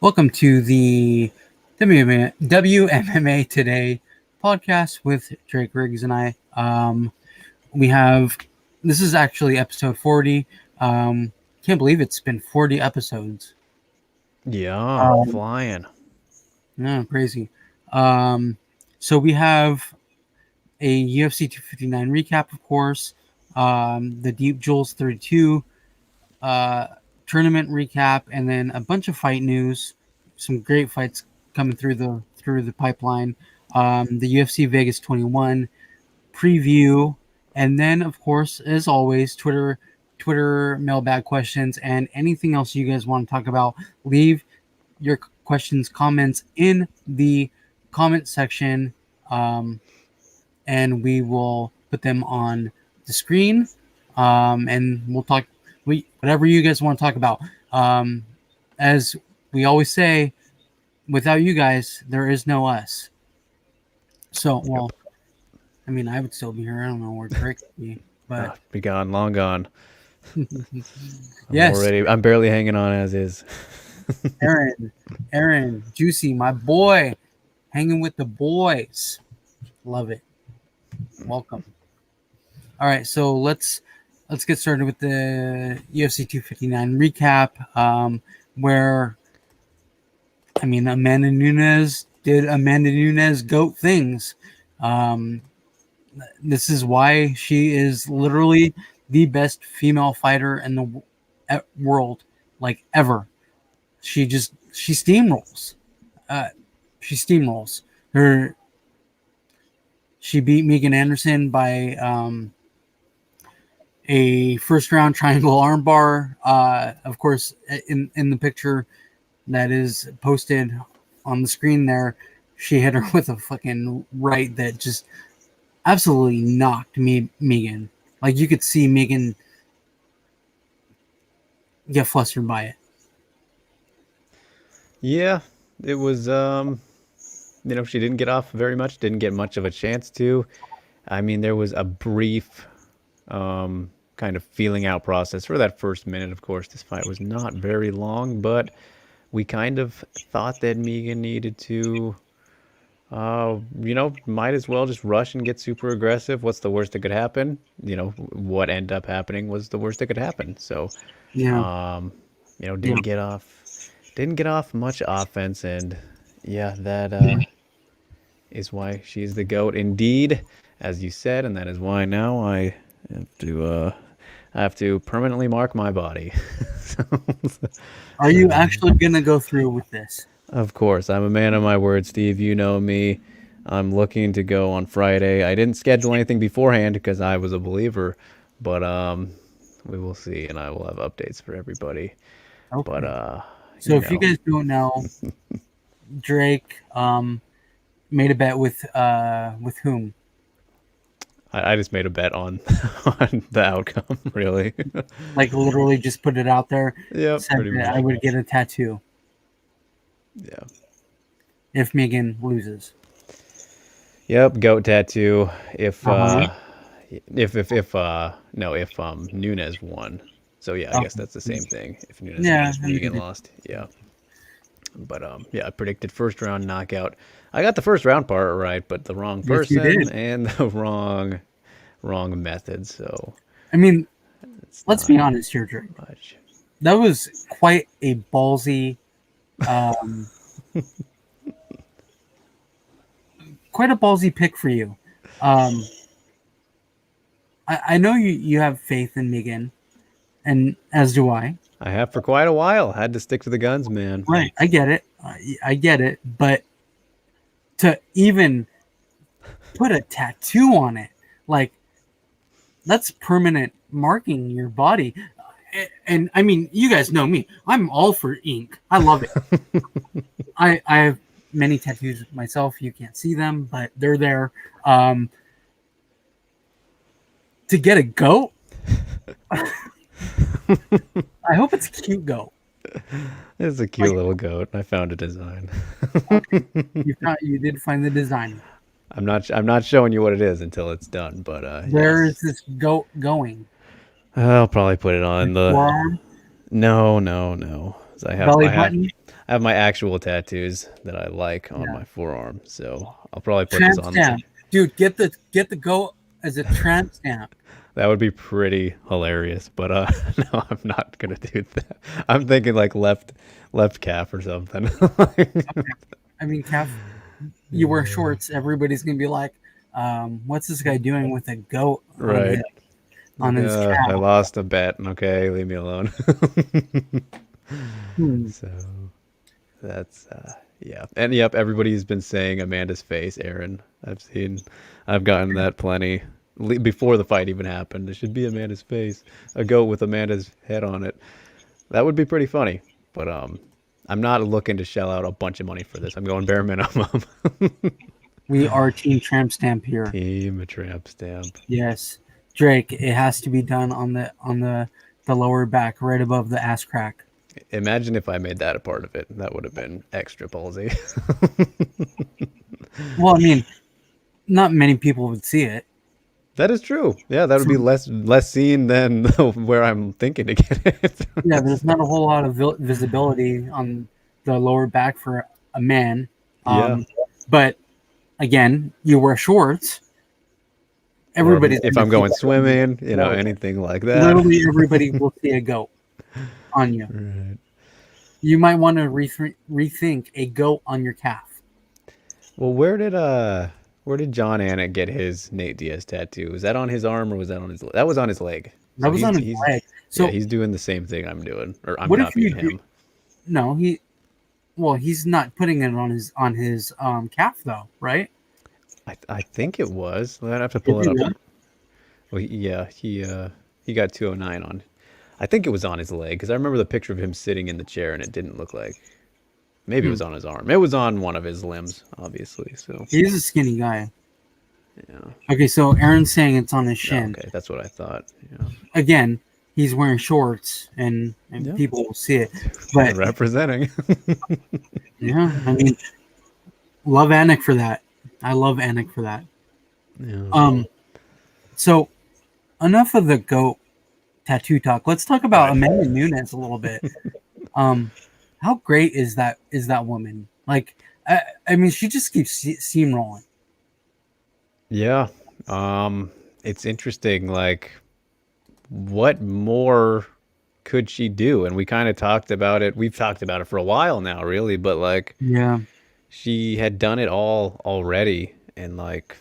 Welcome to the WMMA Today podcast with Drake Riggs and I. We have this is actually episode 40. Can't believe it's been 40 episodes. Yeah, Um, flying. yeah, crazy. So we have a UFC 259 recap, of course. The Deep Jules 32 uh, tournament recap, and then a bunch of fight news. Some great fights coming through the pipeline. The UFC Vegas 21 preview, and then of course, as always, Twitter mailbag questions and anything else you guys want to talk about. Leave your questions, comments in the comment section, um, and we will put them on the screen, and we'll talk whatever you guys want to talk about. As we always say, without you guys, there is no us. So, Yep. well, I mean, I would still be here. I don't know where Drake would be, but Be gone, long gone. yes, I'm barely hanging on as is. Aaron, Juicy, my boy, hanging with the boys. Love it. Welcome. All right, so let's get started with the UFC 259 recap, where I mean Amanda Nunes did Amanda Nunes goat things. Um, this is why she is literally the best female fighter in the world, like ever. She steamrolls. Uh, she steamrolls. Her She beat Megan Anderson by a first round triangle armbar. Of course, in the picture that is posted on the screen there, she hit her with a fucking right that just absolutely knocked Megan. Like you could see Megan get flustered by it. Yeah, it was she didn't get off very much, didn't get much of a chance to. I mean, there was a brief kind of feeling out process for that first minute. Of course, this fight was not very long, but we kind of thought that Megan needed to might as well just rush and get super aggressive. What's the worst that could happen? What ended up happening was the worst that could happen. So, Yeah, um, yeah, didn't get off much offense, and yeah, that yeah. is why she's the GOAT indeed, as you said, and that is why now I have to permanently mark my body. So, Are you actually gonna go through with this? of course, I'm a man of my word, Steve. You know me. I'm looking to go on Friday. I didn't schedule anything beforehand because I was a believer, but we will see, and I will have updates for everybody. But Okay. So you if you know, guys don't know, Drake made a bet with whom? I just made a bet on on the outcome, really. Like literally just put it out there, Yep, said pretty that I much. would get a tattoo Yeah. if Megan loses. Yep, goat tattoo. If Uh-huh. if no, if Nunes won. So yeah, I guess that's the same thing. If Nunes Yeah, lost, I Megan mean, lost. Yeah. But yeah, I predicted first round knockout. I got the first round part right, but the wrong yes, you person did. and the wrong method. So I mean, it's let's not be honest here, Drake. much. That was quite a um, ballsy pick for you. Um, I know you have faith in Megan, and as do I. I have for quite a while. Had to stick to the guns, man. Right, I get it. I get it. But to even put a tattoo on it, like that's permanent marking your body. And I mean, you guys know me. I'm all for ink. I love it. I have many tattoos myself. You can't see them, but they're there. Um, to get a goat, I hope it's a cute goat. It's a cute Like, little goat. I found a design. okay, you did find the design. I'm not showing you what it is until it's done, but Where is yes. this goat going? I'll probably put it The on the forearm? no, no, no. I have belly I have button. I have my actual tattoos that I like on Yeah. my forearm, so I'll probably put this Tramp on. stamp, dude. Get the goat as a tramp stamp. That would be pretty hilarious, but no, I'm not gonna do that. I'm thinking like left calf or something. I mean, calf. You wear shorts. Everybody's gonna be like, "What's this guy doing with a goat Right. on Like, his I calf?" lost a bet. Okay, leave me alone. Hmm. So that's yeah. And yep, everybody's been saying Amanda's face, Aaron. I've gotten that plenty before the fight even happened. It should be Amanda's face, a goat with Amanda's head on it. That would be pretty funny. But I'm not looking to shell out a bunch of money for this. I'm going bare minimum. We are Team Tramp Stamp here. Team a tramp stamp. Yes, Drake. It has to be done on the lower back, right above the ass crack. Imagine if I made that a part of it. That would have been extra ballsy. Well, I mean, not many people would see it. That is true. Yeah, that would be So, less seen than where I'm thinking to get it. yeah, there's not a whole lot of visibility on the lower back for a man. Yeah. But again, you wear shorts. Or Everybody's if going I'm to see going that. swimming, anything like that. Literally, everybody will see a goat on you. Right. You might want to rethink a goat on your calf. Well, where did John Anik get his Nate Diaz tattoo? Was that on his arm or was that on his? That was on his leg. That So was on his he's leg. yeah, So he's doing the same thing I'm doing, or I'm what if you copying do? him. No, he's not putting it on his calf though, right? I think it was. I'd have to Is pull it he up. not? Well, yeah, he got 209 on. I think it was on his leg because I remember the picture of him sitting in the chair and it didn't look like. Maybe it Hmm. was on his arm. It was on one of his limbs, obviously. So He's a skinny guy. yeah. Okay, so Aaron's saying it's on his Yeah, shin. okay, that's what I thought. Yeah. Again, he's wearing shorts, and Yeah. people will see it. But Representing. yeah, I mean, love Anik for that. I love Anik for that. Yeah. So enough of the goat tattoo talk. Let's talk about Amanda Nunes a little bit. How great is that woman? Like, I mean, she just keeps steamrolling. Yeah. It's interesting. Like, what more could she do? And we kind of talked about it. We've talked about it for a while now, really. But like, Yeah, she had done it all already, and like,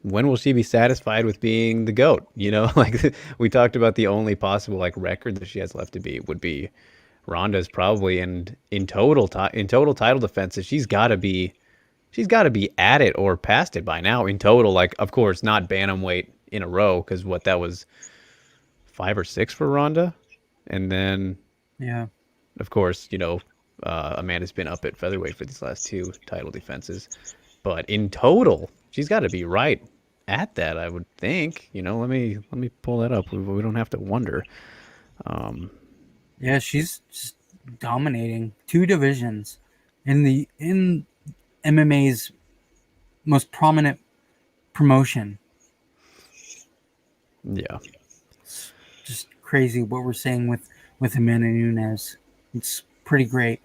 when will she be satisfied with being the GOAT? Like we talked about the only possible like record that she has left to beat would be Ronda's probably, and in total title defenses, she's got to be at it or past it by now in total. Like, of course, not bantamweight in a row because what that was 5 or 6 for Ronda, and then yeah, of course Amanda's been up at featherweight for these last 2 title defenses, but in total, she's got to be right at that. I would think. Let me pull that up. We don't have to wonder. yeah. She's just dominating 2 divisions in MMA's most prominent promotion. Yeah. Just crazy what we're saying with Amanda Nunes. It's pretty great.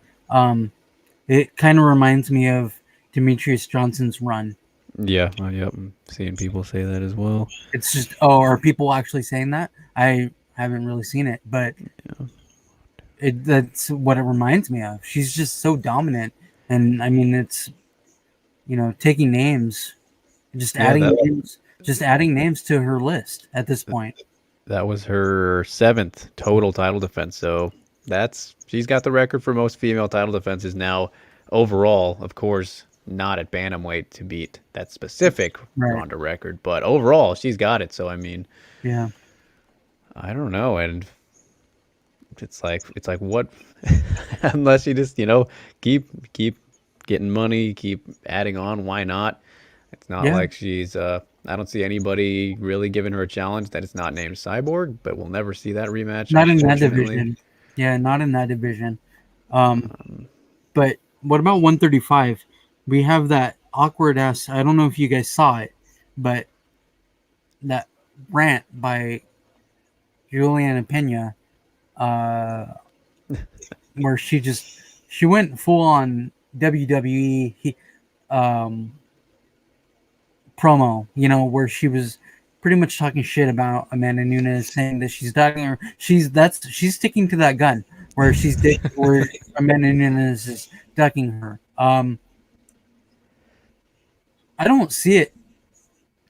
It kind of reminds me of Demetrius Johnson's run. Yeah, yep. I'm seeing people say that as well. It's just, oh, are people actually saying that? I haven't really seen it, but that's what it reminds me of. She's just so dominant, and I mean, it's taking names, Yeah, just adding names to her list at this point. that was her 7th total title defense. So she's got the record for most female title defenses now. Overall, of course, not at bantamweight to beat that specific Right? Ronda record, but overall, she's got it. So I mean, Yeah. I don't know, and it's like what unless you just keep getting money, keep adding on. Why not? It's not Yeah. like she's. I don't see anybody really giving her a challenge that is not named Cyborg, but we'll never see that rematch, Not in that unfortunately. division. Yeah, not in that division. But what about 135? We have that awkward ass. I don't know if you guys saw it, but that rant by Juliana Pena. where she went full on WWE promo, where she was pretty much talking shit about Amanda Nunes, saying that she's ducking her. She's sticking to that gun where where Amanda Nunes is ducking her. I don't see it.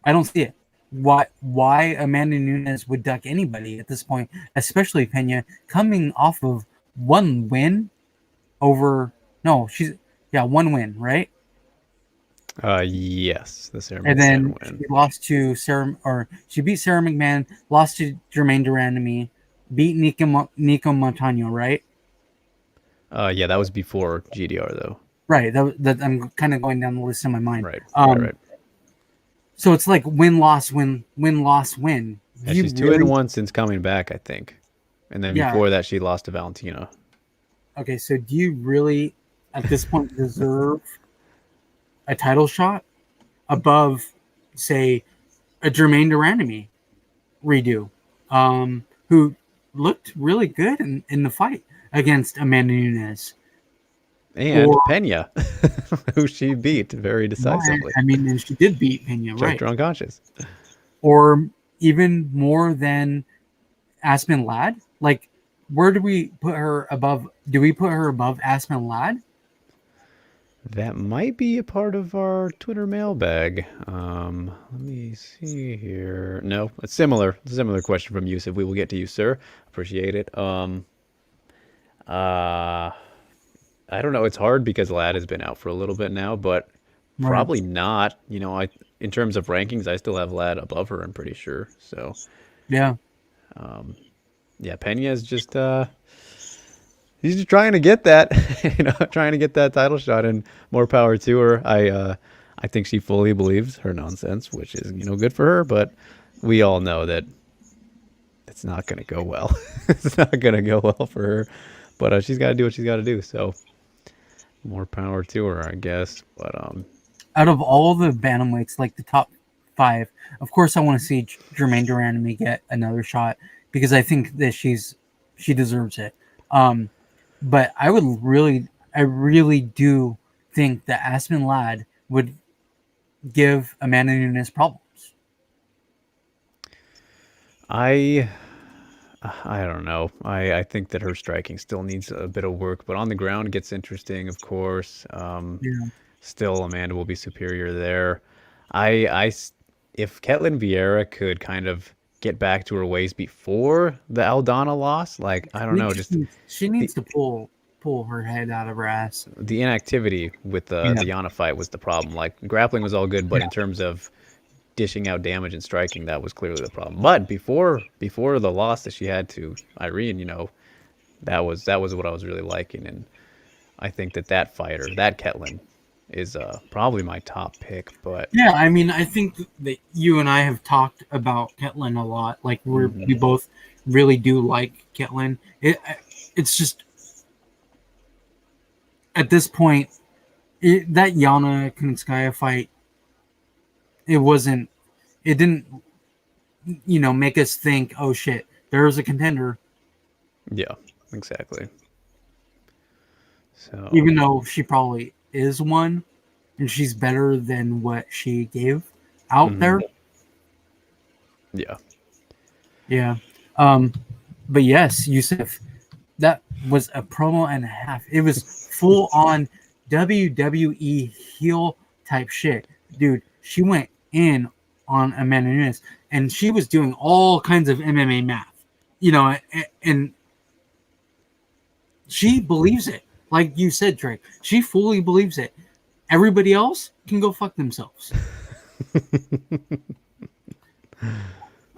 I don't see it. Why Amanda Nunes would duck anybody at this point, especially Pena, coming off of one win over one win, right? Yes, the Sarah And then McMahon win. she lost to she beat Sarah McMahon, lost to Jermaine Durandamy, beat Nico Montano, right? Yeah, that was before GDR though. Right. That I'm kind of going down the list in my mind. Right. So it's like win loss win win loss win. Yeah, she's 2-1 since coming back, I think. And then before that, she lost to Valentina. Okay, so do you really, at this point, deserve a title shot above, say, a Jermaine Durandamy redo, who looked really good in the fight against Amanda Nunes? And Pena, who she beat very decisively. I mean, and she did beat Pena, right? Choked her unconscious. Or even more than Aspen Ladd? Like, where do we put her above? Do we put her above Aspen Ladd? That might be a part of our Twitter mailbag. Let me see here. No, it's similar. Similar question from Yusuf. We will get to you, sir. Appreciate it. I don't know. It's hard because Ladd has been out for a little bit now, but probably not. In terms of rankings, I still have Ladd above her, I'm pretty sure. So, yeah. Pena is just he's just trying to get that, trying to get that title shot, and more power to her. I think she fully believes her nonsense, which is good for her, but we all know that it's not going to go well. It's not going to go well for her, but she's got to do what she's got to do. So more power to her, I guess. But out of all the bantamweights, like the top 5, of course I want to see Jermaine Durandamy get another shot because I think that she deserves it. But I really do think that Aspen Ladd would give Amanda Nunes problems. I don't know. I think that her striking still needs a bit of work, but on the ground it gets interesting, of course. Still, Amanda will be superior there. If Ketlin Vieira could kind of get back to her ways before the Aldana loss, like I don't know, she needs to pull her head out of her ass. The inactivity with the Yana fight was the problem. Like grappling was all good, but in terms of dishing out damage and striking, that was clearly the problem. But before the loss that she had to Irene, that was what I was really liking, and I think that fighter, that Ketlin, is probably my top pick. But yeah, I mean, I think that you and I have talked about Ketlin a lot. Like we both really do like Ketlin. It's just at this point, that Yana Kunitskaya fight, it didn't make us think, oh shit, there's a contender. Yeah, exactly. So even though she probably is one, and she's better than what she gave out there. Yeah. Yeah. But yes, Yusuf, that was a promo and a half. It was full on WWE heel type shit. Dude, she went in on Amanda Nunes, and she was doing all kinds of MMA math, and she believes it. Like you said, Drake, she fully believes it. Everybody else can go fuck themselves.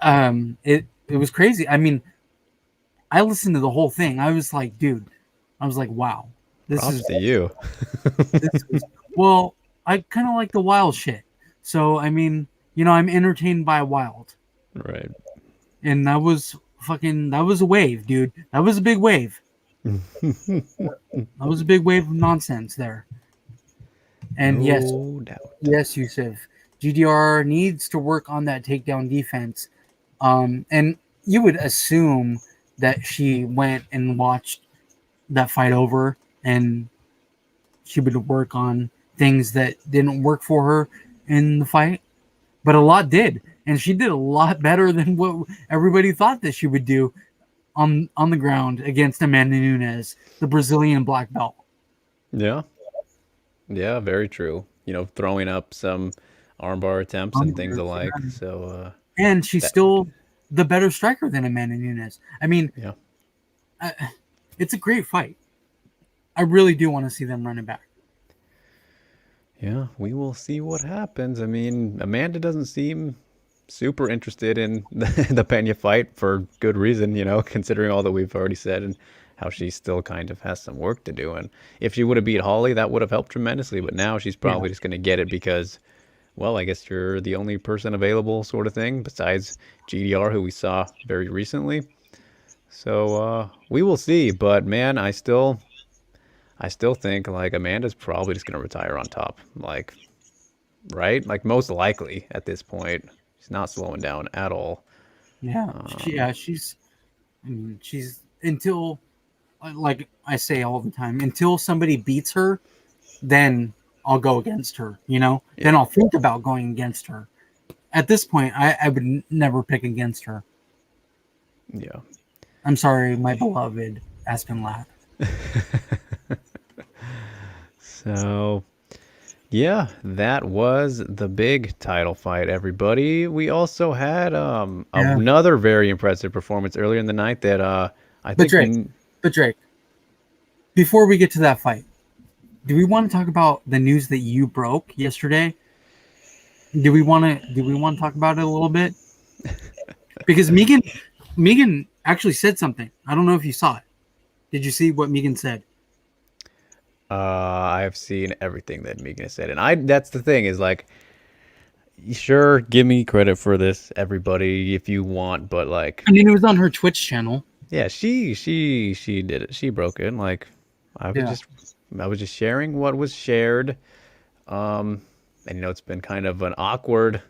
It was crazy. I mean, I listened to the whole thing. I was like, dude, wow. Props to you. Well, I kind of like the wild shit. So, I mean, I'm entertained by wild. Right. And that was a wave, dude. That was a big wave. That was a big wave of nonsense there. And no doubt. Yes, Yusuf. GDR needs to work on that takedown defense. And you would assume that she went and watched that fight over, and she would work on things that didn't work for her in the fight, but a lot did, and she did a lot better than what everybody thought that she would do on the ground against Amanda Nunes, the Brazilian black belt. Yeah. Yeah, very true. Throwing up some armbar attempts and things alike. So, And she's that, still the better striker than Amanda Nunes. I mean, yeah. it's a great fight. I really do want to see them run it back. Yeah, we will see what happens. I mean, Amanda doesn't seem super interested in the Pena fight for good reason, considering all that we've already said and how she still kind of has some work to do. And if she would have beat Holly, that would have helped tremendously. But now she's Yeah. probably just going to get it because, well, I guess you're the only person available, sort of thing, besides GDR, who we saw very recently. So we will see. But man, I still think like Amanda's probably just gonna retire on top. Like, right? Like most likely at this point. She's not slowing down at all. Yeah. She's I mean, she's until like I say all the time, until somebody beats her, then I'll go against her, Yeah. Then I'll think about going against her. At this point, I would never pick against her. Yeah. I'm sorry, my beloved Aspen Ladd. So yeah, that was the big title fight, everybody. We also had Yeah. another very impressive performance earlier in the night that I But think Drake, but Drake, before we get to that fight, do we want to talk about the news that you broke yesterday? Do we want to talk about it a little bit? Because Megan actually said something. I don't know if you saw it. Did you see what Megan said? I have seen everything that Megan has said, and that's the thing is like, sure, give me credit for this, everybody, if you want, but like, I mean, it was on her Twitch channel. yeah, she did it. She broke it. Like, I was Yeah. just I was just sharing what was shared. Um, and it's been kind of an awkward,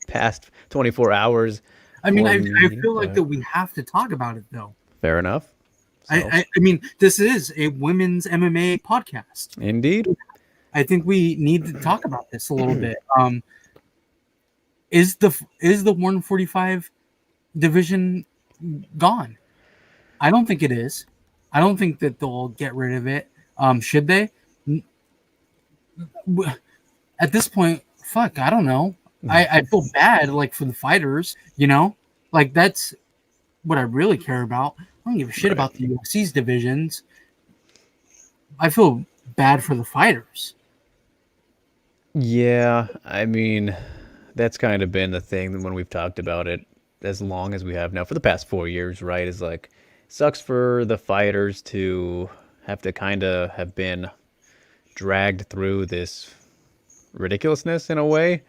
past 24 hours I mean, for I me, feel like but that we have to talk about it though. fair enough. So, I mean, this is a women's MMA podcast. indeed. I think we need to talk about this a little bit. Is the 145 division gone? I don't think it is. I don't think that they'll get rid of it. Should they? At this point, fuck, I don't know. I feel bad, like for the fighters, like that's what I really care about. I don't give a shit Right. about the UFC's divisions. I feel bad for the fighters. Yeah, I mean, that's kind of been the thing when we've talked about it as long as we have now for the past 4 years, right? Is like, sucks for the fighters to have to kind of have been dragged through this ridiculousness in a way.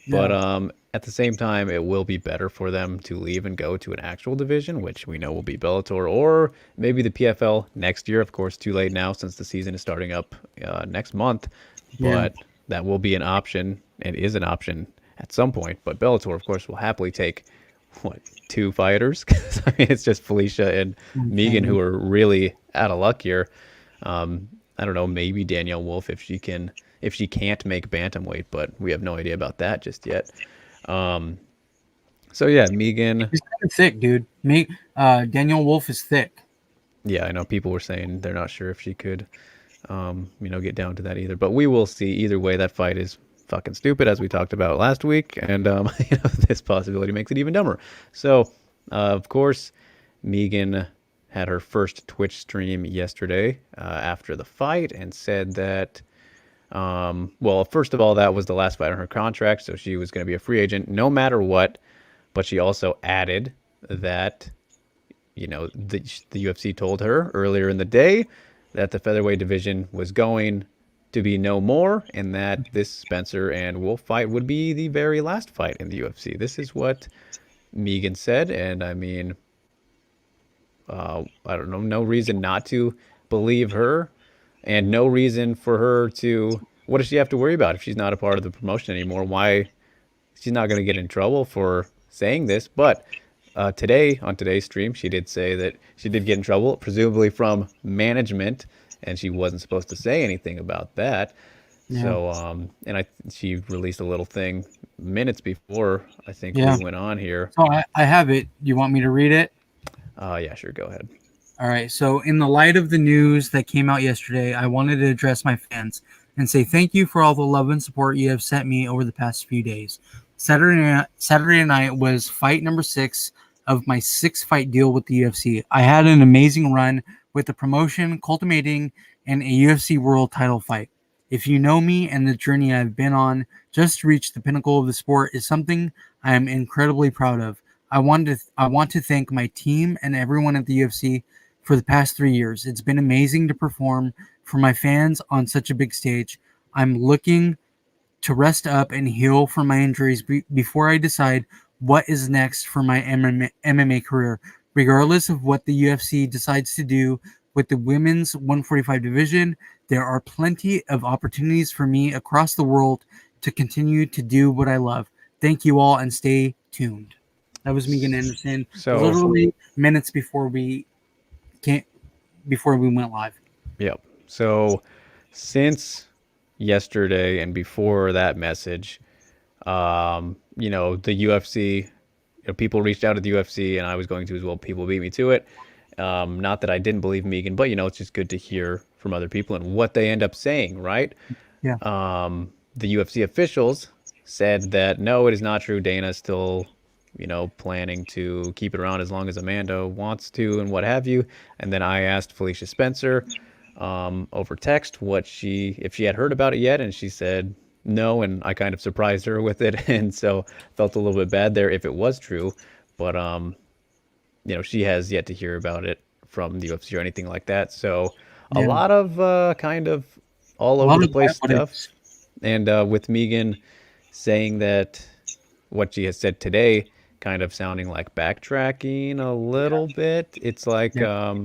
But Yeah, at the same time, it will be better for them to leave and go to an actual division, which we know will be Bellator or maybe the PFL next year. Of course, too late now since the season is starting up next month. yeah, But that will be an option and is an option at some point. But Bellator, of course, will happily take what, two fighters? 'Cause, I mean, it's just Felicia and Megan who are really out of luck here. I don't know, maybe Danielle Wolf if she can't make bantamweight, but we have no idea about that just yet. So yeah, Megan. he's kind of thick, dude. Daniel Wolf is thick. Yeah, I know people were saying they're not sure if she could, get down to that either. But we will see. Either way, that fight is fucking stupid, as we talked about last week, and this possibility makes it even dumber. So, of course, Megan had her first Twitch stream yesterday after the fight and said that, well, first of all, that was the last fight on her contract, so she was going to be a free agent no matter what. But she also added that, the UFC told her earlier in the day that the featherweight division was going to be no more, and that this Spencer and Wolf fight would be the very last fight in the UFC. This is what Megan said, and I mean, I don't know, no reason not to believe her, and no reason for her to. What does she have to worry about if she's not a part of the promotion anymore? Why? She's not going to get in trouble for saying this, but Today, on today's stream, she did say that she did get in trouble, presumably from management, and she wasn't supposed to say anything about that. Yeah. So, and she released a little thing minutes before I think we Yeah. went on here. So I have it. You want me to read it? Yeah, sure, go ahead. All right. So, in the light of the news that came out yesterday, I wanted to address my fans and say thank you for all the love and support you have sent me over the past few days. Saturday night was fight number 6 of my 6-fight deal with the UFC. I had an amazing run with the promotion, culminating in a UFC world title fight. If you know me and the journey I've been on just to reach the pinnacle of the sport is something I am incredibly proud of. I want to thank my team and everyone at the UFC for the past 3 years. It's been amazing to perform for my fans on such a big stage. I'm looking to rest up and heal from my injuries before I decide what is next for my MMA career. Regardless of what the UFC decides to do with the women's 145 division, there are plenty of opportunities for me across the world to continue to do what I love. Thank you all and stay tuned. That was Megan Anderson, So, literally minutes can't before we went live. yep. So, since yesterday and before that message, the UFC, people reached out to the UFC, and I was going to as well. People beat me to it. Not that I didn't believe Megan, but it's just good to hear from other people and what they end up saying, right? Yeah. The UFC officials said that no, it is not true. Dana is still, planning to keep it around as long as Amanda wants to and what have you. And then I asked Felicia Spencer over text if she had heard about it yet, and she said no, and I kind of surprised her with it, and so felt a little bit bad there if it was true, but she has yet to hear about it from the UFC or anything like that. So a Yeah. lot of kind of all A over lot the of place what stuff, ifs. and with Megan saying that what she has said today kind of sounding like backtracking a little bit. It's like Yeah.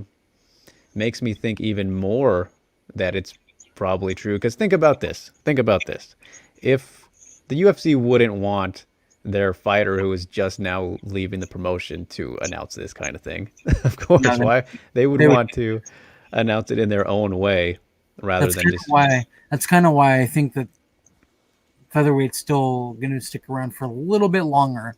makes me think even more that it's probably true. Because think about this. Think about this. If the UFC wouldn't want their fighter who is just now leaving the promotion to announce this kind of thing, of No, course, why they would they would. want to announce it in their own way rather That's than kind of just why. That's kind of why I think that featherweight's still going to stick around for a little bit longer.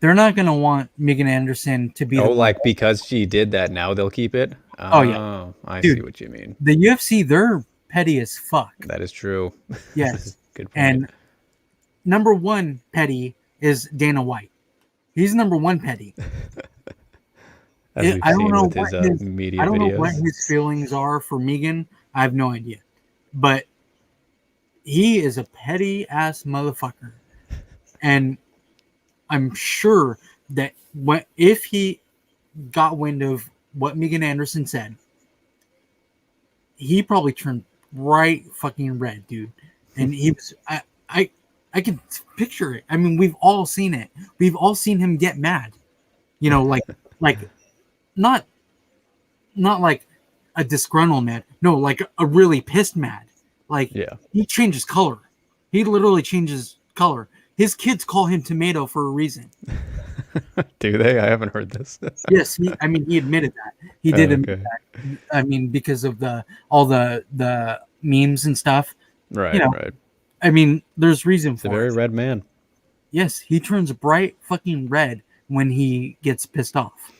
They're not going to want Megan Anderson to be the one. like because she did that now they'll keep it. Oh yeah, Oh, I see dude. what you mean. The UFC, they're petty as fuck. That is true. Yes, Good point. and number one petty is Dana White. He's number one petty. As we've I don't seen know with what his his media I don't know what videos. his feelings are for Megan. I have no idea, but he is a petty ass motherfucker, and I'm sure that if he got wind of what Megan Anderson said, he probably turned bright fucking red, dude. And he was I can picture it. I mean, we've all seen it. We've all seen him get mad. Like not like a disgruntled mad. No, like a really pissed mad. Like Yeah. he changes color. He literally changes color. His kids call him Tomato for a reason. Do they? I haven't heard this. Yes, he admitted that. He did admit Okay. that. I mean, because of all the memes and stuff. You Right, know, right. I mean, there's reason It's a for very it. red man. Yes, he turns bright fucking red when he gets pissed off.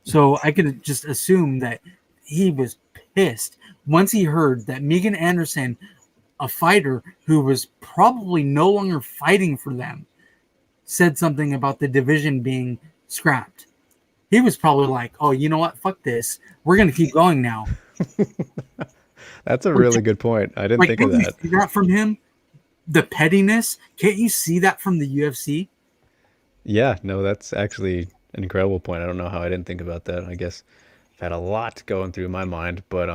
So I could just assume that he was pissed once he heard that Megan Anderson, a fighter who was probably no longer fighting for them, said something about the division being scrapped. He was probably like, "Oh, you know what? Fuck this. We're gonna keep going now." That's a Like, really good point. I didn't like think of can't you that. see that from him? The pettiness. Can't you see that from the UFC? Yeah, no, that's actually an incredible point. I don't know how I didn't think about that. I guess I've had a lot going through my mind, but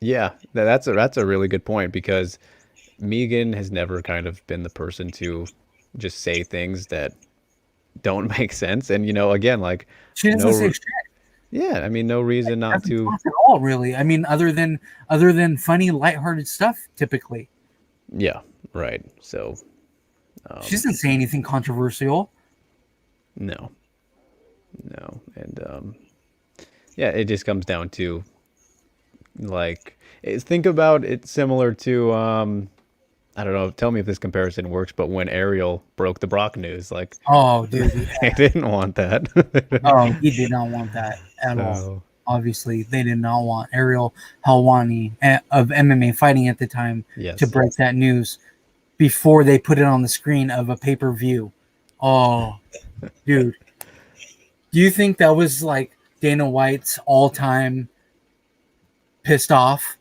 yeah, that's a really good point because Megan has never kind of been the person to just say things that don't make sense. And again, like She doesn't say no, shit. yeah, I mean, no reason not Doesn't to. talk at all, really. I mean, other than funny, lighthearted stuff. Typically, Yeah, right. So, she um, doesn't say anything controversial. No, no, and yeah, it just comes down to like think about it similar to I don't know. Tell me if this comparison works, but when Ariel broke the Brock news, like Oh, dude. Yeah. they didn't want that. Oh, he did not want that at all. So Obviously, they did not want Ariel Helwani of MMA fighting at the time to yes, break that news before they put it on the screen of a pay-per-view. Oh, dude. Do you think that was like Dana White's all-time pissed off?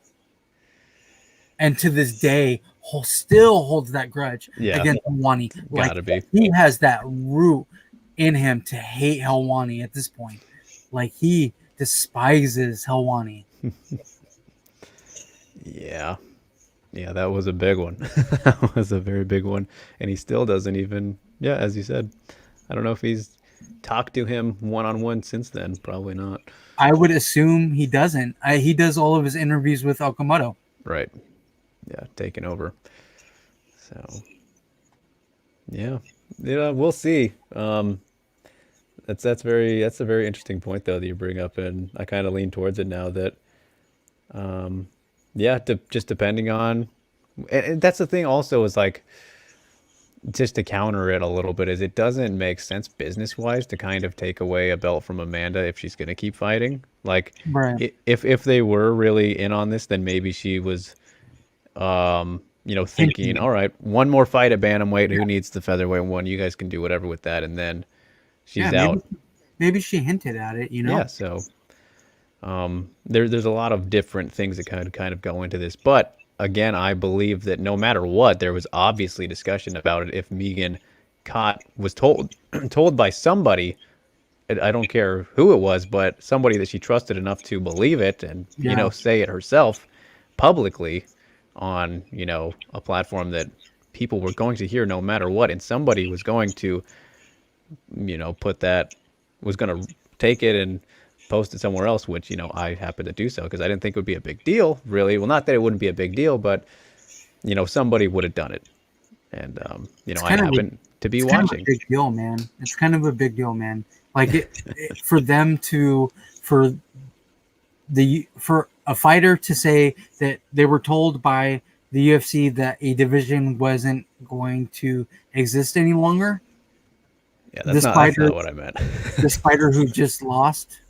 And to this day, still holds that grudge yeah, against Helwani. Like, gotta be. he has that root in him to hate Helwani at this point. Like, he despises Helwani. Yeah, yeah, that was a big one. That was a very big one, and he still doesn't even. Yeah, as you said, I don't know if he's talked to him one on one since then. Probably not. I would assume he doesn't. He does all of his interviews with Okamoto. Right. Yeah, taking over. So yeah, yeah, we'll see. That's a very interesting point though that you bring up, and I kind of lean towards it now that yeah, just depending on, and that's the thing also is like just to counter it a little bit is it doesn't make sense business wise to kind of take away a belt from Amanda if she's gonna keep fighting. Like Right. if they were really in on this, then maybe she was thinking, all right, one more fight at bantamweight. Who needs the featherweight one? You guys can do whatever with that, and then Yeah, she's out. maybe she hinted at it, Yeah, so there's a lot of different things that kind of go into this. But again, I believe that no matter what, there was obviously discussion about it. If Megan caught was told told by somebody, I don't care who it was, but somebody that she trusted enough to believe it and Yeah. say it herself publicly on a platform that people were going to hear no matter what, and somebody was going to put that was going to take it and post it somewhere else, which I happened to do so because I didn't think it would be a big deal, really. Well, not that it wouldn't be a big deal, but somebody would have done it, and It's I kind of happened to be it's kind of a watching. big deal, man. It's kind of a big deal, man. Like for them to for a fighter to say that they were told by the UFC that a division wasn't going to exist any longer. Yeah, This that's fighter, not what I meant. this fighter who just lost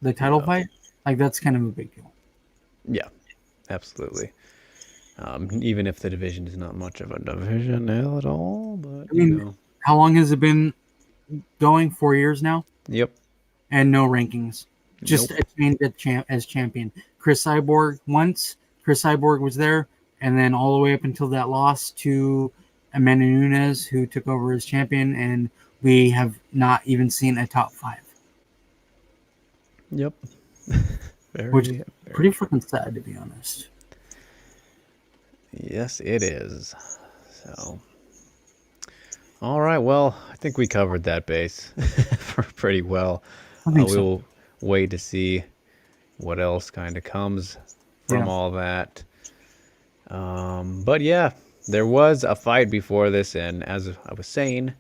the title Yeah, fight, like that's kind of a big deal. yeah, absolutely. Even if the division is not much of a division at all, but I mean, how long has it been going? 4 years now, yep, and no rankings. Just nope, attained as champion. Chris Cyborg once. Chris Cyborg was there, and then all the way up until that loss to Amanda Nunes, who took over as champion, and we have not even seen a top 5, yep. which is Very, pretty very true. freaking sad, to be honest. Yes, it is. So, all right. Well, I think we covered that base pretty well. I think so. We'll wait to see what else kind of comes from Yeah. all that. But yeah, there was a fight before this, and as I was saying,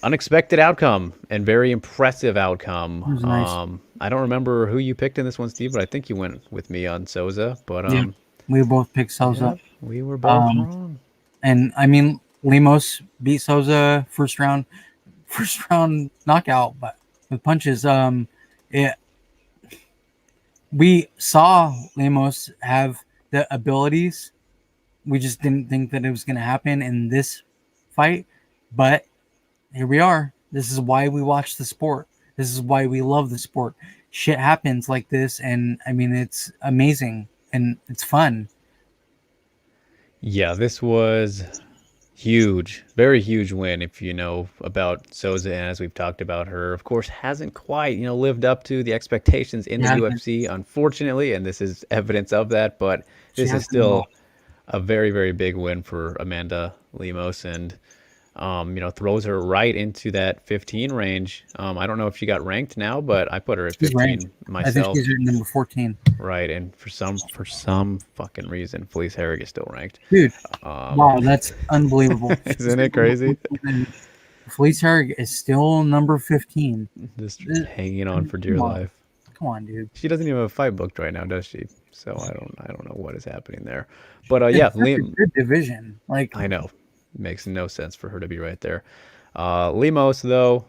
unexpected outcome and very impressive outcome. It was nice. I don't remember who you picked in this one, Steve, but I think you went with me on Souza. But Yeah. We both picked Souza. yeah, we were both Um, wrong. and I mean, Lemos beat Souza first round knockout, but with punches. It, we saw Lemos have the abilities. We just didn't think that it was going to happen in this fight, but here we are. This is why we watch the sport. This is why we love the sport. Shit happens like this, and I mean, it's amazing and it's fun. Yeah, this was huge, very huge win. If you know about Souza, and as we've talked about her, of course, hasn't quite lived up to the expectations in the Yeah, UFC, unfortunately, and this is evidence of that. But she this is hasn't at all. still a very, very big win for Amanda Lemos, and Throws her right into that 15 range. I don't know if she got ranked now, but I put her at She's ranked. 15 I think myself. she's at number 14. Right, and for some fucking reason, Felice Herrig is still ranked. Dude, wow, that's unbelievable. Isn't it crazy? Felice Herrig is still number 15. Just hanging on for dear Come on. life. Come on, dude. She doesn't even have a fight booked right now, does she? So I don't know what is happening there. But It's yeah, such a good division. Like, I know. Makes no sense for her to be right there. Lemos, though,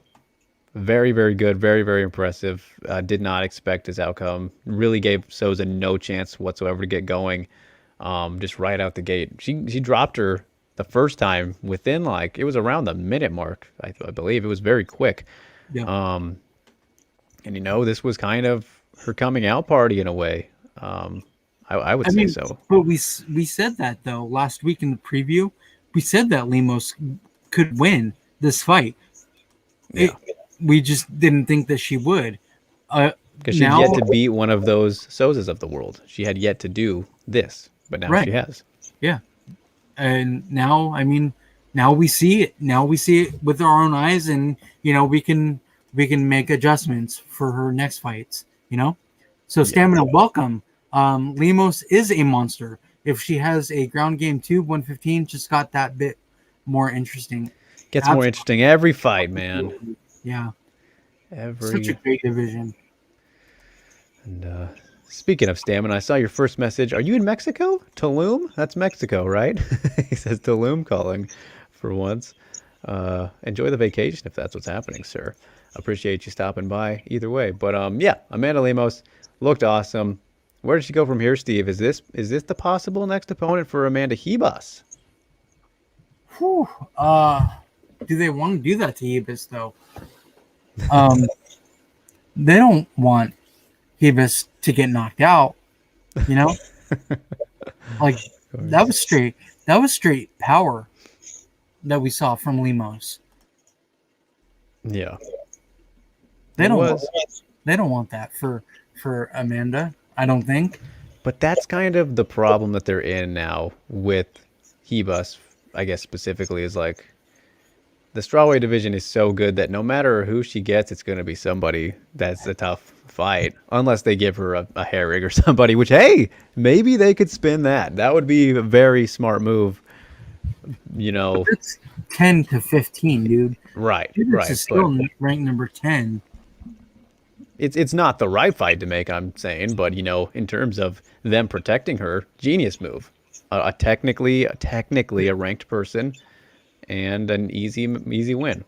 very, very good. Very, very impressive. Did not expect his outcome. Really gave Souza no chance whatsoever to get going. Just right out the gate. She dropped her the first time within, like, it was around the minute mark, I believe. It was very quick. yeah. And, this was kind of her coming out party in a way. I would say so. But we said that though last week in the preview. We said that Lemos could win this fight. Yeah. We just didn't think that she would. Because she'd yet to beat one of those Souzas of the world. She had yet to do this, but now she has. Yeah. And now, now we see it. Now we see it with our own eyes, and we can make adjustments for her next fights. So Stamina, welcome. Lemos is a monster. If she has a ground game too, 115 just got that bit more interesting. Gets more interesting every fight, man. Yeah. Such a great division. And speaking of Stamina, I saw your first message. Are you in Mexico? Tulum? That's Mexico, right? He says Tulum calling for once. Enjoy the vacation if that's what's happening, sir. Appreciate you stopping by either way. But yeah, Amanda Lemos looked awesome. Where does she go from here, Steve? Is this the possible next opponent for Amanda Ribas? Whew. Do they want to do that to Ribas though? They don't want Ribas to get knocked out. Like that was straight power that we saw from Lemos. Yeah. They don't want that for Amanda, I don't think. But that's kind of the problem that they're in now with Ribas, I guess specifically, is like the strawweight division is so good that no matter who she gets, it's going to be somebody that's a tough fight, unless they give her a Herrig or somebody, which, hey, maybe they could spin that. That would be a very smart move, It's 10 to 15, dude. Right, Ribas is still ranked number 10. It's not the right fight to make, I'm saying, but in terms of them protecting her, genius move. Technically a ranked person, and an easy win.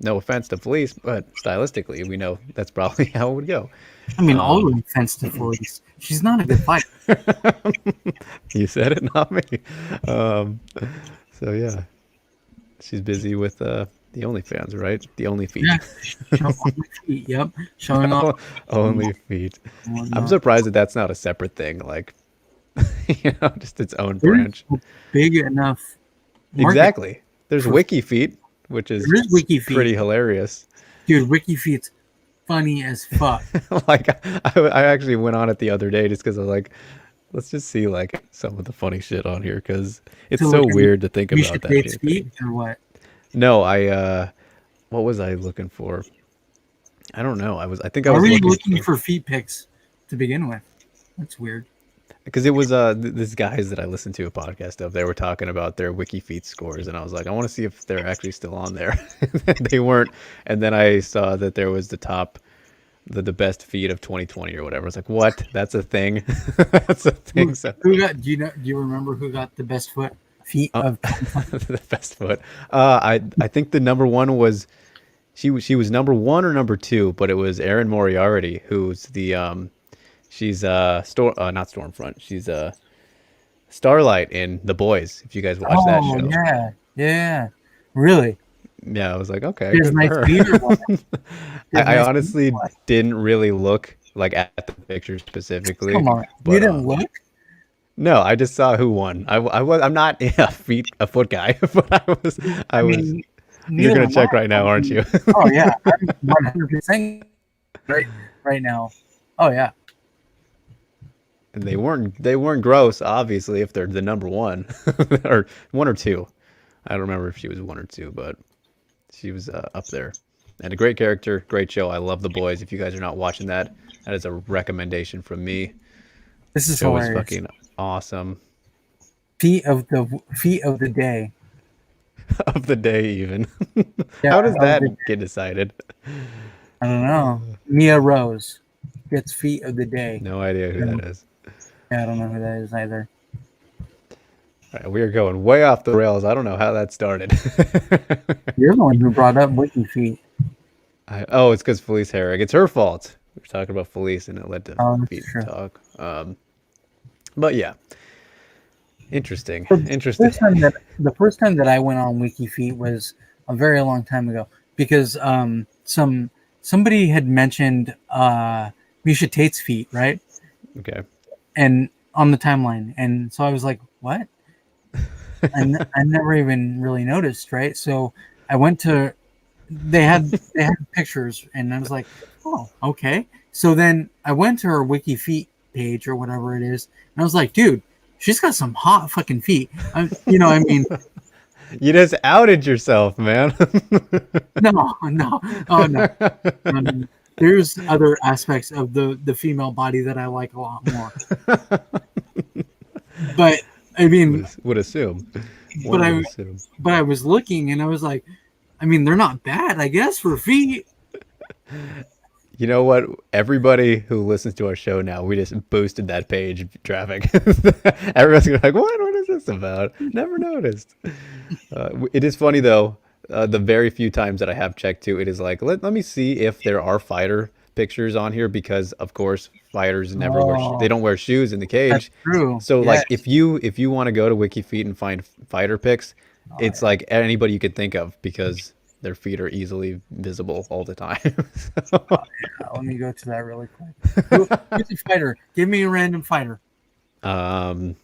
No offense to Felice, but stylistically, we know that's probably how it would go. All offense to Felice. She's not a good fighter. You said it, not me. So yeah, she's busy with the OnlyFans, right? The Only Feet. Yeah, only feet. Yep, showing off. Only Feet. I'm surprised that's not a separate thing, like just its own branch. Big enough. Market. Exactly. There's Wiki Feet, which is pretty hilarious. Dude, Wiki Feet's funny as fuck. Like I actually went on it the other day just because I was like, let's just see like some of the funny shit on here because it's so weird to think about that. Feet or what? No, what was I looking for? I don't know. I was looking for feet pics to begin with. That's weird. Because it was these guys that I listened to a podcast of. They were talking about their Wiki Feet scores, and I was like, I want to see if they're actually still on there. They weren't, and then I saw that there was the top, the best feet of 2020 or whatever. I was like, what? That's a thing. That's a thing. Who got? Do you remember who got the best feet of the best foot? I think the number one was she was number one or number two, but it was Erin Moriarty, who's the she's not Stormfront. She's Starlight in The Boys. If you guys watch that show. Yeah, really. Yeah, I was like, okay. I honestly didn't really look like at the picture specifically. Come on, you didn't look? No, I just saw who won. I'm not a foot guy, but I was. You're gonna check right now, aren't you? Oh yeah, I'm 100% right now. Oh yeah. And they weren't gross, obviously, if they're the number one or one or two. I don't remember if she was 1 or 2, but she was up there. And a great character, great show. I love The Boys. If you guys are not watching that, that is a recommendation from me. This is Show is hilarious. fucking awesome. Feet of the day. Of the day, even. Yeah, How does of the, that get decided? I don't know. Mia Rose gets feet of the day. No idea who that is. Yeah, I don't know who that is either. All right, we are going way off the rails. I don't know how that started. You're the one who brought up Wiki Feet. Oh, it's because Felice Herrig. It's her fault. We were talking about Felice, and it led to Oh, feet that's true. talk. But yeah, interesting. The Interesting. the first time that I went on Wiki Feet was a very long time ago because somebody had mentioned Misha Tate's feet, right? Okay. And on the timeline, and so I was like, "What?" And I never even really noticed, right? So I went to they had pictures, and I was like, "Oh, okay." So then I went to her Wiki Feet page or whatever it is, and I was like, "Dude, she's got some hot fucking feet." I mean, You just outed yourself, man. no, oh no. There's other aspects of the female body that I like a lot more. But I mean, would assume. but One I would assume. but I was looking and I was like, I mean, they're not bad, I guess, for feet. You know what? Everybody who listens to our show now, we just boosted that page traffic. Everyone's gonna be like, "What? What is this about? Never noticed." It is funny though. The very few times that I have checked too, it is like, let me see if there are fighter pictures on here because, of course, fighters never wear they Oh, don't wear shoes in the that's cage. true. So Yes. like, if you want to go to WikiFeet and find fighter pics, Oh, it's like anybody you could think of because their feet are easily visible all the time. So, let me go to that really quick. Who's a fighter? Give me a random fighter. um,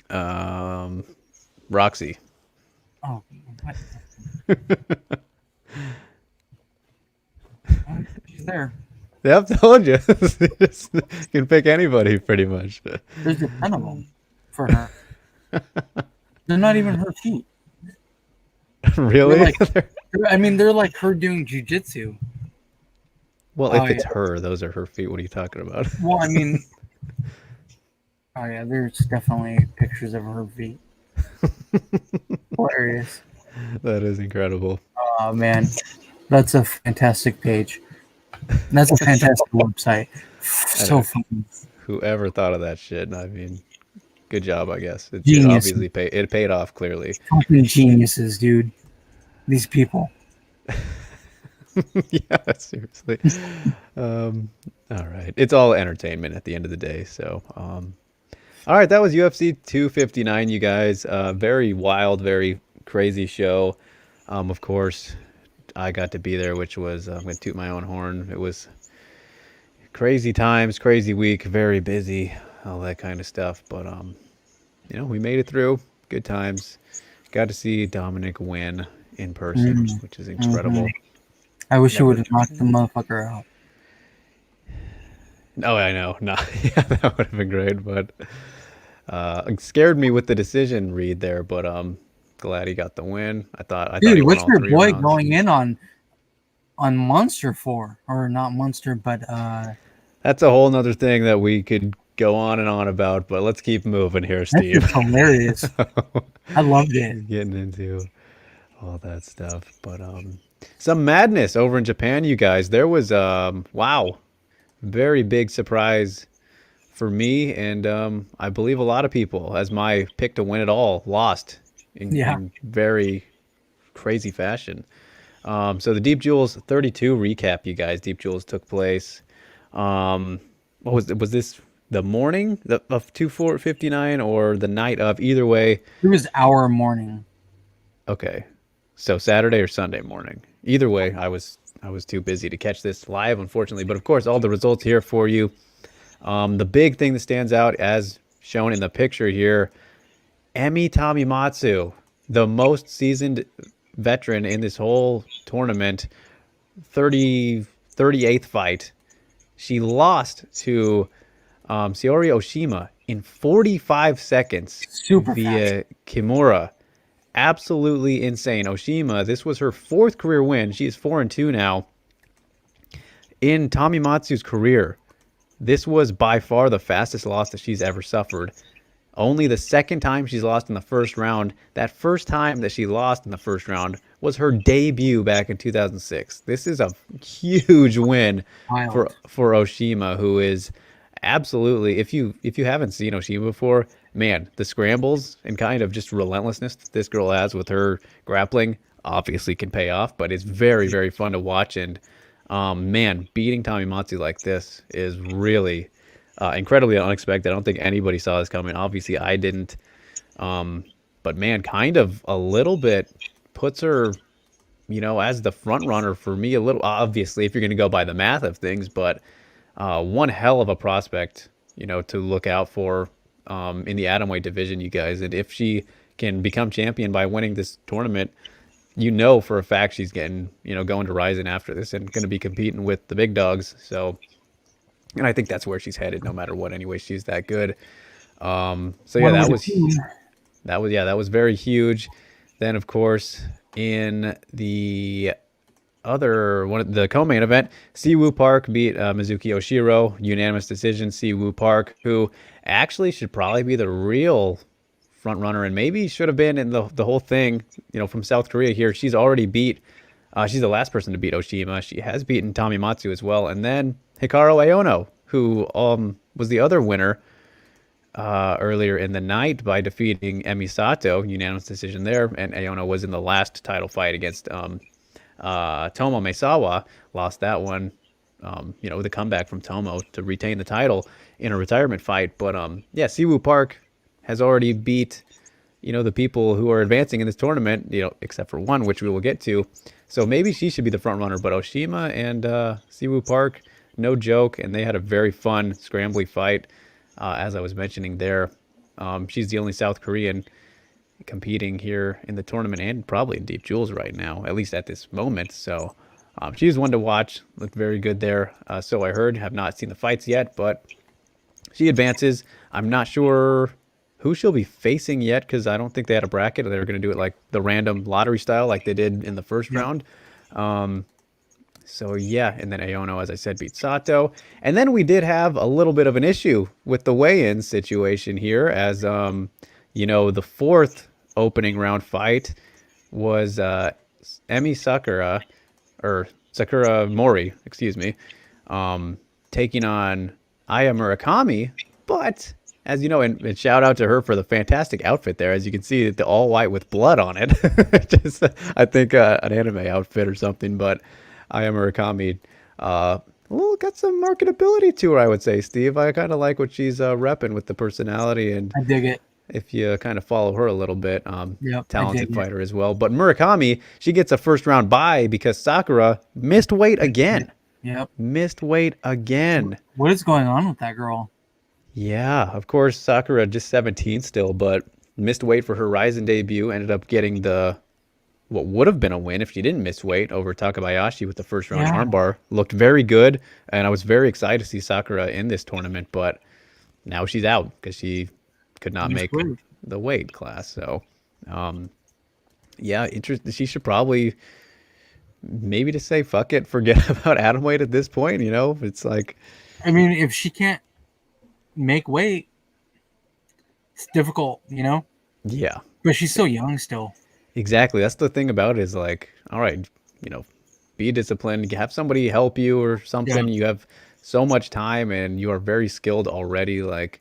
um, Roxy. Oh, what? Oh, she's there. Yeah, I've told you. You can pick anybody pretty much. There's a ton of them for her. They're not even her feet. They're Really? like, I mean, they're like her doing jujitsu. Well, Oh if it's yeah. her, those are her feet. What are you talking about? Well, I mean, oh yeah. There's definitely pictures of her feet. Hilarious. That is incredible. Oh man, that's a fantastic page. That's a fantastic website. So fun. Whoever thought of that shit, I mean, good job, I guess. It Genius. obviously paid off clearly. Fucking geniuses, dude. These people. Yeah, seriously. All right. It's all entertainment at the end of the day. So, all right, that was UFC 259, you guys. Very wild, very crazy show. Of course, I got to be there, which was, I'm going to toot my own horn. It was crazy times, crazy week, very busy, all that kind of stuff. But, we made it through. Good times. Got to see Dominic win in person, which is incredible. I wish you Never- would have knocked the motherfucker out. Oh, I know. No, yeah, that would have been great, but it scared me with the decision read there. But glad he got the win. I thought he Dude, won what's all your 3 boy rounds. going in on Monster for? Or not Monster, but That's a whole nother thing that we could go on and on about. But let's keep moving here, that's Steve. just hilarious. I loved it. Getting into all that stuff, but some madness over in Japan, you guys. There was wow, very big surprise for me, and I believe a lot of people, as my pick to win it all lost Yeah. in very crazy fashion. So the Deep Jewels 32 recap, you guys. Deep Jewels took place. What was it? Was this the morning of 2/4/59 or the night of? Either way, It was our morning. okay. So Saturday or Sunday morning. Either way, I was too busy to catch this live, unfortunately. But of course, all the results here for you. The big thing that stands out, as shown in the picture here, Emi Tamimatsu, the most seasoned veteran in this whole tournament, 38th fight. She lost to Saori Oshima in 45 seconds Super via Kimura absolutely insane. Oshima, this was her fourth career win. She is 4-2 now. In Tommy Matsu's career, this was by far the fastest loss that she's ever suffered. Only the second time she's lost in the first round. That first time that she lost in the first round was her debut back in 2006. This is a huge win for Wild. Oshima, who is absolutely, if you haven't seen Oshima before, man, the scrambles and kind of just relentlessness that this girl has with her grappling obviously can pay off, but it's very, very fun to watch. And man, beating Tommy Matsu like this is really incredibly unexpected. I don't think anybody saw this coming. Obviously, I didn't. But man, kind of a little bit puts her, as the front runner for me. A little, obviously, if you're going to go by the math of things, but one hell of a prospect, to look out for in the atomweight division, you guys. And if she can become champion by winning this tournament, for a fact she's getting, going to Ryzen after this and going to be competing with the big dogs. So, and I think that's where she's headed, no matter what. Anyway, she's that good. So yeah, One with a team. that was very huge. Then of course in the other one, the co-main event, Siwoo Park beat Mizuki Oshiro, unanimous decision. Siwoo Park, who actually should probably be the real front runner and maybe should have been in the whole thing, from South Korea here. She's already beat. She's the last person to beat Oshima. She has beaten Tommy Matsu as well, and then Hikaru Aono, who was the other winner earlier in the night by defeating Emi Sato, unanimous decision there. And Aono was in the last title fight against Tomo Maesawa, lost that one. With a comeback from Tomo to retain the title in a retirement fight. But yeah, Siwoo Park has already beat, the people who are advancing in this tournament, except for one, which we will get to. So maybe she should be the front runner. But Oshima and Siwoo Park, no joke, and they had a very fun, scrambly fight, as I was mentioning there. She's the only South Korean competing here in the tournament and probably in Deep Jewels right now, at least at this moment. So she's one to watch. Looked very good there. So I heard. Have not seen the fights yet, but she advances. I'm not sure who she'll be facing yet because I don't think they had a bracket. They were going to do it like the random lottery style like they did in the first round. So yeah, and then Aono, as I said, beat Sato. And then we did have a little bit of an issue with the weigh-in situation here as, the fourth opening round fight was Emi Sakura, or Sakura Mori, excuse me, taking on Aya Murakami. But, as you know, and shout out to her for the fantastic outfit there. As you can see, the all white with blood on it. Just, I think, an anime outfit or something. But Aya Murakami, got some marketability to her, I would say, Steve. I kind of like what she's repping with the personality. And I dig it. if you kind of follow her a little bit, Yep, talented fighter as well. But Murakami, she gets a first round bye because Sakura missed weight again. Yep. Missed weight again. What is going on with that girl? Yeah, of course, Sakura just 17 still, but missed weight for her Ryzen debut. Ended up getting what would have been a win if she didn't miss weight over Takabayashi with the first round armbar. Looked very good, and I was very excited to see Sakura in this tournament, but now she's out because she could not make the weight class. So, yeah, interesting. She should probably maybe just say, fuck it, forget about atomweight at this point. It's like, I mean, if she can't make weight, it's difficult, Yeah. But she's so young still. Exactly. That's the thing about it is like, all right, be disciplined, have somebody help you or something. Yeah. You have so much time and you are very skilled already. Like,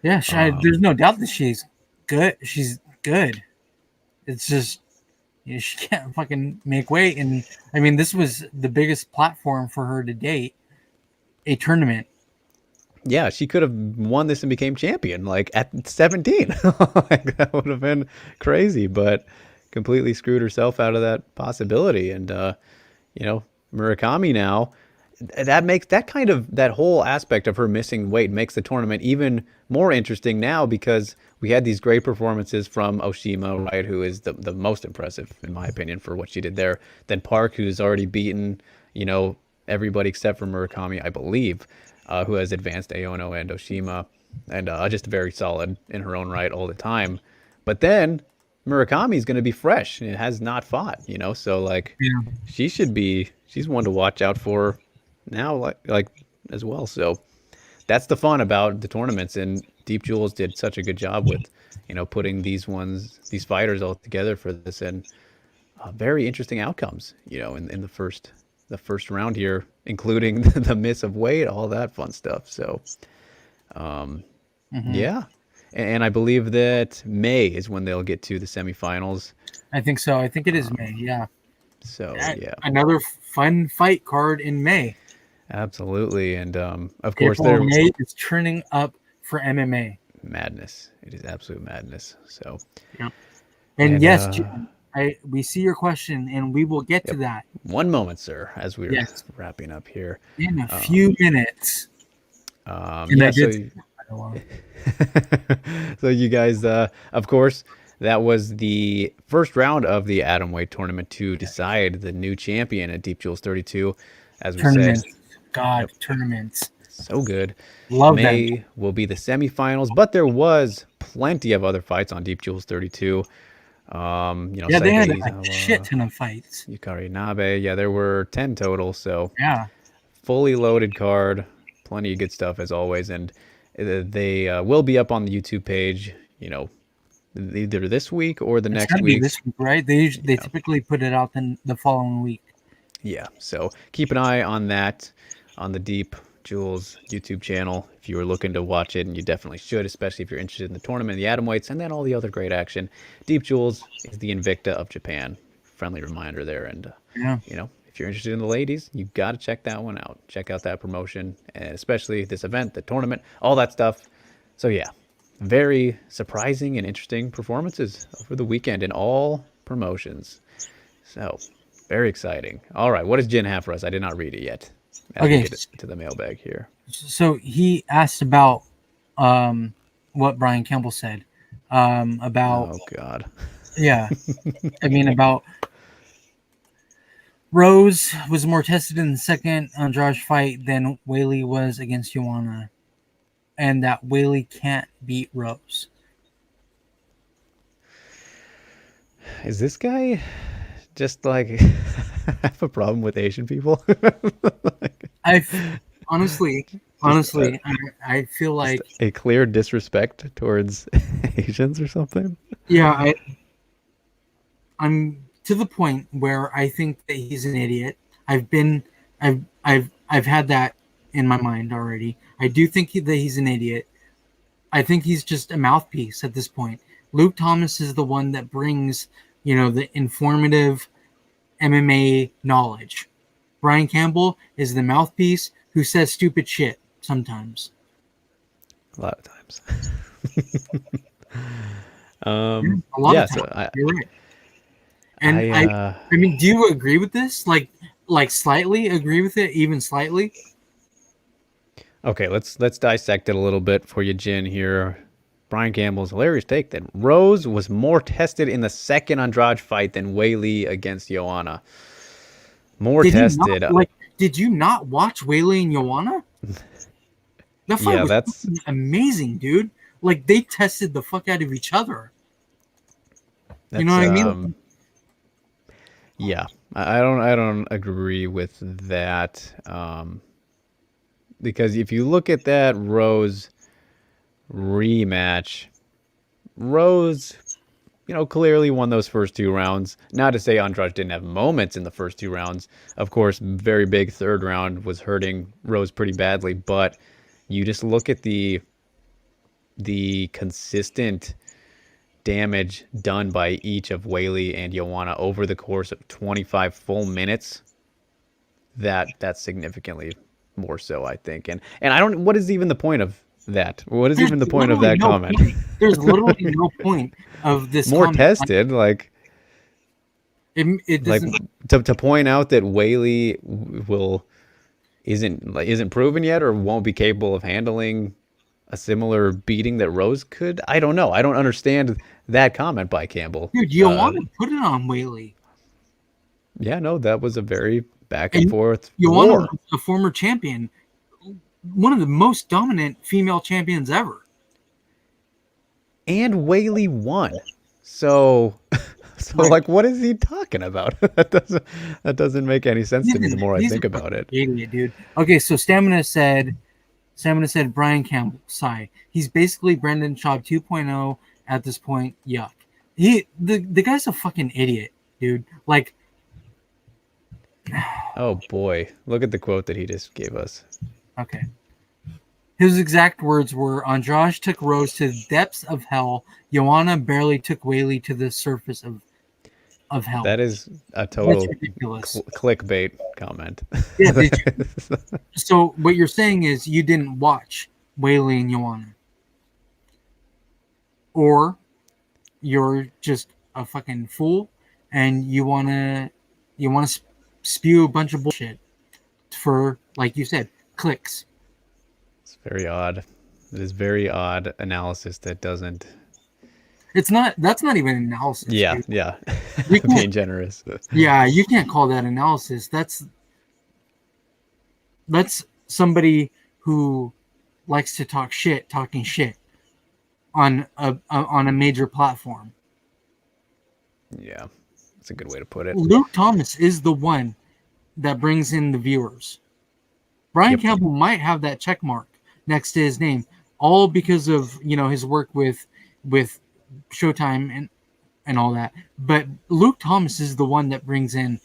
yeah, there's no doubt that she's good. She's good. It's just, she can't fucking make weight. And I mean, this was the biggest platform for her to date, a tournament. Yeah, she could have won this and became champion like at 17. Like, that would have been crazy, but completely screwed herself out of that possibility. And Murakami now, that makes that whole aspect of her missing weight makes the tournament even more interesting now because we had these great performances from Oshima, right, who is the most impressive in my opinion for what she did there. Then Park, who's already beaten everybody except for Murakami, I believe, who has advanced Aono and Oshima, and just very solid in her own right all the time. But then Murakami's going to be fresh and has not fought, so like Yeah. she's one to watch out for now, like as well. So that's the fun about the tournaments, and Deep Jewels did such a good job with, putting these fighters all together for this, and very interesting outcomes, in the first round here, including the miss of weight, all that fun stuff. So Hmm. yeah, and I believe that May is when they'll get to the semifinals. I think so. I think it is May. Yeah. So yeah, Another fun fight card in May. absolutely, and of course April they're and May is turning up for MMA. madness. It is absolute madness. So Yep. And and yes, we see your question, and we will get to yep. that. One moment, sir, as we're Yes, wrapping up here. in a few minutes. And I Yeah, did. so so you guys, of course, that was the first round of the atomweight tournament to decide the new champion at Deep Jewels 32. As we said, Tournaments. God, yep, tournaments. so good. Love them. May will be the semifinals, but there was plenty of other fights on Deep Jewels 32. Yeah, they Saika had a shit Iizawa, ton of fights. Yukari Nabe. Yeah, there were 10 total, so Yeah. fully loaded card, plenty of good stuff as always, and they will be up on the YouTube page, either this week or the It's next gotta be week. this week, right? They typically put it out the following week. Yeah, so keep an eye on that on the Deep Jewels YouTube channel if you are looking to watch it, and you definitely should, especially if you're interested in the tournament, the atomweights, and then all the other great action. Deep Jewels is the Invicta of Japan. Friendly reminder there, and Yeah. if you're interested in the ladies, you got to check that one out. Check out that promotion, and especially this event, the tournament, all that stuff. So yeah, very surprising and interesting performances over the weekend in all promotions. So very exciting. All right, what does Jin have for us? I did not read it yet. As we Okay. get to the mailbag here. So he asked about what Brian Campbell said about Oh God. yeah. I mean about Rose was more tested in the second Andrade fight than Whaley was against Joanna, and that Whaley can't beat Rose. Is this guy just like have a problem with Asian people? I honestly, I feel like A clear disrespect towards Asians or something? yeah, I'm to the point where I think that he's an idiot. I've had that in my mind already. I do think that he's an idiot. I think he's just a mouthpiece at this point. Luke Thomas is the one that brings, the informative MMA knowledge. Brian Campbell is the mouthpiece who says stupid shit sometimes. A lot of times. A lot Yeah, of so times. You're right. And I mean, do you agree with this? Like slightly agree with it, even slightly? okay, let's dissect it a little bit for you, Jin, here. Brian Campbell's hilarious take that Rose was more tested in the second Andrade fight than Whaley against Joanna. More tested. Did you not watch Whaley and Joanna? That fight Yeah, was that's fucking amazing, dude. Like they tested the fuck out of each other. You know what I mean? Yeah, I don't agree with that. Because if you look at that Rose rematch, Rose, clearly won those first two rounds. Not to say Andrade didn't have moments in the first two rounds. Of course, very big third round was hurting Rose pretty badly, but you just look at the consistent damage done by each of Whaley and Joanna over the course of 25 full minutes. That's significantly more so, I think. And I don't. What is even the point of that? What is even the point of that comment? There's literally no point of this. More comment. tested, like it doesn't. To point out that Whaley isn't proven yet or won't be capable of handling a similar beating that Rose could. I don't know. I don't understand that comment by Campbell. Dude, you want to put it on Whaley. Yeah, no, that was a very back and forth Joanna war. was a former champion, one of the most dominant female champions ever. And Whaley won. So, Right. like, what is he talking about? That doesn't make any sense to me. The more I He's a think about fucking it. idiot, dude. Okay, so Stamina said Brian Campbell. Sigh. He's basically Brendan Schaub 2.0 at this point. Yuck. The guy's a fucking idiot, dude. Like, Oh boy, look at the quote that he just gave us. okay. His exact words were Andrade took Rose to the depths of hell. Joanna barely took Whaley to the surface of hell. That is a That's total ridiculous. clickbait comment. Yeah, did you? So what you're saying is you didn't watch Whaley and Joanna. Or you're just a fucking fool and you wanna spew a bunch of bullshit for, like you said, clicks. It's very odd. It is very odd analysis that doesn't. It's not. That's not even analysis, Yeah, dude. yeah. You Being can't. generous. Yeah, you can't call that analysis. That's somebody who likes to talking shit on a major platform. Yeah, that's a good way to put it. Luke Thomas is the one that brings in the viewers. Brian Yep. Campbell might have that check mark next to his name, all because of his work with Showtime and all that. But Luke Thomas is the one that brings in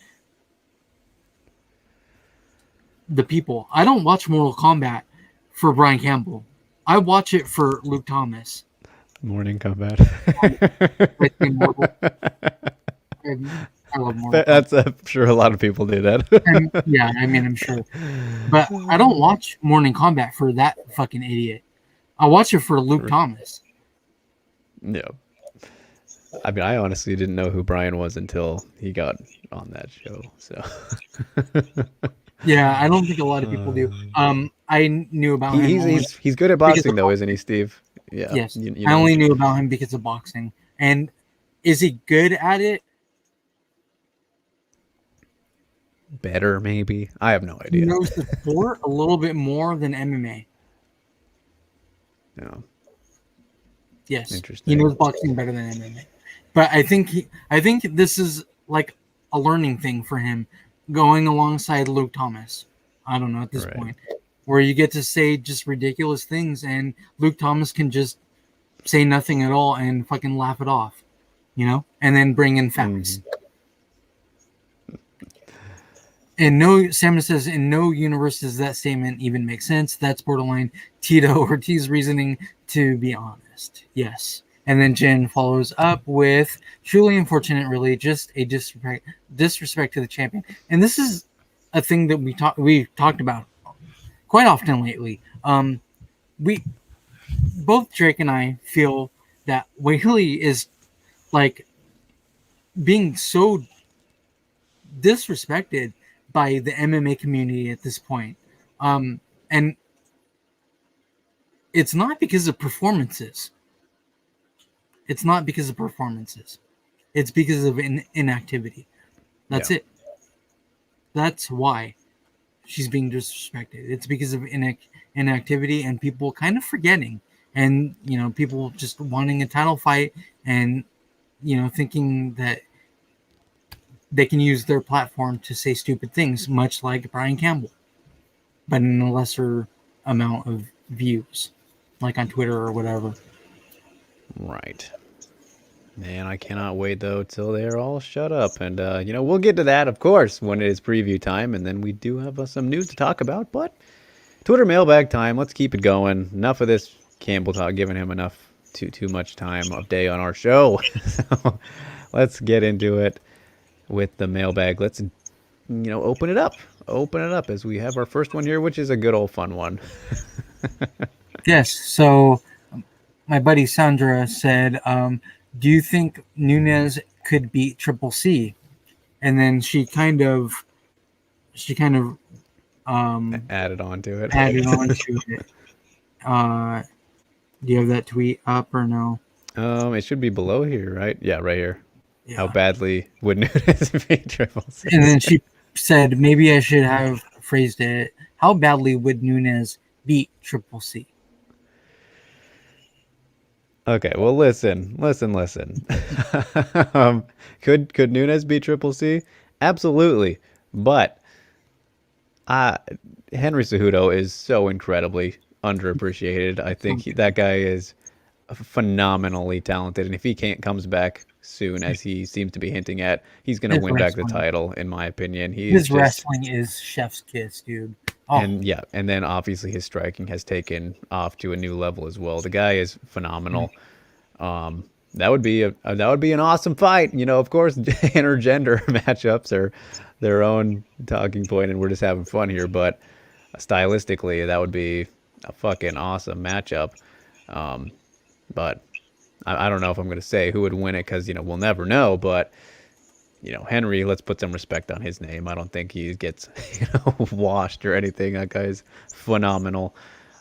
the people. I don't watch Mortal Kombat for Brian Campbell. I watch it for Luke Thomas. Morning combat. I think I love Mortal Kombat. That's I'm sure a lot of people do that. And, yeah, I mean, I'm sure. But I don't watch Morning Kombat for that fucking idiot. I watch it for Luke Thomas. Yeah. I mean, I honestly didn't know who Brian was until he got on that show. So Yeah, I don't think a lot of people do. I knew about him he's good at because boxing of though, isn't he, Steve? Yeah. yes. You I know, only knew about him because of boxing. And is he good at it? better maybe. I have no He idea. knows the sport a little bit more than MMA. No. Yes, he Interesting. knows boxing better than MMA. But I think this is like a learning thing for him, going alongside Luke Thomas. I don't know at this Right. point, where you get to say just ridiculous things, and Luke Thomas can just say nothing at all and fucking laugh it off, and then bring in facts. And no, Salmon says, in no universe does that statement even make sense. That's borderline Tito Ortiz reasoning, to be honest. Yes. And then Jen follows up with, truly unfortunate, really, just a disrespect to the champion. And this is a thing that we've talked about quite often lately. We both Drake and I feel that Whaley is like being so disrespected by the MMA community at this point. And it's not because of performances. It's not because of performances. It's because of inactivity. That's it. That's why she's being disrespected. It's because of inactivity and people kind of forgetting, and people just wanting a title fight, and thinking that they can use their platform to say stupid things, much like Brian Campbell, but in a lesser amount of views, like on Twitter or whatever. Right. Man, I cannot wait though till they're all shut up, and we'll get to that, of course, when it is preview time, and then we do have some news to talk about. But Twitter mailbag time. Let's keep it going. Enough of this Campbell talk, giving him too much time of day on our show. So let's get into it with the mailbag. Let's open it up. Open it up as we have our first one here, which is a good old fun one. Yes. So my buddy Sandra said, do you think Nunes could beat Triple C? And then she kind of Added on to it. added on to it. Do you have that tweet up or no? It should be below here, right? Yeah, right here. Yeah. How badly would Nunes beat Triple C? And then she said, maybe I should have phrased it, how badly would Nunes beat Triple C? Okay, well, listen. Could Nunes beat Triple C? Absolutely, but uh, Henry Cejudo is so incredibly underappreciated. I So think that guy is phenomenally talented, and if he can't comes back soon, as he seems to be hinting at, he's going to his win back the wrestling, title. In my opinion, he is his just wrestling is chef's kiss, dude. Oh, and yeah, and then obviously his striking has taken off to a new level as well. The guy is phenomenal. That would be that would be an awesome fight. You know, of course, intergender matchups are their own talking point, and we're just having fun here. But stylistically, that would be a fucking awesome matchup. But I don't know if I'm going to say who would win it because we'll never know. But Henry, let's put some respect on his name. I don't think he gets washed or anything. That guy's phenomenal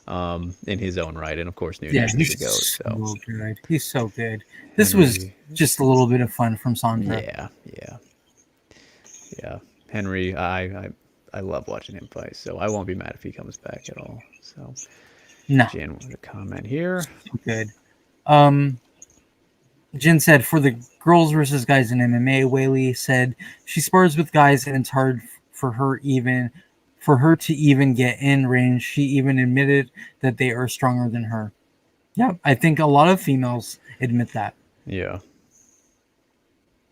in his own right, and of course yeah, Nunes is the he's goat. So so good. He's so good. This was Henry, just a little bit of fun from Sandra. yeah, yeah, yeah. Henry, I love watching him fight, so I won't be mad if he comes back at all. So No, Jan with a comment here. so good. Um, Jin said for the girls versus guys in MMA, Whaley said she spars with guys and it's hard for her to even get in range. She even admitted that they are stronger than her. Yeah, I think a lot of females admit that. Yeah,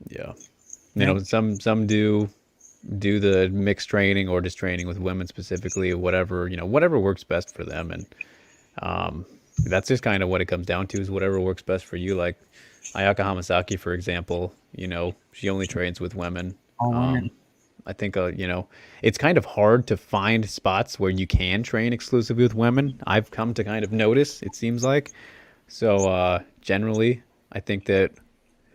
yeah. Yeah. Some do the mixed training or just training with women specifically, whatever works best for them, and that's just kind of what it comes down to is whatever works best for you. Like Ayaka Hamasaki, for example, she only trains with women. All women. I think it's kind of hard to find spots where you can train exclusively with women. I've come to kind of notice, it seems like. So generally, I think that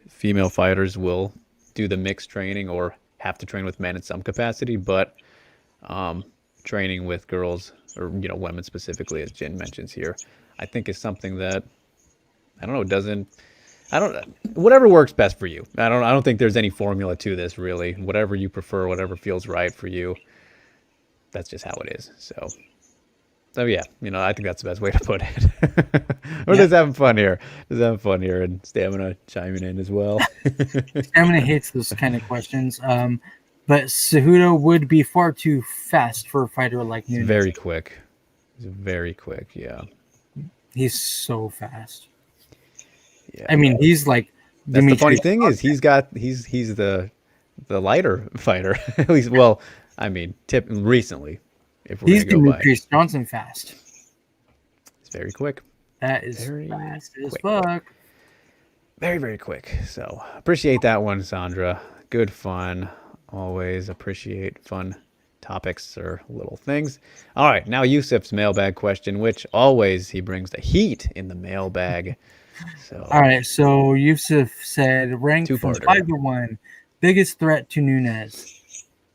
female fighters will do the mixed training or have to train with men in some capacity, but training with girls or women specifically, as Jin mentions here, I think is something that I don't know doesn't I don't whatever works best for you. I don't think there's any formula to this really. Whatever you prefer, whatever feels right for you, that's just how it is. So yeah, I think that's the best way to put it. We're Yeah. just having fun here. Just having fun here, and Stamina chiming in as well. Stamina hates those kind of questions. But Cejudo would be far too fast for a fighter like It's Nunes. very quick. It's very quick. Yeah. He's so fast. Yeah. I mean, he's like That's the funny Dimitri. thing is he's the lighter fighter. At least, well, I mean, recently, if we're He's gonna go by, Demetrius Johnson fast. it's very quick, That is very fast as quick, fuck. very very quick. So appreciate that one, Sandra. Good fun. Always appreciate fun topics or little things. All right, now Yusuf's mailbag question, which always he brings the heat in the mailbag. So All right, so Yusuf said rank from two-parter. 5 to 1. Biggest threat to Nunes: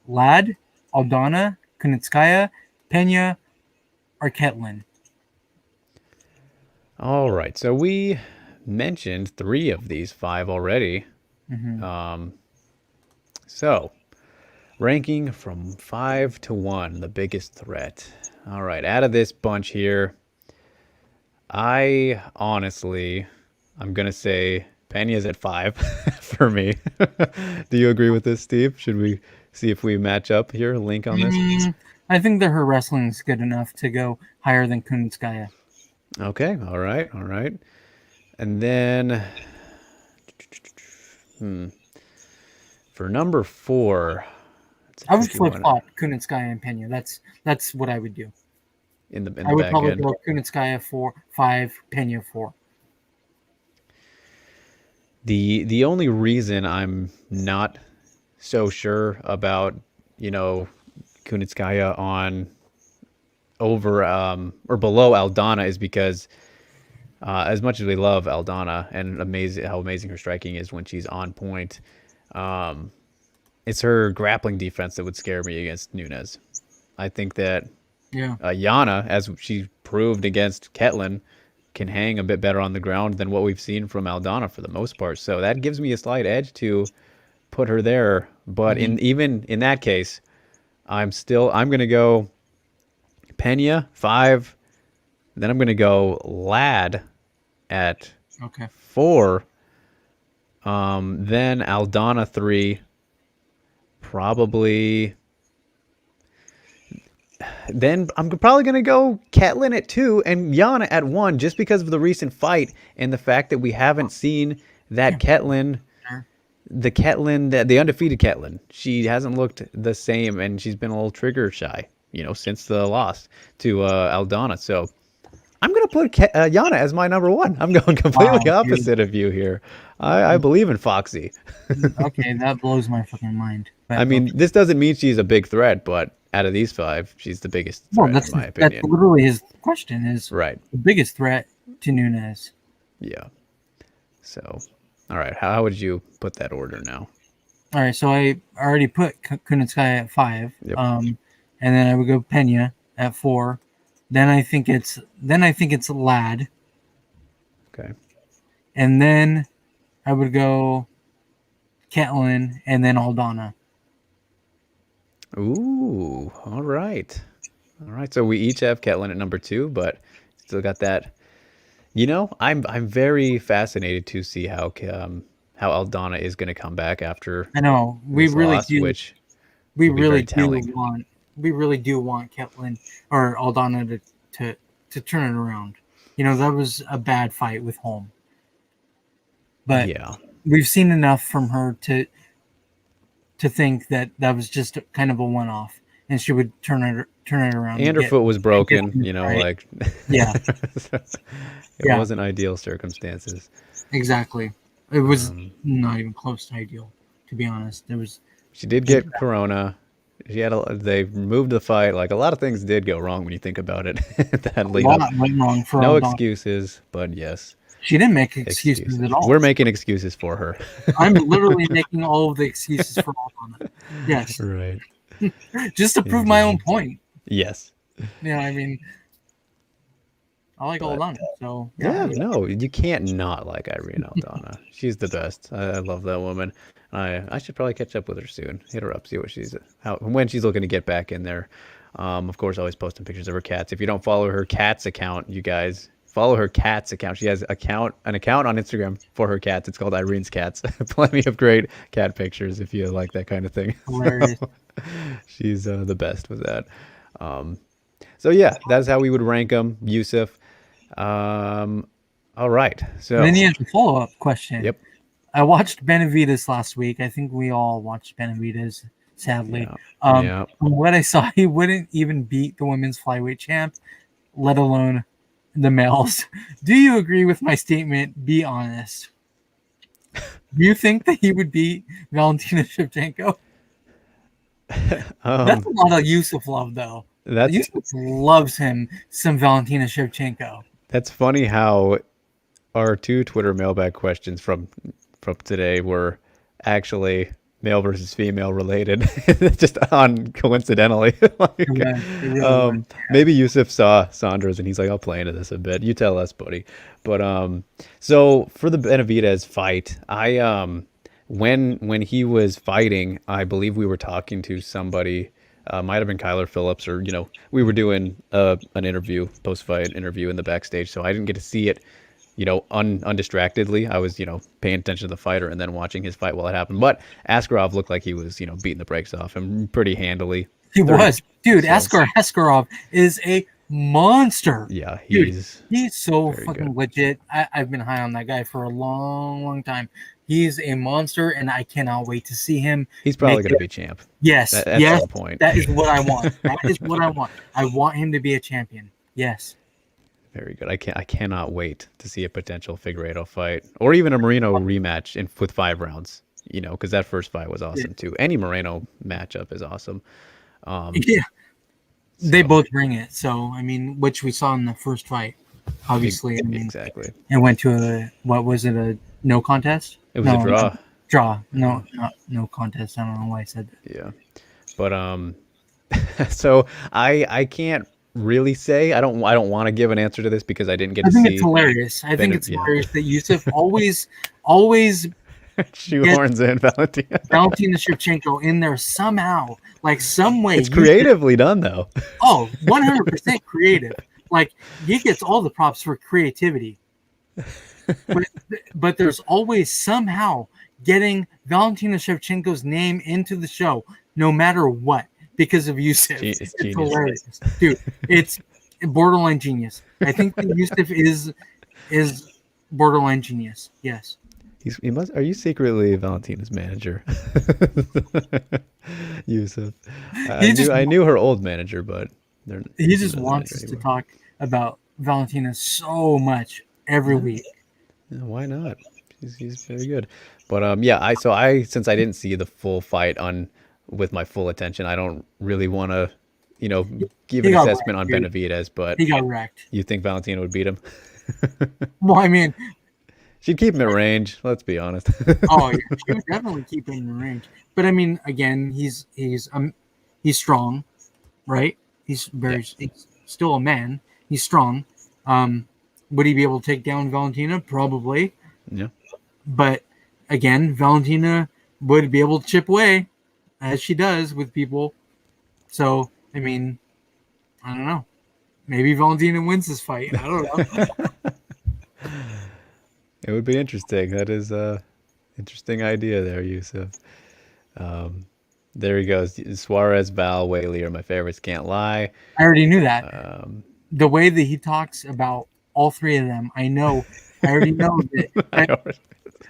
Lad, Aldana, Kunitskaya, Pena, or Ketlin. All right, so we mentioned 3 of these 5 already. So ranking from 5 to 1, the biggest threat. All right, out of this bunch here, I'm gonna say Pena's at 5 for me. Do you agree with this, Steve? Should we see if we match up here? Link on this? I think that her wrestling is good enough to go higher than Kunitskaya. Okay, all right. And then, for number 4, I would flip flop Kunitskaya and Pena. That's what I would do. in the I would back probably end. go Kunitskaya 5, Pena 4. The only reason I'm not so sure about Kunitskaya on over or below Aldana is because as much as we love Aldana and how amazing her striking is when she's on point, it's her grappling defense that would scare me against Nunes. I think that Yeah. Yana, as she proved against Ketlin, can hang a bit better on the ground than what we've seen from Aldana for the most part. So that gives me a slight edge to put her there. But even in that case, I'm going to go Pena 5. Then I'm going to go Lad at Okay. 4. Then Aldana 3. Probably. Then I'm probably going to go Ketlin at 2 and Yana at 1 just because of the recent fight and the fact that we haven't seen that Ketlin, Sure. the undefeated Ketlin. She hasn't looked the same and she's been a little trigger shy, since the loss to Aldana. So I'm going to put Yana as my number 1. I'm going completely Wow, dude. opposite of you here. I believe in Foxy. Okay, that blows my fucking mind. I But mean, this doesn't mean she's a big threat, but out of these 5, she's the biggest well, threat in my that's opinion. literally his question. Is Right. the biggest threat to Nunes? Yeah. So, all right. How would you put that order now? All right, so I already put Kunitskaya at 5. Yep. And then I would go Pena at 4. Then I think it's Lad, Okay. and then I would go Ketlin, and then Aldana. Ooh. All right. All right. So we each have Ketlin at number 2, but still got that. I'm very fascinated to see how Aldana is going to come back after I know we this really loss, do. which We will be very really do telling. want. We really do want Ketlin or Aldana to turn it around. That was a bad fight with Holm, but Yeah. we've seen enough from her to think that was just kind of a one-off, and she would turn it around. And her foot was broken, right. like Yeah. it wasn't ideal circumstances. Exactly. It was not even close to ideal, to be honest. She did get corona. They moved the fight. Like a lot of things did go wrong when you think about it. That lead up. went wrong for No Aldana. excuses, but yes. She didn't make excuses at all. We're making excuses for her. I'm literally making all of the excuses for Aldana. Yes. Right. Just to prove my own point. Yes. I mean, I like Aldana, so Yeah, no, you can't not like Irene Aldana. She's the best. I love that woman. I should probably catch up with her soon. Hit her up, see what when she's looking to get back in there. Of course, always posting pictures of her cats. If you don't follow her cats account, you guys follow her cats account. She has an account on Instagram for her cats. It's called Irene's Cats. Plenty of great cat pictures if you like that kind of thing. hilarious. She's the best with that. So yeah, that's how we would rank them, Yusuf. All right. So And then you have a follow-up question. Yep. I watched Benavides last week. I think we all watched Benavides, sadly. Yeah. From what I saw, he wouldn't even beat the women's flyweight champ, let alone the males. Do you agree with my statement? Be honest. Do you think that he would beat Valentina Shevchenko? That's a lot of Yusuf love, though. Yusuf loves him some Valentina Shevchenko. That's funny how our 2 Twitter mailbag questions from today were actually male versus female related, just coincidentally. Maybe Yusuf saw Sandra's and he's like, I'll play into this a bit. You tell us, buddy. But so for the Benavides fight, I when he was fighting, I believe we were talking to somebody. Might have been Kyler Phillips, or we were doing an interview, post-fight interview in the backstage, so I didn't get to see it, undistractedly. I was, paying attention to the fighter and then watching his fight while it happened. But Askarov looked like he was, beating the brakes off him pretty handily. He was, dude. Askar Askarov is a monster. Yeah, he's so fucking good. legit. I've been high on that guy for a long, long time. He's a monster, and I cannot wait to see him. He's probably going to be champ. Yes, at yes, some point. That is what I want. That is what I want. I want him to be a champion. Yes. Very good. I cannot wait to see a potential Figueiredo fight, or even a Moreno rematch with 5 rounds. Because that first fight was awesome too. Any Moreno matchup is awesome. Yeah, they both bring it. So I mean, which we saw in the first fight. Obviously, exactly. It went to a no contest? It was a draw. Draw. No contest. I don't know why I said that. Yeah. But so I can't really say. I don't want to give an answer to this because I didn't get to see. I think it's hilarious. I think it's hilarious that Yusuf always shoehorns in Valentina Shevchenko in there somehow, like some way. It's creatively done though. Oh, 100% creative. Like he gets all the props for creativity. but but there's always somehow getting Valentina Shevchenko's name into the show, no matter what, because of Yusuf. It's It's genius. hilarious, dude. It's borderline genius. I think that Yusuf is borderline genius. Yes, He must. Are you secretly Valentina's manager? Yusuf. he just I knew her old manager, but he she's just not the wants manager us to anymore. talk about Valentina so much every Yeah, week. yeah, why not? He's very good. But yeah, I since I didn't see the full fight on with my full attention, I don't really want to, give He an got assessment wrecked, on dude. Benavidez. But He got wrecked. you think Valentina would beat him? Well, I mean, She'd keep him at range. Let's be honest. oh yeah, she would definitely keep him in range. But I mean, again, he's strong, right? Yeah, He's still a man. He's strong. Um, would he be able to take down Valentina? Probably. yeah. But again, Valentina would be able to chip away as she does with people. So I mean, I don't know. Maybe Valentina wins this fight. I don't know. It would be interesting. That is a interesting idea there, Yusuf. Um, there he goes. Suarez, Val, Whaley are my favorites. Can't lie. I already knew that. Um, The way that he talks about all three of them, I know. I already know that. I already-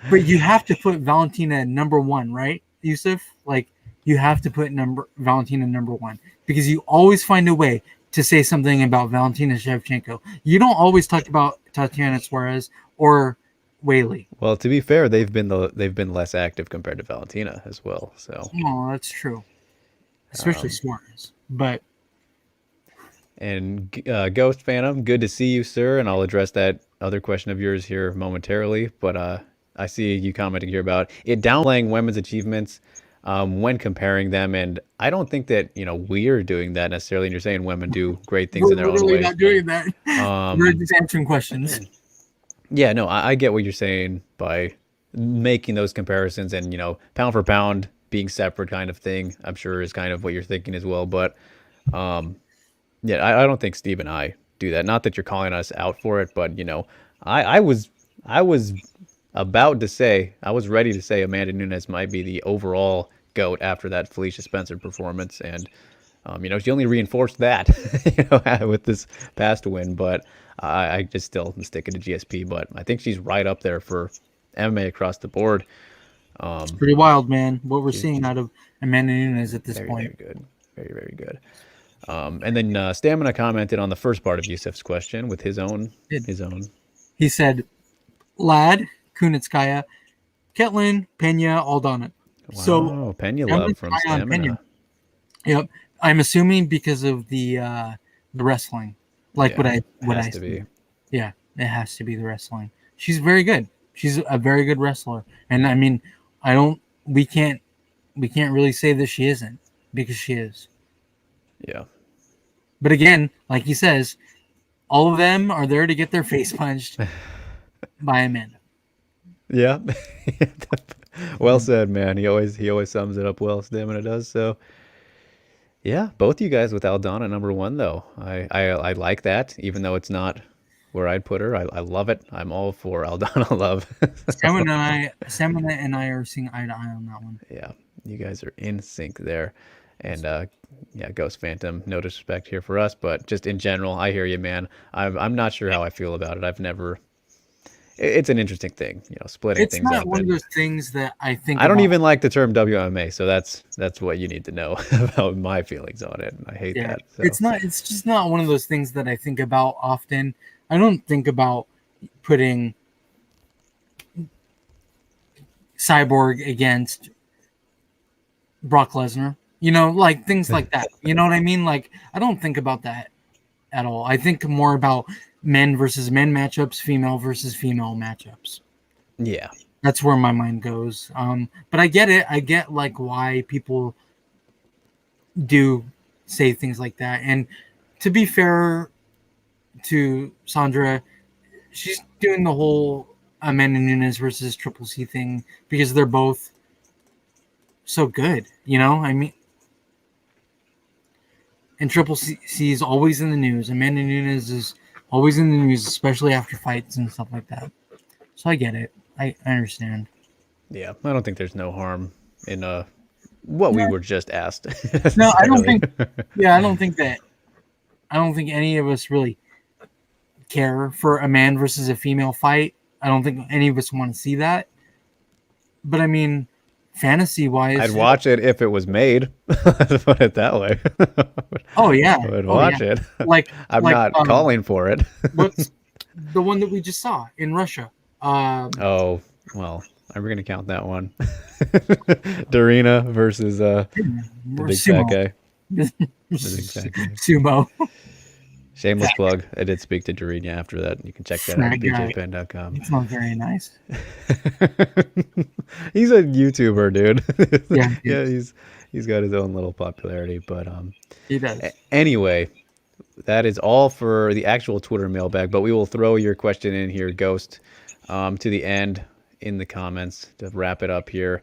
But you have to put Valentina number one, right, Yusuf? Like you have to put Valentina number one because you always find a way to say something about Valentina Shevchenko. You don't always talk about Tatiana Suarez or Whaley. well, to be fair, they've been less active compared to Valentina as well. So, No, that's true, especially um, Suarez. But and Ghost Phantom, good to see you, sir. And I'll address that other question of yours here momentarily. But I see you commenting here about it downplaying women's achievements when comparing them, and I don't think that we're doing that necessarily. And you're saying women do great things we're in their own literally way. not doing that. We're Um, just answering questions. yeah, no, I get what you're saying by making those comparisons, and pound for pound being separate kind of thing. I'm sure is kind of what you're thinking as well. But yeah, I don't think Steve and I do that. Not that you're calling us out for it, but I, I was I was about to say I was ready to say Amanda Nunes might be the overall goat after that Felicia Spencer performance, and she only reinforced that with this past win. But I just still am sticking to GSP. But I think she's right up there for MMA across the board. It's pretty wild, man. What we're She's seeing out of Amanda Nunes at this very, point. very good, very, very good. And then Stamina commented on the first part of Yusuf's question with his own. He said, "Lad, Kunitskaya, Ketlin, Pena, all done it." So Wow, Pena I'm love gonna from try on Pena. Stamina. Yep. I'm assuming because of the wrestling, like Yeah, what has I to see. be. Yeah, it has to be the wrestling. She's very good. She's a very good wrestler, and I mean, I don't. We can't really say that she isn't because she is. Yeah, But again, like he says, all of them are there to get their face punched by Amanda. yeah. Well said, man. He always sums it up well. Stamina does so. Yeah, both you guys with Aldana number one though. I like that, even though it's not where I'd put her. I love it. I'm all for Aldana love. Stamina and I are seeing eye to eye on that one. Yeah, you guys are in sync there. And yeah, Ghost Phantom, no disrespect here for us, but just in general, I hear you, man. I'm not sure how I feel about it. I've never. It's an interesting thing, splitting It's things not up, one of and those things that I think I don't about. even like the term WMA, so that's what you need to know about my feelings on it. And I hate Yeah, that. So it's just not one of those things that I think about often. I don't think about putting Cyborg against Brock Lesnar. Like things like that. You know what I mean? Like I don't think about that at all. I think more about men versus men matchups, female versus female matchups. yeah, That's where my mind goes. But I get it. I get like why people do say things like that. And to be fair to Sandra, she's doing the whole Amanda Nunes versus Triple C thing because they're both so good. I mean, and Triple C is always in the news. Amanda Nunes is always in the news, especially after fights and stuff like that. So I get it. I understand. Yeah, I don't think there's no harm in what we No, were just asked no, I don't necessarily. think. Yeah, I don't think that. I don't think any of us really care for a man versus a female fight. I don't think any of us want to see that. But I mean, fantasy I'd wise, watch it if it was made. Let's put it that way. oh yeah, I would oh yeah. watch it. Like I'm like not calling for it. what's the one that we just saw in Russia? Oh, well, I'm going to count that one. Darina versus the Or big fat sumo. guy. The big fat guy. Sumo. Shameless plug. I did speak to Darina after that. You can check that out That at guy. bjpen.com. It's not very nice. He's a YouTuber, dude. Yeah, Yeah, he's got his own little popularity, but he does. anyway, that is all for the actual Twitter mailbag, but we will throw your question in here, Ghost, to the end in the comments to wrap it up here.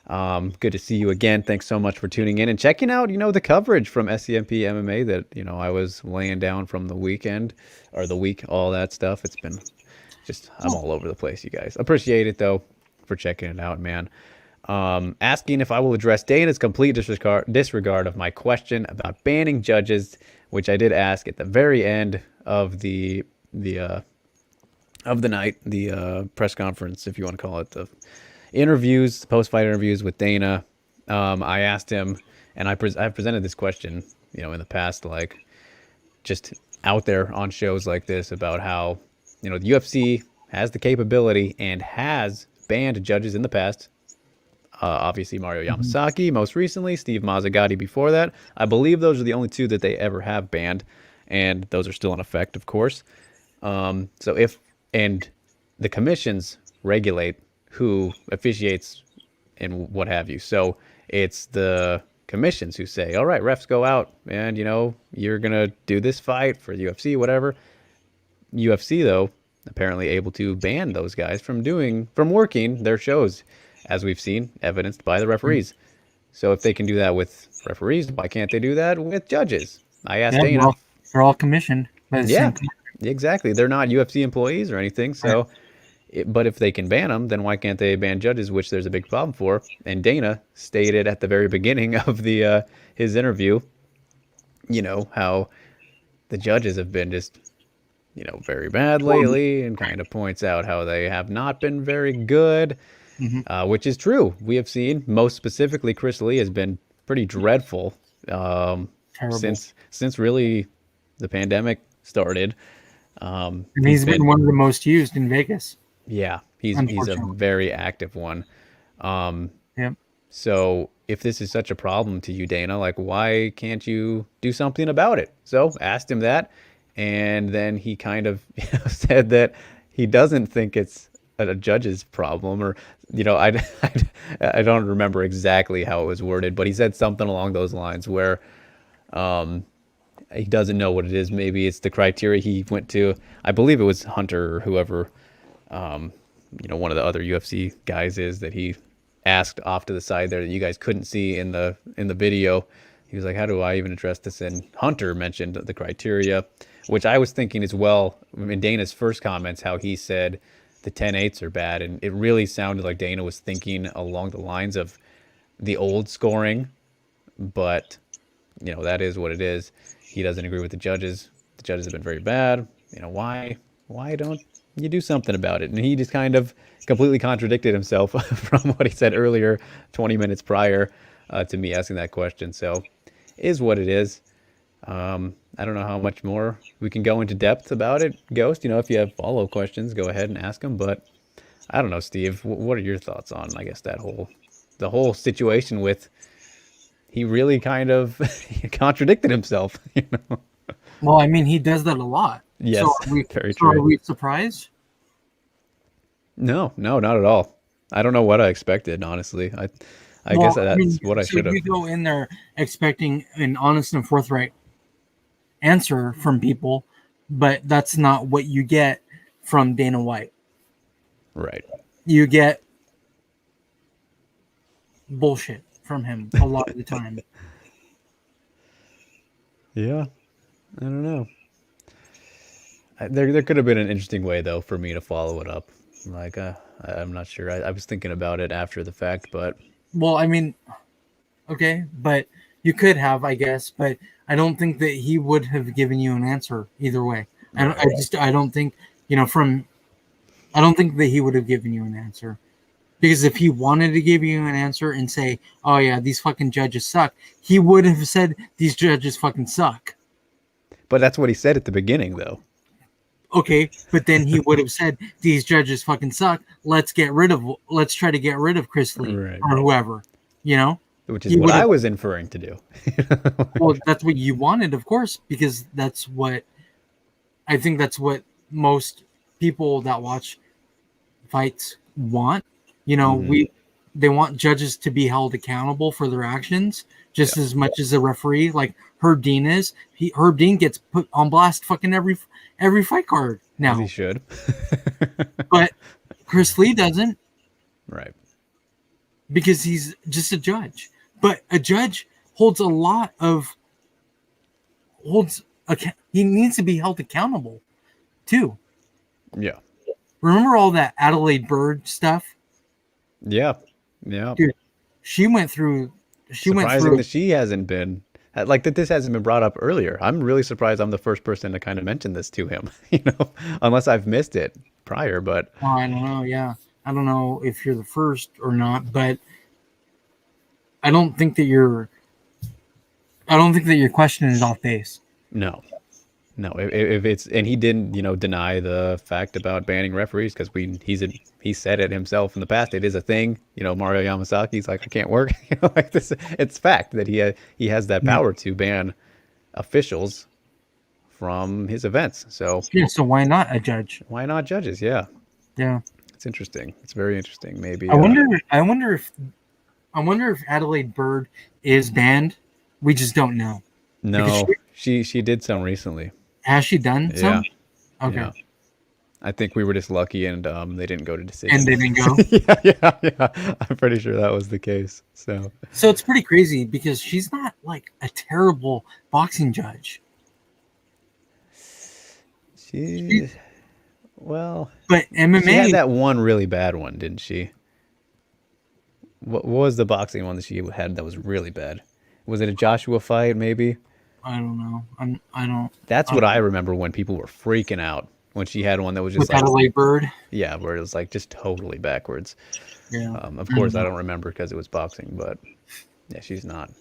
Good to see you again. Thanks so much for tuning in and checking out, the coverage from SCMP MMA that, I was laying down from the weekend or the week, all that stuff. It's been just, I'm all over the place, you guys. Appreciate it, though, for checking it out, man. Asking if I will address Dana's complete disregard of my question about banning judges, which I did ask at the very end of the night, the press conference, if you want to call it, the interviews, post-fight interviews with Dana. I asked him, and I've presented this question, in the past, like just out there on shows like this about how, the UFC has the capability and has banned judges in the past. Obviously, Mario Yamasaki, most recently, Steve Mazzagatti before that. I believe those are the only two that they ever have banned, and those are still in effect, of course. And the commissions regulate who officiates and what have you. So it's the commissions who say, all right, refs, go out and, you're going to do this fight for UFC, whatever. UFC, though, apparently able to ban those guys from working their shows, as we've seen, evidenced by the referees. So if they can do that with referees, why can't they do that with judges? I asked Yeah, Dana. they're all commissioned by the Yeah, same company. exactly. They're not UFC employees or anything. So, but if they can ban them, then why can't they ban judges, which there's a big problem for? And Dana stated at the very beginning of the his interview, how the judges have been just, very bad lately, and kind of points out how they have not been very good, which is true. We have seen, most specifically, Chris Lee has been pretty dreadful Terrible. since really the pandemic started. And he's been one of the most used in Vegas. Yeah, he's a very active one. Yep. So if this is such a problem to you, Dana, like, why can't you do something about it? So asked him that, and then he kind of said that he doesn't think it's a judge's problem, or I don't remember exactly how it was worded, but he said something along those lines where he doesn't know what it is. Maybe it's the criteria he went to. I believe it was Hunter or whoever, one of the other UFC guys is that he asked off to the side there that you guys couldn't see in the video. He was like, how do I even address this? And Hunter mentioned the criteria, which I was thinking as well in Dana's first comments, how he said the 10-8s are bad. And it really sounded like Dana was thinking along the lines of the old scoring, but that is what it is. He doesn't agree with the judges. The judges have been very bad. Why don't you do something about it? And he just kind of completely contradicted himself from what he said earlier, 20 minutes prior to me asking that question. So is what it is. I don't know how much more we can go into depth about it, Ghost. If you have follow questions, go ahead and ask them. But I don't know, Steve, what are your thoughts on, I guess, the whole situation with, he really kind of contradicted himself, Well, I mean, he does that a lot. Yes, very true. true. Are we surprised? No, not at all. I don't know what I expected, honestly. I guess that's what I should have. You go in there expecting an honest and forthright answer from people, but that's not what you get from Dana White. Right. You get bullshit from him a lot of the time. Yeah, I don't know. There could have been an interesting way, though, for me to follow it up. Like, I'm not sure. I was thinking about it after the fact, but Well, I mean, okay, but you could have, I guess, but I don't think that he would have given you an answer either way. right. I don't think, you know, from, I don't think that he would have given you an answer. Because if he wanted to give you an answer and say, oh yeah, these fucking judges suck, he would have said, these judges fucking suck. But that's what he said at the beginning, though. Okay, but then he would have said, these judges fucking suck. Let's try to get rid of Chris Lee Right. or whoever, you know? Which is He what would I have, was inferring to do. well, that's what you wanted, of course, because I think that's what most people that watch fights want. You know, they want judges to be held accountable for their actions just as much as a referee. Like Herb Dean is. Herb Dean gets put on blast fucking every fight card now. As he should. But Chris Lee doesn't Right. because he's just a judge. But a judge holds a lot of he needs to be held accountable too. Yeah. Remember all that Adelaide Bird stuff? Yeah. Yeah. Dude, she went through Surprising that she hasn't been like that. This hasn't been brought up earlier. I'm really surprised. I'm the first person to kind of mention this to him. Unless I've missed it prior. But I don't know. Yeah, I don't know if you're the first or not, but I don't think that your question is off base. no. If it's and he didn't, deny the fact about banning referees because he said it himself in the past. It is a thing. Mario Yamasaki's like, I can't work. Like this. It's fact that he has that power to ban officials from his events. So yeah. So why not a judge? why not judges? Yeah, Yeah. it's interesting. It's very interesting. Maybe I wonder if Adelaide Bird is banned. We just don't know. no, she did some recently. Has she done some? Okay. Yeah. I think we were just lucky and they didn't go to decision. And they didn't go. Yeah. I'm pretty sure that was the case. So it's pretty crazy because she's not like a terrible boxing judge. But MMA, she had that one really bad one, didn't she? What was the boxing one that she had that was really bad? Was it a Joshua fight, maybe? I don't know. I don't. That's what I remember when people were freaking out when she had one that was just With like Adelaide Bird. yeah, where it was like just totally backwards. Yeah. Of course, I don't remember because it was boxing, but yeah, she's not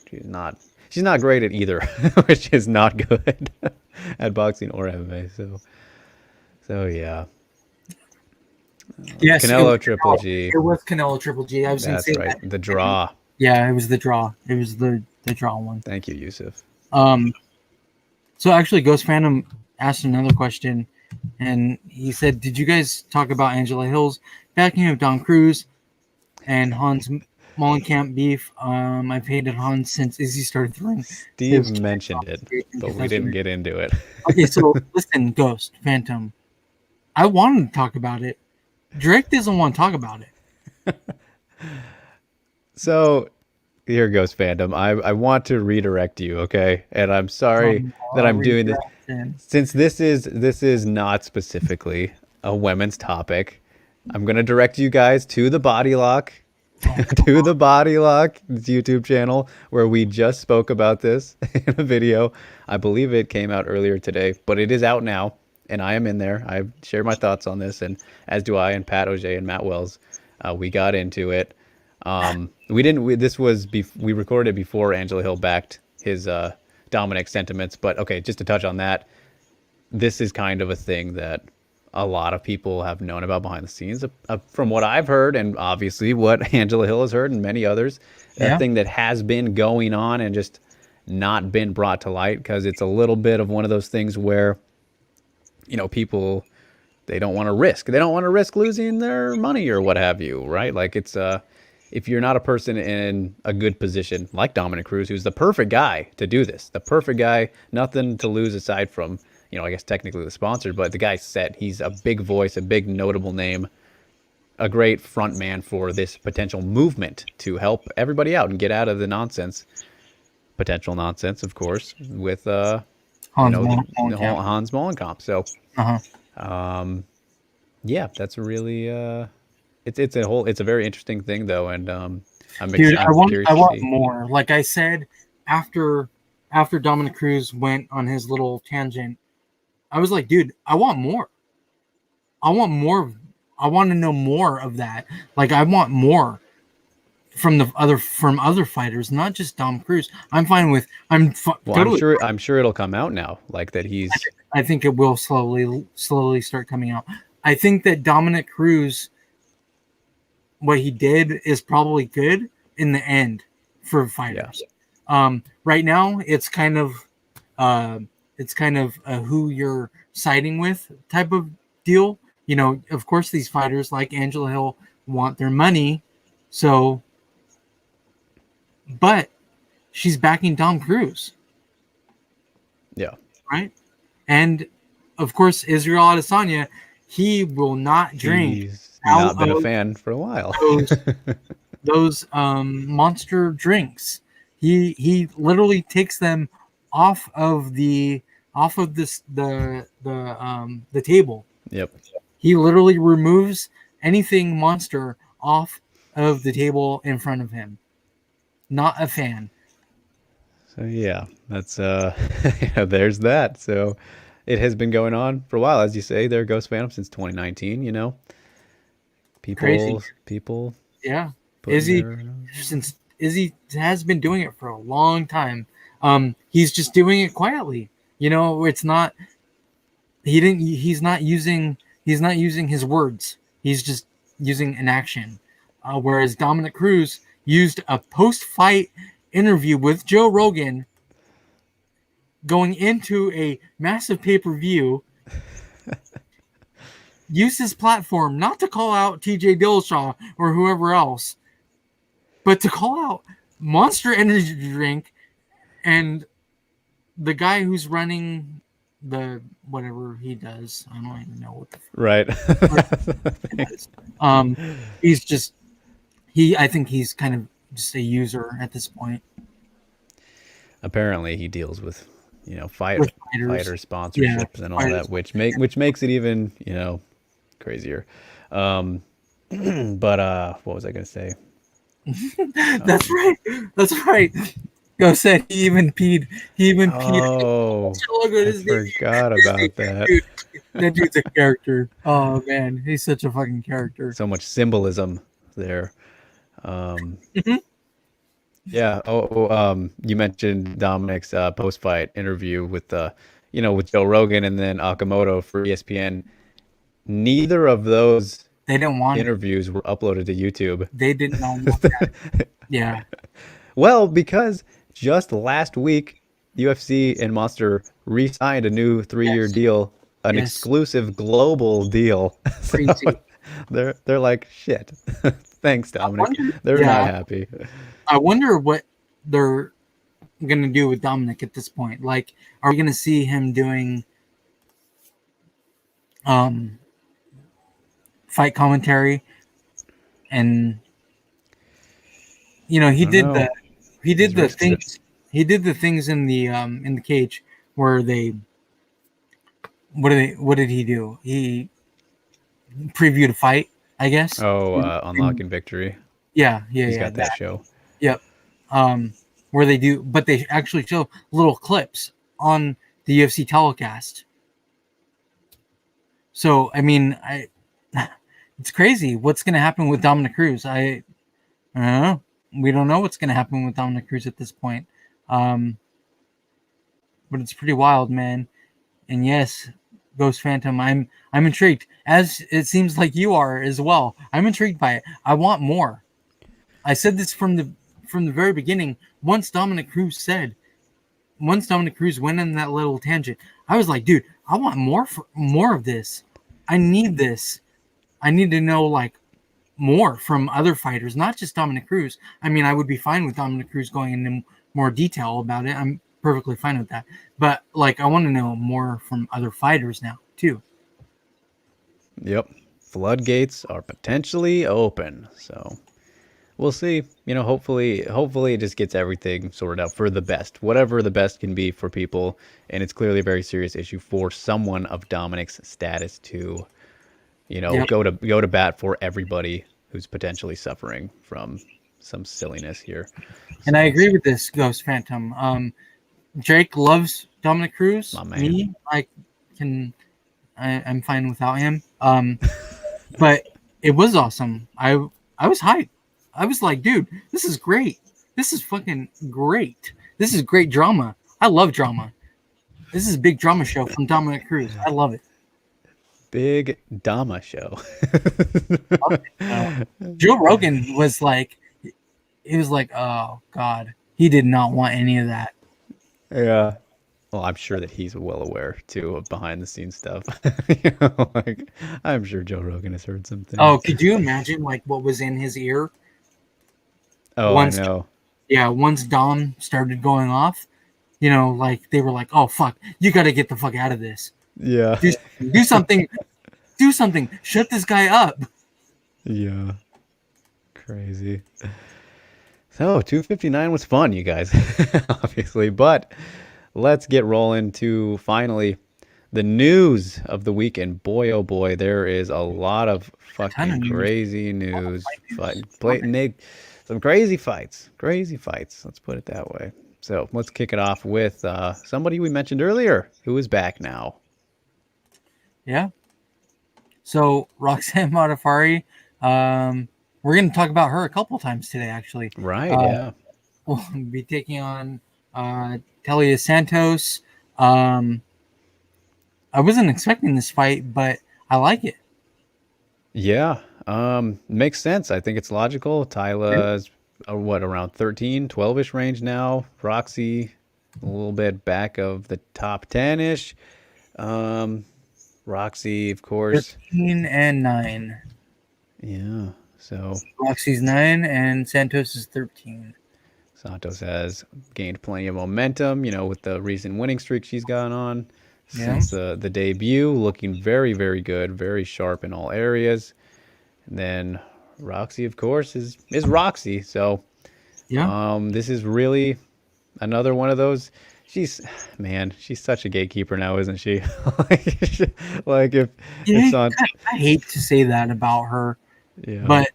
great at either, which is not good at boxing or MMA. So yeah. Yes. Canelo Triple G. It was Canelo Triple G. I was going to That's say right. that. The draw. Yeah, it was the draw. It was the draw one. Thank you, Yusuf. So actually, Ghost Phantom asked another question, and he said, "Did you guys talk about Angela Hill's backing of Don Cruz and Hans Mollenkamp beef? I've hated Hans since Izzy started throwing." Steve mentioned it, but we didn't get into it. Okay, so listen, Ghost Phantom. I wanted to talk about it. Drake doesn't want to talk about it. So here goes fandom. I want to redirect you, okay? And I'm sorry that I'm doing this. Since this is not specifically a women's topic, I'm gonna direct you guys to the Body Lock, to the Body Lock YouTube channel where we just spoke about this in a video. I believe it came out earlier today, but it is out now, and I am in there. I've shared my thoughts on this, and as do I and Pat Auger and Matt Wells. We got into it. We recorded before Angela Hill backed his Dominic sentiments, but okay, just to touch on that, this is kind of a thing that a lot of people have known about behind the scenes from what I've heard, and obviously what Angela Hill has heard and many others. That thing that has been going on and just not been brought to light because it's a little bit of one of those things where, people, they don't want to risk. They don't want to risk losing their money or what have you, right? Like it's if you're not a person in a good position like Dominic Cruz, who's the perfect guy to do this, the perfect guy, nothing to lose aside from, I guess technically the sponsor, but the guy's set. He's a big voice, a big notable name, a great front man for this potential movement to help everybody out and get out of the nonsense, potential nonsense, of course, with Hans Mollenkamp. So, Yeah, that's really it's a very interesting thing though, and Dude, I'm curious I to want see. more. Like I said, after Dominic Cruz went on his little tangent, I was like, dude, I want more. I want more. I want to know more of that. Like I want more from other fighters, not just Dom Cruz. I'm fine with. Well, Totally. I'm sure it'll come out now, like that he's I think it will slowly start coming out. I think that Dominic Cruz, what he did is probably good in the end for yeah. fighters. Right now, uh, it's kind of a who you're siding with type of deal. You know, of course, these fighters like Angela Hill want their money, so but she's backing Dom Cruz, Yeah. right? And of course, Israel Adesanya, he will not drink He's out not been a of fan for a while. those monster drinks. He literally takes them off of the the table. Yep. He literally removes anything monster off of the table in front of him. Not a fan. So yeah, that's there's that. So it has been going on for a while, as you say. There goes Phantom since 2019. Crazy. People Yeah. putting Izzy their since Izzy has been doing it for a long time. He's just doing it quietly. You know, it's not he's not using his words. He's just using an action. Whereas Dominic Cruz used a post-fight interview with Joe Rogan going into a massive pay-per-view, used his platform not to call out TJ Dillashaw or whoever else, but to call out Monster Energy Drink and the guy who's running the whatever he does. I don't even know what the right. fuck it is. He's just I think he's kind of just a user at this point Apparently, he deals with with fighters. fighter Yeah, sponsorships and all fighters. that, which makes it even crazier. Um, but what was I gonna say? That's right. That's right. Go said he even peed. He even peed. Oh, Look at I his name. forgot about that. Dude, that dude's a character. Oh man, he's such a fucking character. So much symbolism there. Um, Mhm. yeah. You mentioned Dominic's post-fight interview with with Joe Rogan and then Akamoto for ESPN. Neither of those They didn't want it. interviews were uploaded to YouTube. They did not want that. Yeah. Well, because just last week, UFC and Monster re-signed a new 3-year Yes. deal, an Yes. exclusive global deal. So Crazy. they're like, shit. Thanks, I Dominic. wonder. They're not Yeah. happy. I wonder what they're gonna do with Dominic at this point. Like, are we gonna see him doing um fight commentary? And you know, I don't know. he He's did the risking things he did the things in the cage where they what did he do? He previewed a fight, I guess. Oh, And Unlocking Victory. He's yeah, got that that. show. Yep. Where they do, but they actually show little clips on the UFC telecast. So I mean, it's crazy. What's going to happen with Dominic Cruz? I don't know. We don't know what's going to happen with Dominic Cruz at this point. Um, but it's pretty wild, man. And yes, Ghost Phantom, I'm intrigued, as it seems like you are as well. I'm intrigued by it. I want more. I said this from the very beginning. Once Dominic Cruz went on that little tangent, I was like, dude, I want more of this. I need this. I need to know like more from other fighters, not just Dominic Cruz. I mean, I would be fine with Dominic Cruz going into more detail about it. I'm perfectly fine with that. But like, I want to know more from other fighters now too. Yep. Floodgates are potentially open. So we'll see. Hopefully it just gets everything sorted out for the best, whatever the best can be for people. And it's clearly a very serious issue for someone of Dominic's status too. Yep. Go to bat for everybody who's potentially suffering from some silliness here. And I So, agree with this, Ghost Phantom. Drake loves Dominic Cruz. my man. Me, I'm fine without him. But it was awesome. I was hyped. I was like, dude, this is great. This is fucking great. This is great drama. I love drama. This is a big drama show from Dominic Cruz. I love it. Big Dama show. Joe Rogan was like, he was like, oh God, he did not want any of that. Yeah. Well, I'm sure that he's well aware too of behind the scenes stuff. Like I'm sure Joe Rogan has heard some things. Oh, could you imagine like what was in his ear Oh, I once? know. Yeah, once Dom started going off, like they were like, oh fuck, you got to get the fuck out of this. Yeah. Do something. Do something. Shut this guy up. Yeah. Crazy. So 259 was fun, you guys, obviously. But let's get rolling to finally the news of the weekend. Boy, oh boy, there is a lot of fucking news. crazy news. Some crazy fights. Crazy fights. Let's put it that way. So let's kick it off with somebody we mentioned earlier who is back now. Yeah. So Roxanne Modafferi, we're going to talk about her a couple times today, actually. Right, yeah. We'll be taking on Talia Santos. I wasn't expecting this fight, but I like it. Yeah, makes sense. I think it's logical. Tyla's around 13, 12-ish range now. Roxy, a little bit back of the top 10-ish. Roxy, of course. 13 and 9. Yeah, so Roxy's 9 and Santos is 13. Santos has gained plenty of momentum, with the recent winning streak she's gone on since the debut, looking very, very good, very sharp in all areas. And then Roxy, of course, is Roxy. So this is really another one of those. She's such a gatekeeper now, isn't she? like if it's on. I hate to say that about her, but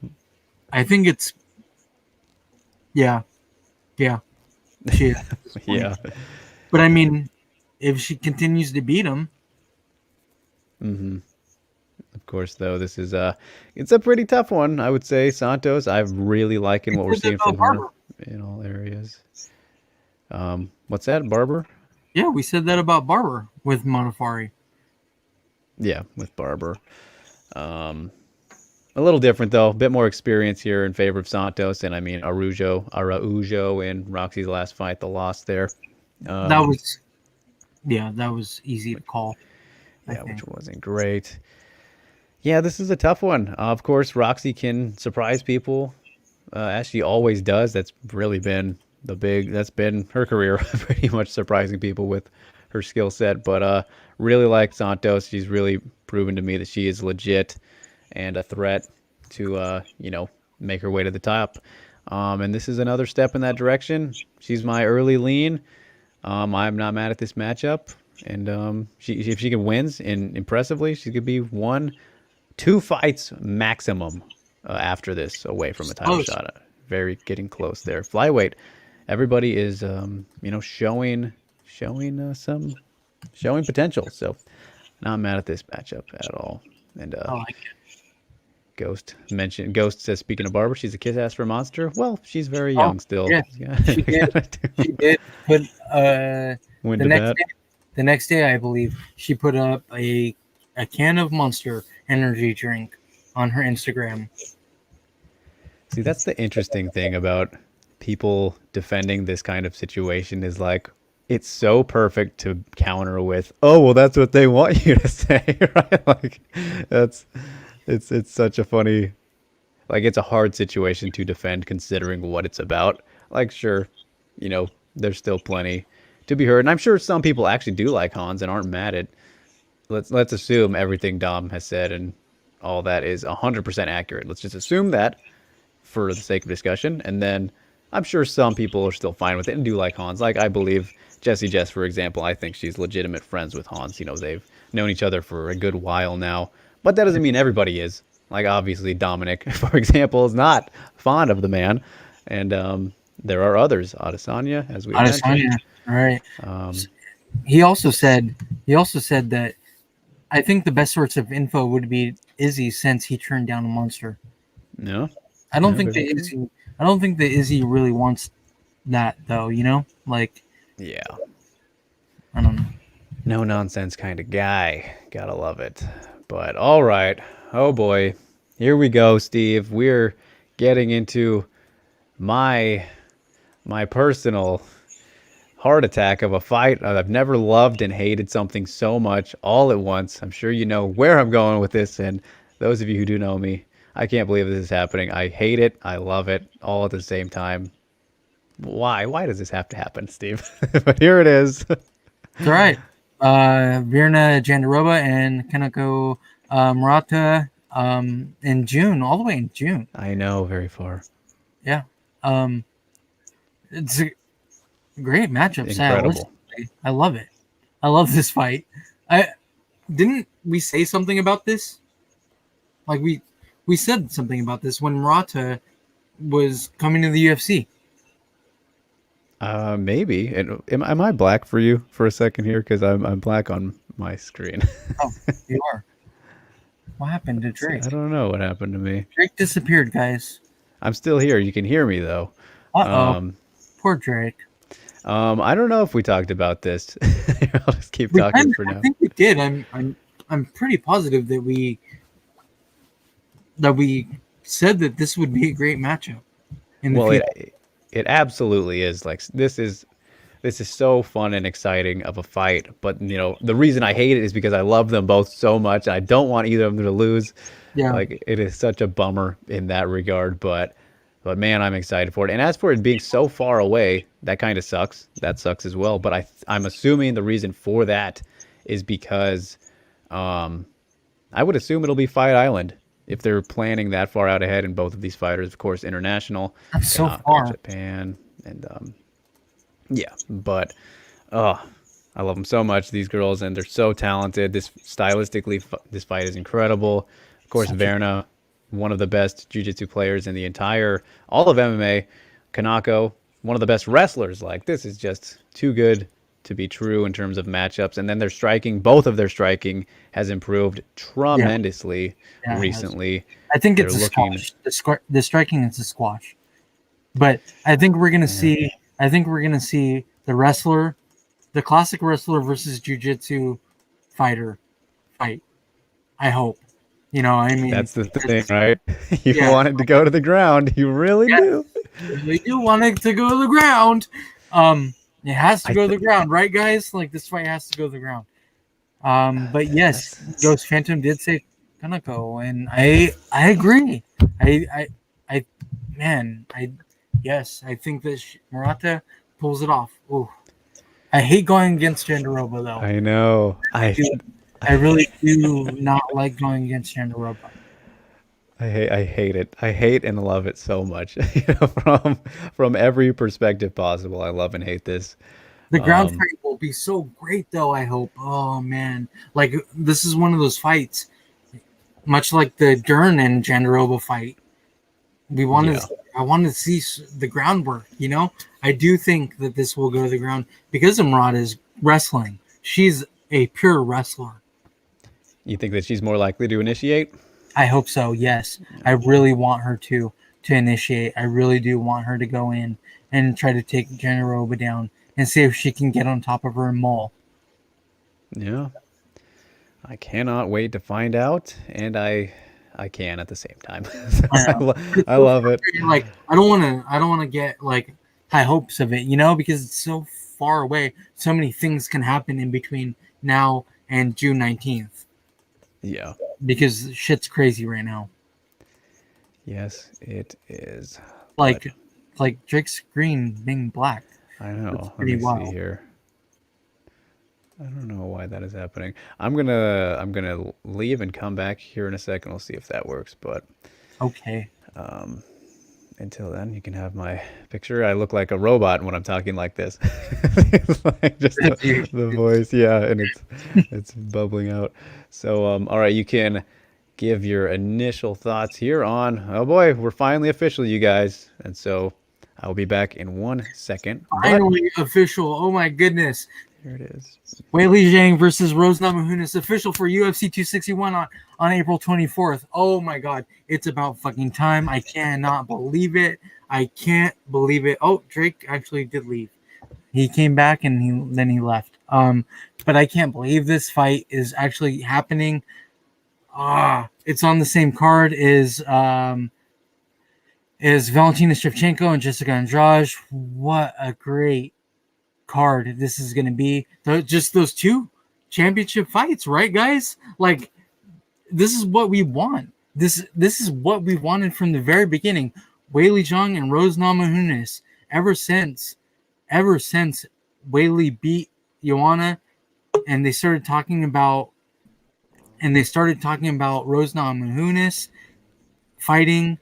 I think it's she is. Yeah. But I mean, if she continues to beat him, Of course, though, this is it's a pretty tough one, I would say. Santos, I'm really liking what we're seeing from her in all areas. What's that, Barber? Yeah, we said that about Barber with Modafferi. Yeah, with Barber. A little different though, a bit more experience here in favor of Santos, and I mean Araujo in Roxy's last fight, the loss there. That was easy to call. Yeah, which wasn't great. Yeah, this is a tough one. Of course, Roxy can surprise people, as she always does. That's really been that's been her career, pretty much surprising people with her skill set. But really like Santos. She's really proven to me that she is legit and a threat to, make her way to the top. And this is another step in that direction. She's my early lean. I'm not mad at this matchup. And if she can wins impressively, she could be 1-2 fights maximum after this away from a title shot. Very getting close there. Flyweight, everybody is showing potential. So not mad at this matchup at all. And I like it. Ghost says, speaking of Barber, she's a kiss ass for a monster. Well, she's very young still. Yeah, she did. She did put the next day, I believe, she put up a can of Monster energy drink on her Instagram. See, that's the interesting thing about people defending this kind of situation is like, it's so perfect to counter with, oh, well, that's what they want you to say, right? Like, it's such a funny, like, it's a hard situation to defend considering what it's about. Like, sure, there's still plenty to be heard. And I'm sure some people actually do like Hans and aren't mad at, let's assume everything Dom has said and all that is 100% accurate. Let's just assume that for the sake of discussion. And then I'm sure some people are still fine with it and do like Hans. Like, I believe Jessie Jess, for example, I think she's legitimate friends with Hans. They've known each other for a good while now. But that doesn't mean everybody is. Like obviously Dominic, for example, is not fond of the man, and there are others. Adesanya, as we had mentioned. Adesanya, right? Um, He also said that I think the best source of info would be Izzy since he turned down a monster. yeah, I don't yeah, think that very true. Izzy. I don't think that Izzy really wants that though. You know, like Yeah, I don't know. no nonsense kind of guy. Gotta love it. But all right, oh boy, here we go, Steve. We're getting into my my personal heart attack of a fight. I've never loved and hated something so much all at once. I'm sure you know where I'm going with this, and those of you who do know me, I can't believe this is happening. I hate it. I love it all at the same time. Why? Why does this have to happen, Steve? But here it is. It's all right. Virna Jandiroba and Kanako Murata in June, all the way in June. I know, very far. Yeah. Um, it's a great matchup Incredible. stylistically. I love it. I love this fight. I didn't we say something about this? Like we said something about this when Murata was coming to the UFC. Maybe. And am I black for you for a second here? Because I'm black on my screen. Oh, you are. What happened to So Drake? I don't know what happened to me. Drake disappeared, guys. I'm still here. You can hear me though. Uh-oh. Um, Poor Drake. I don't know if we talked about this. I'll just keep We talking kind for of, I now. think we did. I'm pretty positive that we said that this would be a great matchup in the Well, future. it absolutely is. Like this is so fun and exciting of a fight. But you know, the reason I hate it is because I love them both so much. I don't want either of them to lose. Yeah. Like it is such a bummer in that regard. But man, I'm excited for it. And as for it being so far away, that kind of sucks. That sucks as well. But I'm assuming the reason for that is because um, I would assume it'll be Fight Island if they're planning that far out ahead. And both of these fighters, of course, international, That's so cannot go to far. Japan. And yeah, but oh, I love them so much, these girls, and they're so talented. This stylistically, this fight is incredible. Of course, Such a Verna, one of the best jiu-jitsu players in the entire all of MMA. Kanako, one of the best wrestlers. Like this is just too good to be true in terms of matchups. And then their striking, both of their striking has improved yeah, tremendously yeah. It has. recently. I think They're it's a looking, squash. The striking is a squash. But I think we're gonna yeah, see. I think we're gonna see the wrestler, the classic wrestler versus jujitsu fighter fight. I hope. You know, I mean, that's the thing, right? You yeah, want it to go to the ground. You really yeah. do. They do want it to go to the ground. It has to I go to th- the ground, right, guys? Like this fight has to go to the ground. But yes, that's Ghost Phantom did say Kanako, and I agree. I I man, yes, I think that Murata pulls it off. Ooh, I hate going against Jandiroba though. I know. Dude, I really do not like going against Jandiroba. I hate it. I hate and love it so much. You know, from every perspective possible. I love and hate this. The ground Um, fight will be so great though. I hope. Oh man, like this is one of those fights, much like the Dern and Jandiroba fight. We wanted yeah. I wanted to see the groundwork, you know. I do think that this will go to the ground because Imrata is wrestling. She's a pure wrestler. You think that she's more likely to initiate? I hope so. Yes, I really want her to initiate. I really do want her to go in and try to take Jandiroba down and see if she can get on top of her and maul. Yeah. I cannot wait to find out, and I can at the same time. So I know. It's I so love it. frustrating. Like I don't want to get like high hopes of it, you know, because it's so far away. So many things can happen in between now and June 19th Yeah. because shit's crazy right now. Yes, it is. But Like Drake's screen being black. I That's know. Let pretty me see wild. here. I don't know why that is happening. I'm gonna leave and come back here in a second. We'll see if that works. But Okay. um, until then, you can have my picture. I look like a robot when I'm talking like this. It's like just the voice, yeah, and it's bubbling out. So all right, you can give your initial thoughts here on, oh boy, we're finally official, you guys. And so I'll be back in 1 second. But Finally official. Oh my goodness. here it is. Weili Zhang versus Rose Namajunas, official for UFC 261 on April 24th. Oh my God. It's about fucking time. I cannot believe it. I can't believe it. Oh, Drake actually did leave. He came back and then he left. But I can't believe this fight is actually happening. It's on the same card is Valentina Shevchenko and Jessica Andrade. What a great card this is going to be. Just those two championship fights, right, guys? Like, this is what we want. This is what we wanted from the very beginning. Weili Zhang and Rose Namajunas. Ever since Weili beat Joanna, and they started talking about Rose Namajunas fighting.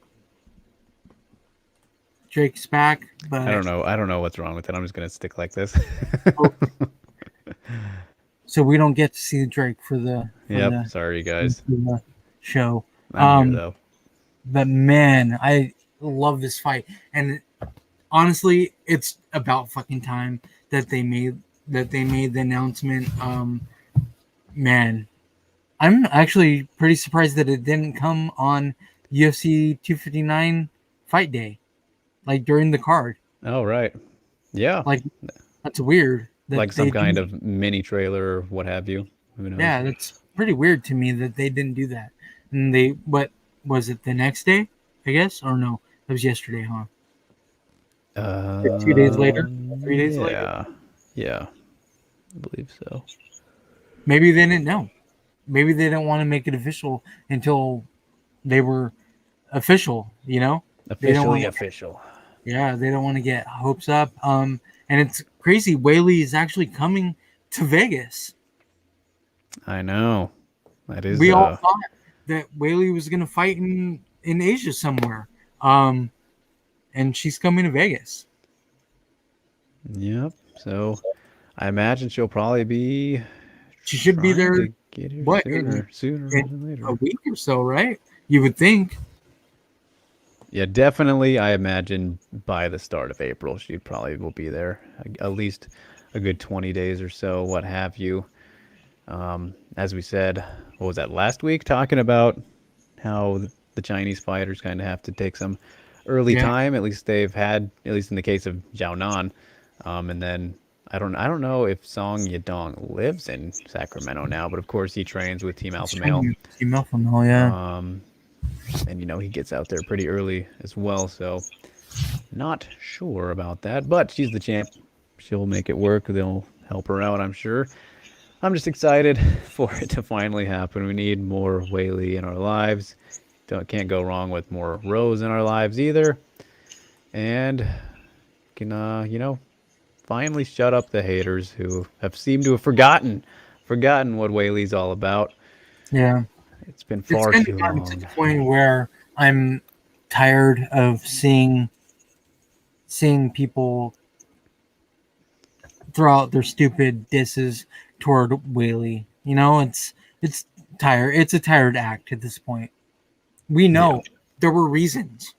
Drake's back, but I don't know what's wrong with it. I'm just gonna stick like this. So we don't get to see Drake for the Sorry, guys. the show. I'm here though. But man, I love this fight, and honestly, it's about fucking time that they made the announcement. Man, I'm actually pretty surprised that it didn't come on UFC 259 fight day, like during the card. Oh right. Yeah. Like, that's weird. Like some kind of mini trailer or what have you. Who knows? Yeah, that's pretty weird to me that they didn't do that. And what was it, the next day, I guess? Or no, it was yesterday, huh? 2 days later? 3 days later? Yeah. I believe so. Maybe they didn't know. Maybe they didn't want to make it official until they were official, you know? Official. Yeah, they don't want to get hopes up. And it's crazy. Weili is actually coming to Vegas. I know. That is. We all thought that Weili was going to fight in Asia somewhere. And she's coming to Vegas. Yep. So I imagine she'll probably be. She should be there. What, sooner than later. A week or so, right? You would think. Yeah, definitely. I imagine by the start of April, she probably will be there. At least a good 20 days or so, what have you. As we said, what was that last week? Talking about how the Chinese fighters kind of have to take some early time. At least they've had, at least in the case of Zhao Nan. And then I don't know if Song Yadong lives in Sacramento now, but of course he trains with Team Alpha Male. Team Alpha Male, yeah. And he gets out there pretty early as well, so not sure about that. But she's the champ. She'll make it work. They'll help her out, I'm sure. I'm just excited for it to finally happen. We need more Weili in our lives. Can't go wrong with more Rose in our lives either. And can finally shut up the haters who have seemed to have forgotten what Weili's all about. Yeah. It's been far too long. To the point where I'm tired of seeing people throw out their stupid disses toward Weili. It's tired. It's a tired act at this point. We know there were reasons.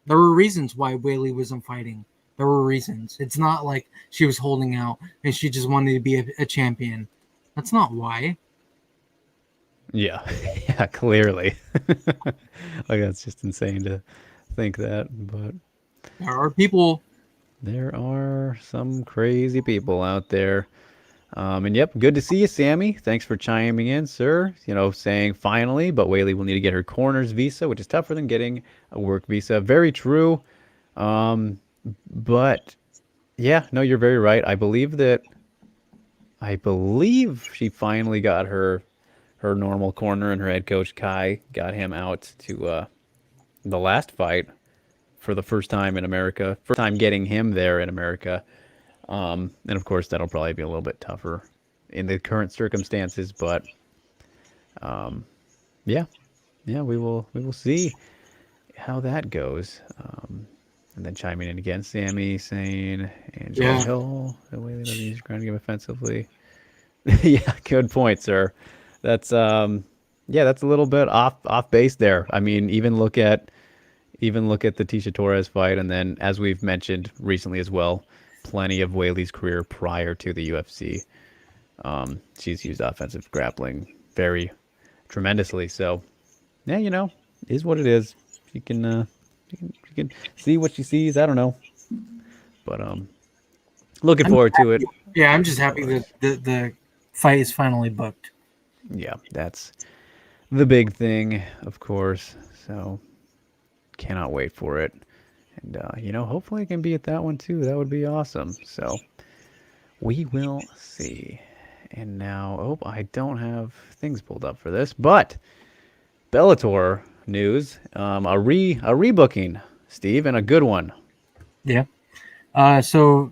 There were reasons why Weili wasn't fighting. There were reasons. It's not like she was holding out and she just wanted to be a champion. That's not why. Yeah, clearly. Like, that's just insane to think that, but there are some crazy people out there. And yep, good to see you, Sammy. Thanks for chiming in, sir. Saying finally, but Weili will need to get her corners visa, which is tougher than getting a work visa. Very true. But yeah, no, you're very right. I believe she finally got her normal corner, and her head coach Kai got him out to the last fight for the first time in America. First time getting him there in America. And of course, that'll probably be a little bit tougher in the current circumstances, but yeah, we will see how that goes. And then chiming in again, Sammy saying, Angela Hill, the way that he's trying to give offensively. Yeah, good point, sir. That's Yeah, that's a little bit off base there. I mean, even look at the Tisha Torres fight, and then as we've mentioned recently as well, plenty of Whaley's career prior to the UFC. She's used offensive grappling very tremendously. So yeah, is what it is. She can she can see what she sees. I don't know, but looking I'm forward to it. Yeah, I'm just happy that Otherwise, the fight is finally booked. yeah, that's the big thing, of course. So cannot wait for it. And hopefully I can be at that one too. That would be awesome. So we will see. And now, I don't have things pulled up for this, but Bellator news, a rebooking, Steve, and a good one. Yeah. So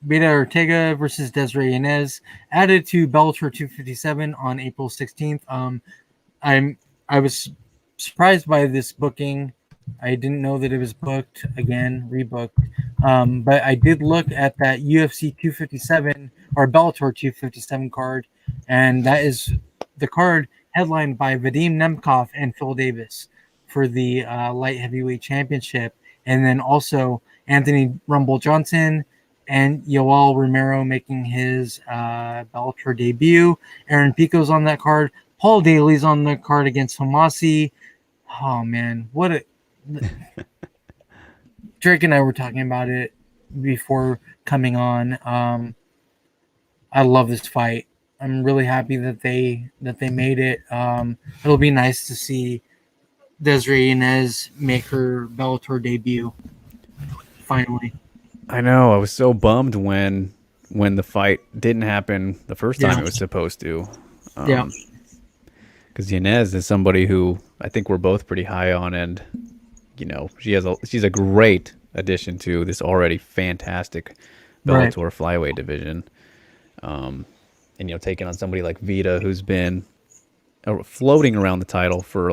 Beta Ortega versus Desiree Yanez added to Bellator 257 on April 16th. I was surprised by this booking. I didn't know that it was booked again, rebooked. But I did look at that UFC 257 or Bellator 257 card, and that is the card headlined by Vadim Nemkov and Phil Davis for the light heavyweight championship, and then also Anthony Rumble Johnson and Yoel Romero making his Bellator debut. Aaron Pico's on that card. Paul Daly's on the card against Homasi. Oh man, what a Drake and I were talking about it before coming on. I love this fight. I'm really happy that they made it. It'll be nice to see Desiree Inez make her Bellator debut finally. I know. I was so bummed when the fight didn't happen the first time Yeah. it was supposed to. Yeah. Because Yanez is somebody who I think we're both pretty high on, and she's a great addition to this already fantastic Right. Bellator flyweight division. And taking on somebody like Vita, who's been floating around the title for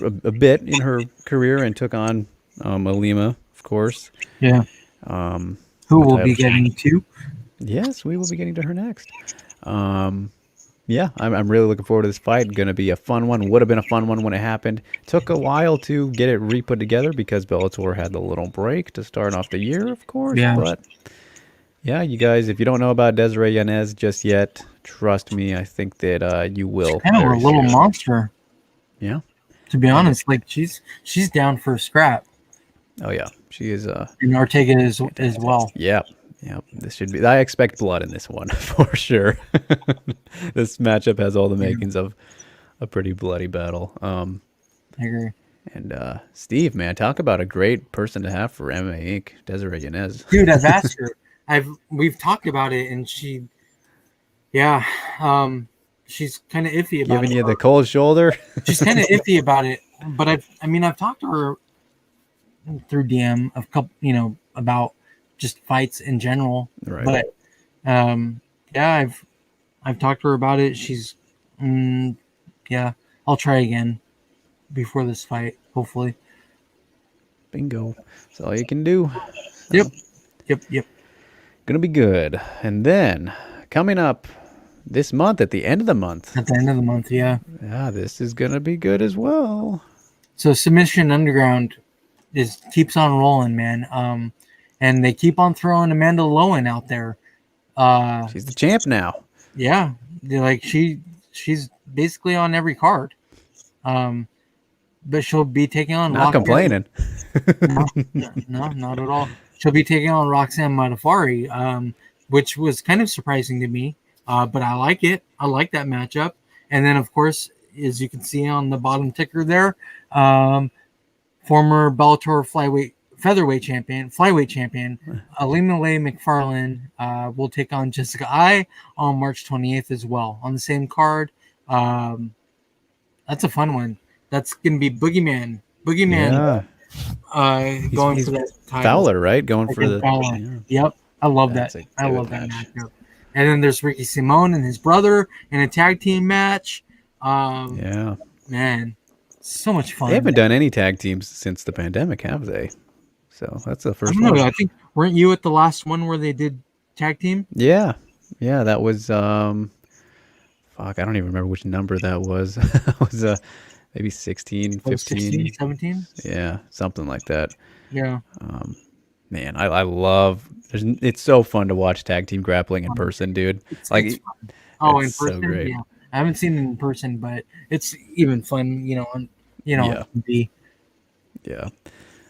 a bit in her career, and took on Alima, of course. Yeah. Um, Who the will be title- getting to? Yes, we will be getting to her next. Yeah, I'm really looking forward to this fight. Going to be a fun one. Would have been a fun one when it happened. Took a while to get it re-put together because Bellator had the little break to start off the year, of course. Yeah. But yeah, you guys, if you don't know about Desiree Yanez just yet, trust me, I think that you will. Kind of a very little soon. monster, Yeah. to be honest. Like she's down for a scrap, Oh yeah, she is. and Ortega is as well. Yeah. Yeah, this should be. I expect blood in this one for sure. This matchup has all the makings of a pretty bloody battle. I agree. And Steve, man, talk about a great person to have for MMA Inc. Desiree Yanez. Dude, I've asked her. We've talked about it, and she's kind of iffy about Giving it. you the cold shoulder. She's kind of iffy about it, but I've talked to her through DM a couple, about just fights in general. Right. But yeah, I've talked to her about it. She's yeah, I'll try again before this fight, hopefully. Bingo. That's all you can do. Yep. Gonna be good. And then coming up this month, at the end of the month. At the end of the month, yeah. Yeah, this is gonna be good as well. So Submission Underground keeps on rolling, man. And they keep on throwing Amanda Lowen out there. She's the champ now. Yeah, she's basically on every card. But she'll be taking on Not complaining. No, not at all. She'll be taking on Roxanne Modaffari, which was kind of surprising to me. But I like it. I like that matchup. And then, of course, as you can see on the bottom ticker there, former Bellator featherweight champion, flyweight champion, Alima Leigh McFarland will take on Jessica Ai on March 28th as well on the same card. That's a fun one. That's gonna be Boogeyman. Yeah. Going he's for that title. Fowler, right? Going for Against the. Fowler. Yeah. Yep, I love That's that. a I good love that match. matchup. And then there's Ricky Simone and his brother in a tag team match. Yeah. Man, so much fun. They haven't done any tag teams since the pandemic, have they? So that's the I first don't know. one. I think weren't you at the last one where they did tag team? Yeah. Yeah, that was fuck, I don't even remember which number that was. It was maybe 16, What, 16, 15. 17? Yeah, something like that. Yeah. Man, I love. It's so fun to watch tag team grappling in Um, person, dude. it's Like, fun. Oh, it's in so person? great. Yeah. I haven't seen it in person, but it's even fun, on, Yeah, TV. yeah.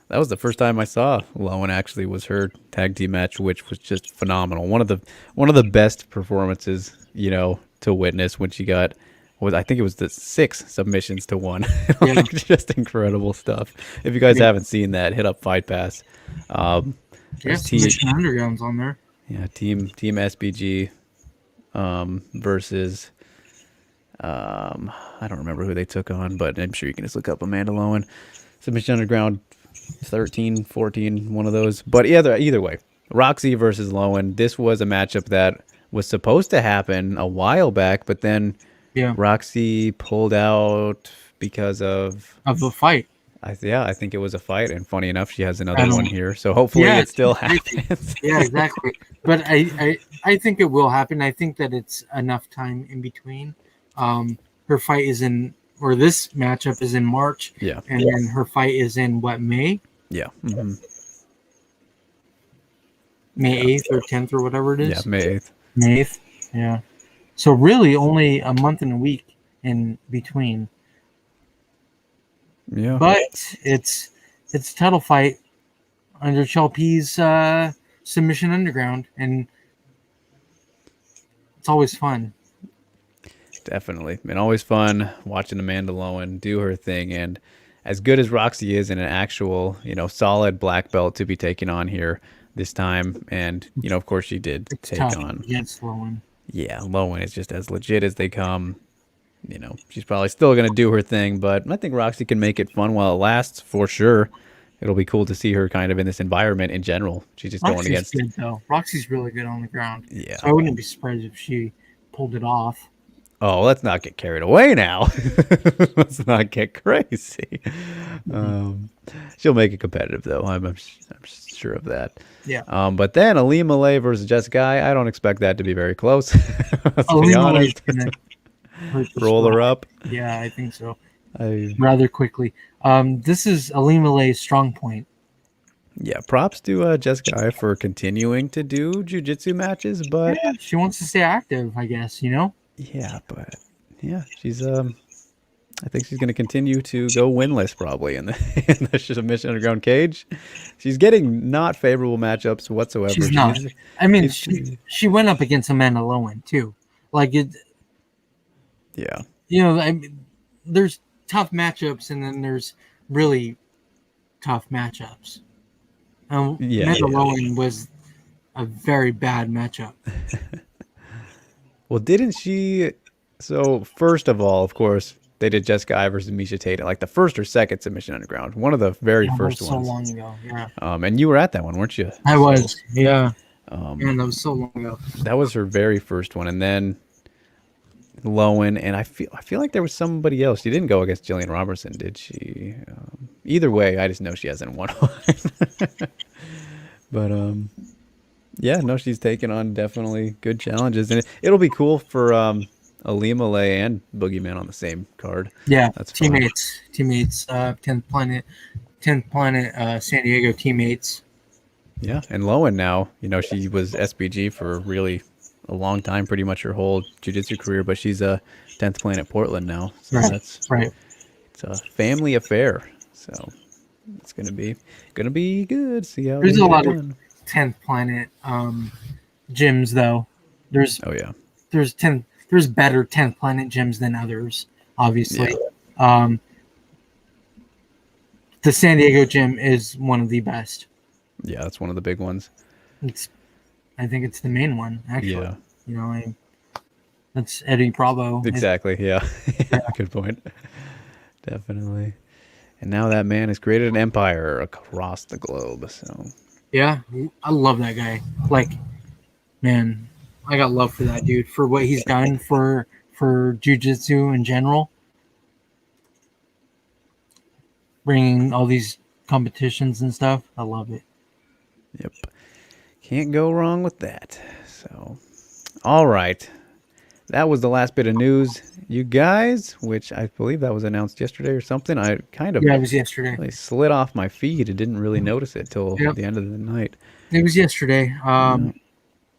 That was the first time I saw Lowen actually was her tag team match, which was just phenomenal. One of the best performances, to witness when she got was I think it was the 6 submissions to one. Yeah. Like just incredible stuff. If you guys Yeah. haven't seen that, hit up Fight Pass. Um, Yeah. there's team Submission Underground's on there. yeah, team SBG versus I don't remember who they took on, but I'm sure you can just look up Amanda Lowen. Submission Underground 13, 14, one of those. But either way, Roxy versus Lowen. This was a matchup that was supposed to happen a while back, but then Yeah. Roxy pulled out because of Of the fight. I think it was a fight. And funny enough, she has I another one don't. here, so hopefully Yeah. it still It's crazy. happens. Yeah, exactly. But I think it will happen. I think that it's enough time in between. Her fight is in, or this matchup is in March, Yeah, and then her fight is in what, May? yeah, hmm May yeah, 8th or 10th or whatever it yeah. is. May 8th. May 8th. Yeah. So really only a month and a week in between. Yeah, But it's a title fight under Chelp's submission underground, and it's always fun. definitely. And always fun watching Amanda Lowen do her thing. And as good as Roxy is in an actual, solid black belt to be taking on here this time. And, of course she did It's take tough on. against Lowen. Yeah, Lowen is just as legit as they come. She's probably still going to do her thing, but I think Roxy can make it fun while it lasts for sure. It'll be cool to see her kind of in this environment in general. She's just going Roxy's against. good though. Roxy's really good on the ground. Yeah. So I wouldn't be surprised if she pulled it off. Oh, let's not get carried away now. Let's not get crazy. Um, she'll make it competitive, though. I'm sure of that. Yeah. But then Aleem Malay versus Jessica, I don't expect that to be very close. Let's be Alina honest. gonna hurt the Roll her spot. up. Yeah, I think so. I, Rather quickly. This is Alima Lay's strong point. yeah, props to Jessica for continuing to do jiu-jitsu matches, but Yeah, she wants to stay active, I guess, yeah, she's I think she's going to continue to go winless probably in the in the submission underground cage. She's getting not favorable matchups whatsoever. She's not. I mean, she's- she went up against Amanda Lowen too. Like it, yeah, there's tough matchups, and then there's really tough matchups. Yeah, Amanda yeah. Lowen was a very bad matchup. Well, didn't she? So first of all, of course, they did Jessica I versus Misha Tate, like the first or second submission underground, one of the very Yeah, that first was so ones. long ago. Yeah, And you were at that one, weren't you? I was. Yeah, Um, man, that was so long ago. that was her very first one, and then Lowen, and I feel like there was somebody else. She didn't go against Jillian Robertson, did she? Either way, I just know she hasn't won one. But yeah, no, she's taken on definitely good challenges, and it'll be cool for Alima Lay and Boogeyman on the same card. Yeah, That's fun. teammates. 10th Planet, San Diego teammates. Yeah, and Lowen now, she was SBG for really a long time, pretty much her whole jiu-jitsu career, but she's a 10th Planet Portland now, so Right, that's right. it's a family affair. So it's gonna be good. See how There's they a get lot done. of 10th Planet gyms though. There's Oh yeah, there's better 10th Planet gyms than others, obviously. The San Diego gym is one of the best. yeah, that's one of the big ones. I think it's the main one, actually. Yeah, That's Eddie Bravo. exactly. Yeah, good point. Definitely. And now that man has created an empire across the globe. So Yeah, I love that guy. Like, man, I got love for that dude for what he's done for jiu-jitsu in general. Bringing all these competitions and stuff. I love it. yep, can't go wrong with that. So, all right. that was the last bit of news, you guys, which I believe that was announced yesterday or something. I kind of Yeah, it was yesterday. really slid off my feed and didn't really notice it till Yep, the end of the night. it was yesterday. Yeah.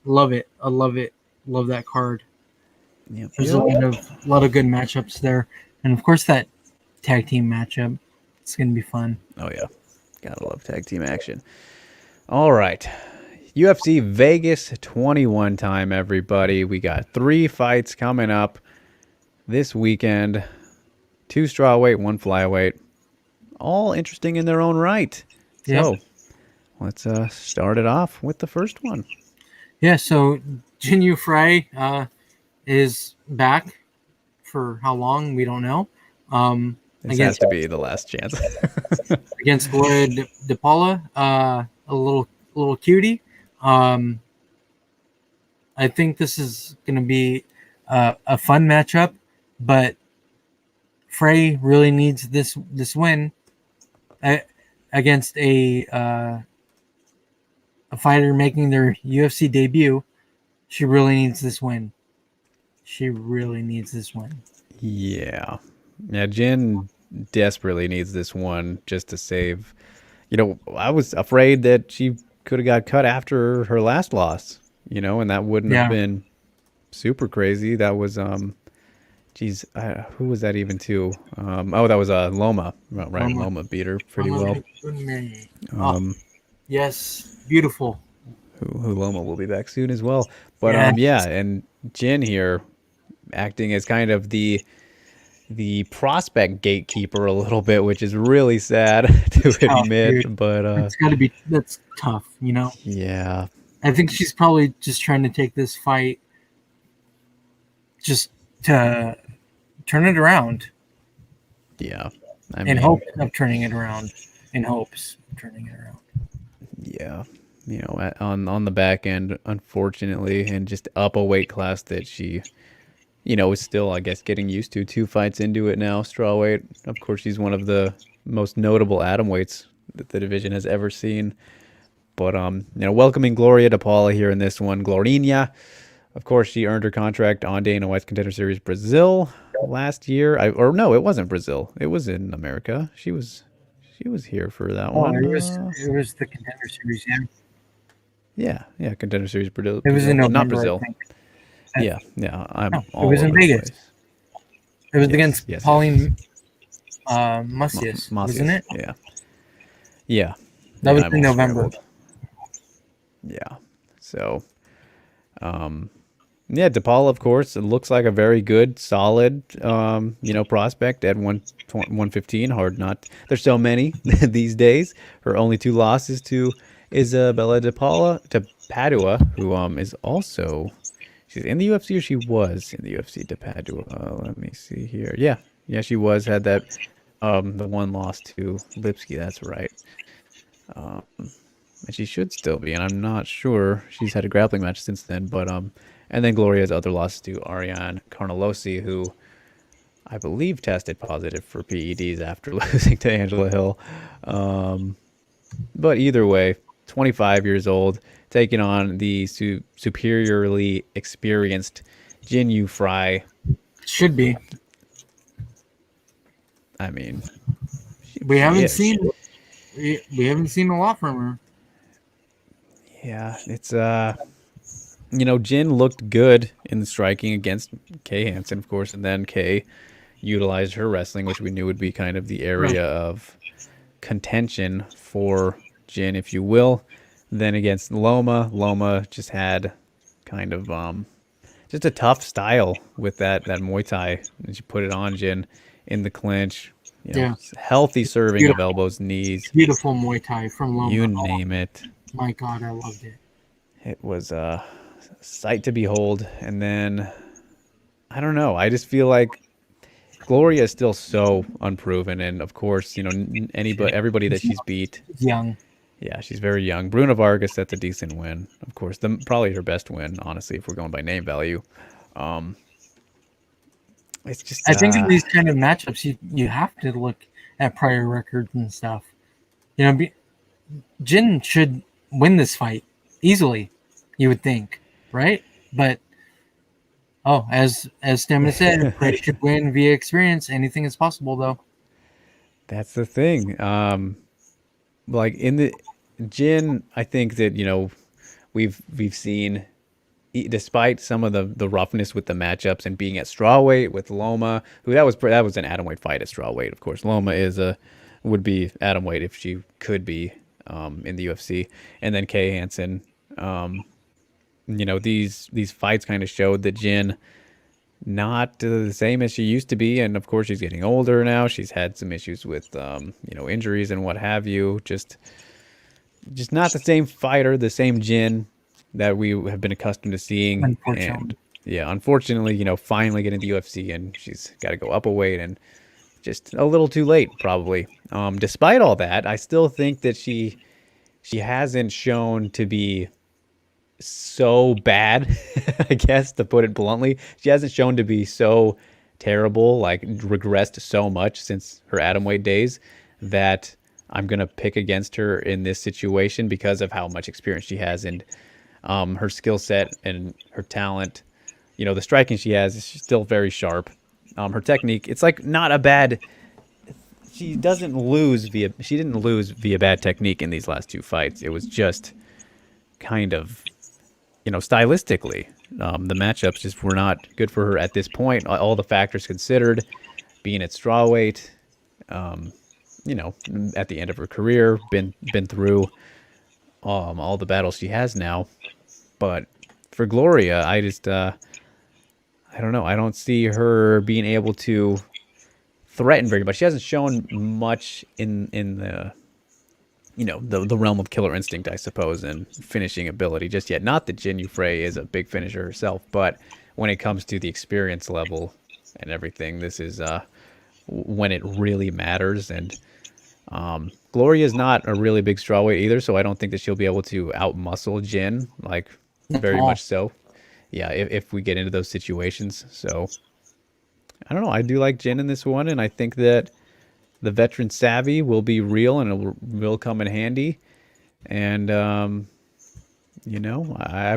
Love it. I love it. Love that card. Yep. There's Yep. a lot of good matchups there, and of course that tag team matchup. It's gonna be fun. Oh yeah, gotta love tag team action. All right, UFC Vegas 21 time, everybody. We got 3 fights coming up this weekend. 2 strawweight, 1 flyweight. All interesting in their own right. Yep. So let's start it off with the first one. Yeah. So Jinyu Fry is back for how long we don't know. This has to be the last chance. Against Gloria De Paula, a little cutie. I think this is going to be a fun matchup, but Frey really needs this win against a fighter making their UFC debut. She really needs this win. She really needs this win. Yeah. Yeah, Jin desperately needs this one just to save. I was afraid that she could have got cut after her last loss, and that wouldn't have been super crazy. That was who was that even to? That was Loma. Right, Loma beat her pretty well. Yes, beautiful. Who Loma will be back soon as well. But and Jin here acting as kind of the prospect gatekeeper a little bit, which is really sad to admit, dude. but that's tough, Yeah. I think she's probably just trying to take this fight just to turn it around. Yeah. In hopes of turning it around. In hopes of turning it around. Yeah. On the back end, unfortunately, and just up a weight class that she is still, I guess, getting used to. 2 fights into it now, strawweight. Of course, she's one of the most notable atomweights that the division has ever seen. But, welcoming Gloria De Paula here in this one. Glorinha, of course, she earned her contract on Dana White's Contender Series Brazil last year. No, it wasn't Brazil. It was in America. She was here for that one. It was the Contender Series, yeah. Yeah, Contender Series Brazil. It was in November, not Brazil. I think. Yeah. It was in Vegas. It was against Pauline Macias, wasn't it? Yeah. That was in November. Yeah. So, De Paula, of course, it looks like a very good, solid, prospect at 115. Hard not. There's so many these days. Her only 2 losses to Isabella De Padua, who is also. She's in the UFC, or she was in the UFC, De Padua. Let me see here. Yeah, she was. Had that the one loss to Lipsky. That's right. And she should still be, and I'm not sure. She's had a grappling match since then, but and then Gloria's other loss to Ariane Carnelosi, who I believe tested positive for PEDs after losing to Angela Hill. But either way, 25 years old, taking on the superiorly experienced Jinyu Fry. Should be. I mean, we haven't seen a lot from her. Yeah, it's Jin looked good in the striking against Kay Hansen, of course, and then Kay utilized her wrestling, which we knew would be kind of the area of contention for Jin, if you will. Then against Loma just had kind of just a tough style with that Muay Thai, and she put it on Jin in the clinch. Healthy serving of elbows, knees. Beautiful Muay Thai from Loma. You name it. My God, I loved it. It was a sight to behold. And then, I don't know. I just feel like Gloria is still so unproven. And, of course, everybody that she's beat. Young. Yeah, she's very young. Bruna Vargas, that's a decent win. Of course, probably her best win, honestly, if we're going by name value. It's just. I think in these kind of matchups, you have to look at prior records and stuff. Jin should win this fight easily, you would think, right? But Oh, as Stamina said, Prey should win via experience. Anything is possible, though. That's the thing. Like in the Jin, I think that we've seen, despite some of the roughness with the matchups and being at strawweight with Loma, who that was an atomweight fight at strawweight. Of course, Loma would be atomweight if she could be in the UFC, and then Kay Hansen. These fights kind of showed that Jin not the same as she used to be, and of course she's getting older now. She's had some issues with injuries and what have you. Just not the same fighter, the same Jin that we have been accustomed to seeing. And Unfortunately. yeah, unfortunately, finally getting the UFC, and she's got to go up a weight, and just a little too late probably. Despite all that, I still think that she hasn't shown to be so bad, I guess, to put it bluntly. She hasn't shown to be so terrible, like regressed so much since her atomweight days, that I'm going to pick against her in this situation because of how much experience she has, and her skill set and her talent. The striking she has is still very sharp. Her technique, it's like not a bad. She didn't lose via bad technique in these last two fights. It was just kind of, stylistically, the matchups just were not good for her at this point. All the factors considered, being at strawweight, at the end of her career, been through all the battles she has now. But for Gloria, I don't know. I don't see her being able to threaten very much. She hasn't shown much in the the realm of killer instinct, I suppose, and finishing ability just yet. Not that Jin Yufrey is a big finisher herself, but when it comes to the experience level and everything, this is when it really matters. And Gloria is not a really big strawweight either, so I don't think that she'll be able to outmuscle Jin, like very all. much so. Yeah, if we get into those situations. So I don't know. I do like Jin in this one, and I think that the veteran savvy will be real, and it will come in handy. And I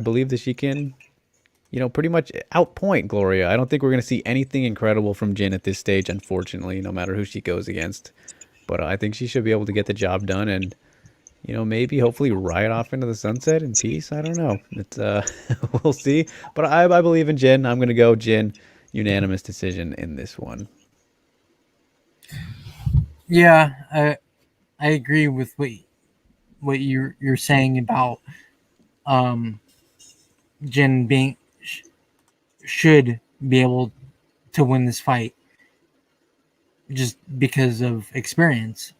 believe that she can, pretty much outpoint Gloria. I don't think we're going to see anything incredible from Jin at this stage, unfortunately, no matter who she goes against. But I think she should be able to get the job done, and maybe hopefully ride off into the sunset in peace. I don't know. It's we'll see. But I believe in Jin. I'm going to go Jin, unanimous decision in this one. Yeah, I agree with what you're saying about Jin should be able to win this fight just because of experience.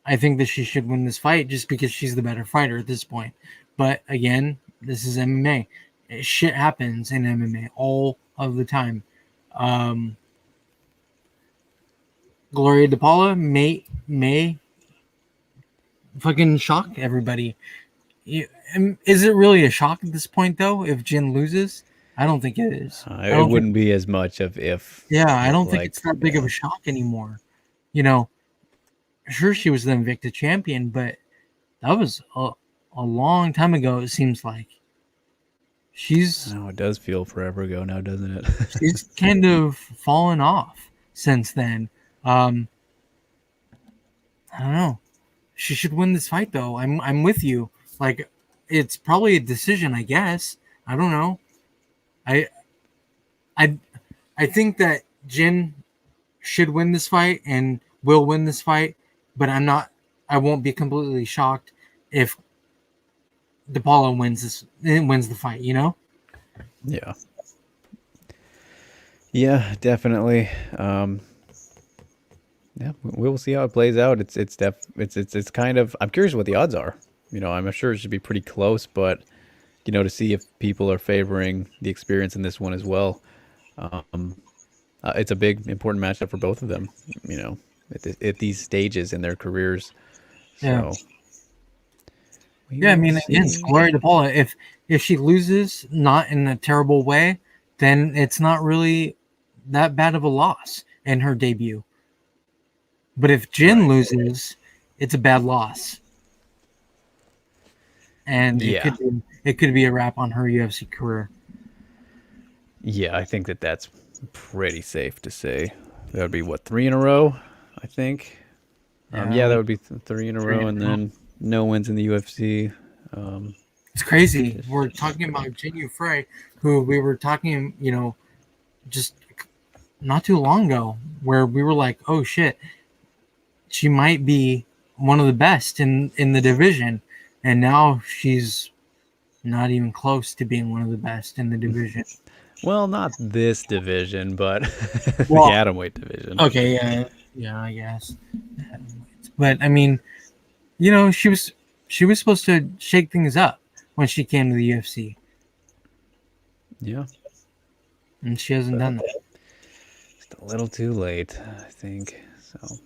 I think that she should win this fight just because she's the better fighter at this point. But again, this is MMA. Shit happens in MMA all of the time. Gloria DePaula may fucking shock everybody. Is it really a shock at this point though? If Jin loses, I don't think it is. It wouldn't be as much of if. Yeah, I don't think it's that big of a shock anymore. Sure, she was the Invicta champion, but that was a long time ago. It seems like Oh, it does feel forever ago now, doesn't it? she's kind of fallen off since then. I don't know. She should win this fight though. I'm with you. Like, it's probably a decision, I guess. I don't know. I I think that Jin should win this fight and will win this fight, but I won't be completely shocked if DePaula wins the fight, Yeah. Yeah, definitely. Yeah, we'll see how it plays out. It's kind of, I'm curious what the odds are. I'm sure it should be pretty close, but to see if people are favoring the experience in this one as well. It's a big important matchup for both of them. At these stages in their careers. Yeah. So Yeah, I mean, against Gloria DePaula, if she loses not in a terrible way, then it's not really that bad of a loss in her debut. But if Jin loses, it's a bad loss. and Yeah. it could be a wrap on her UFC career. Yeah, I think that that's pretty safe to say. That would be what, 3 in a row, I think. Yeah, Yeah, that like would be three in a three row, in and a row. then no wins in the UFC. Um, It's crazy. just We're not talking good. about Jinu Frey, who we were talking, just not too long ago, where we were like, oh shit, she might be one of the best in the division, and now she's not even close to being one of the best in the division. Well, not this division, but the Well, atomweight division. okay, yeah, I guess. But I mean, she was supposed to shake things up when she came to the UFC, Yeah, and she hasn't but done that. just a little too late, I think. So,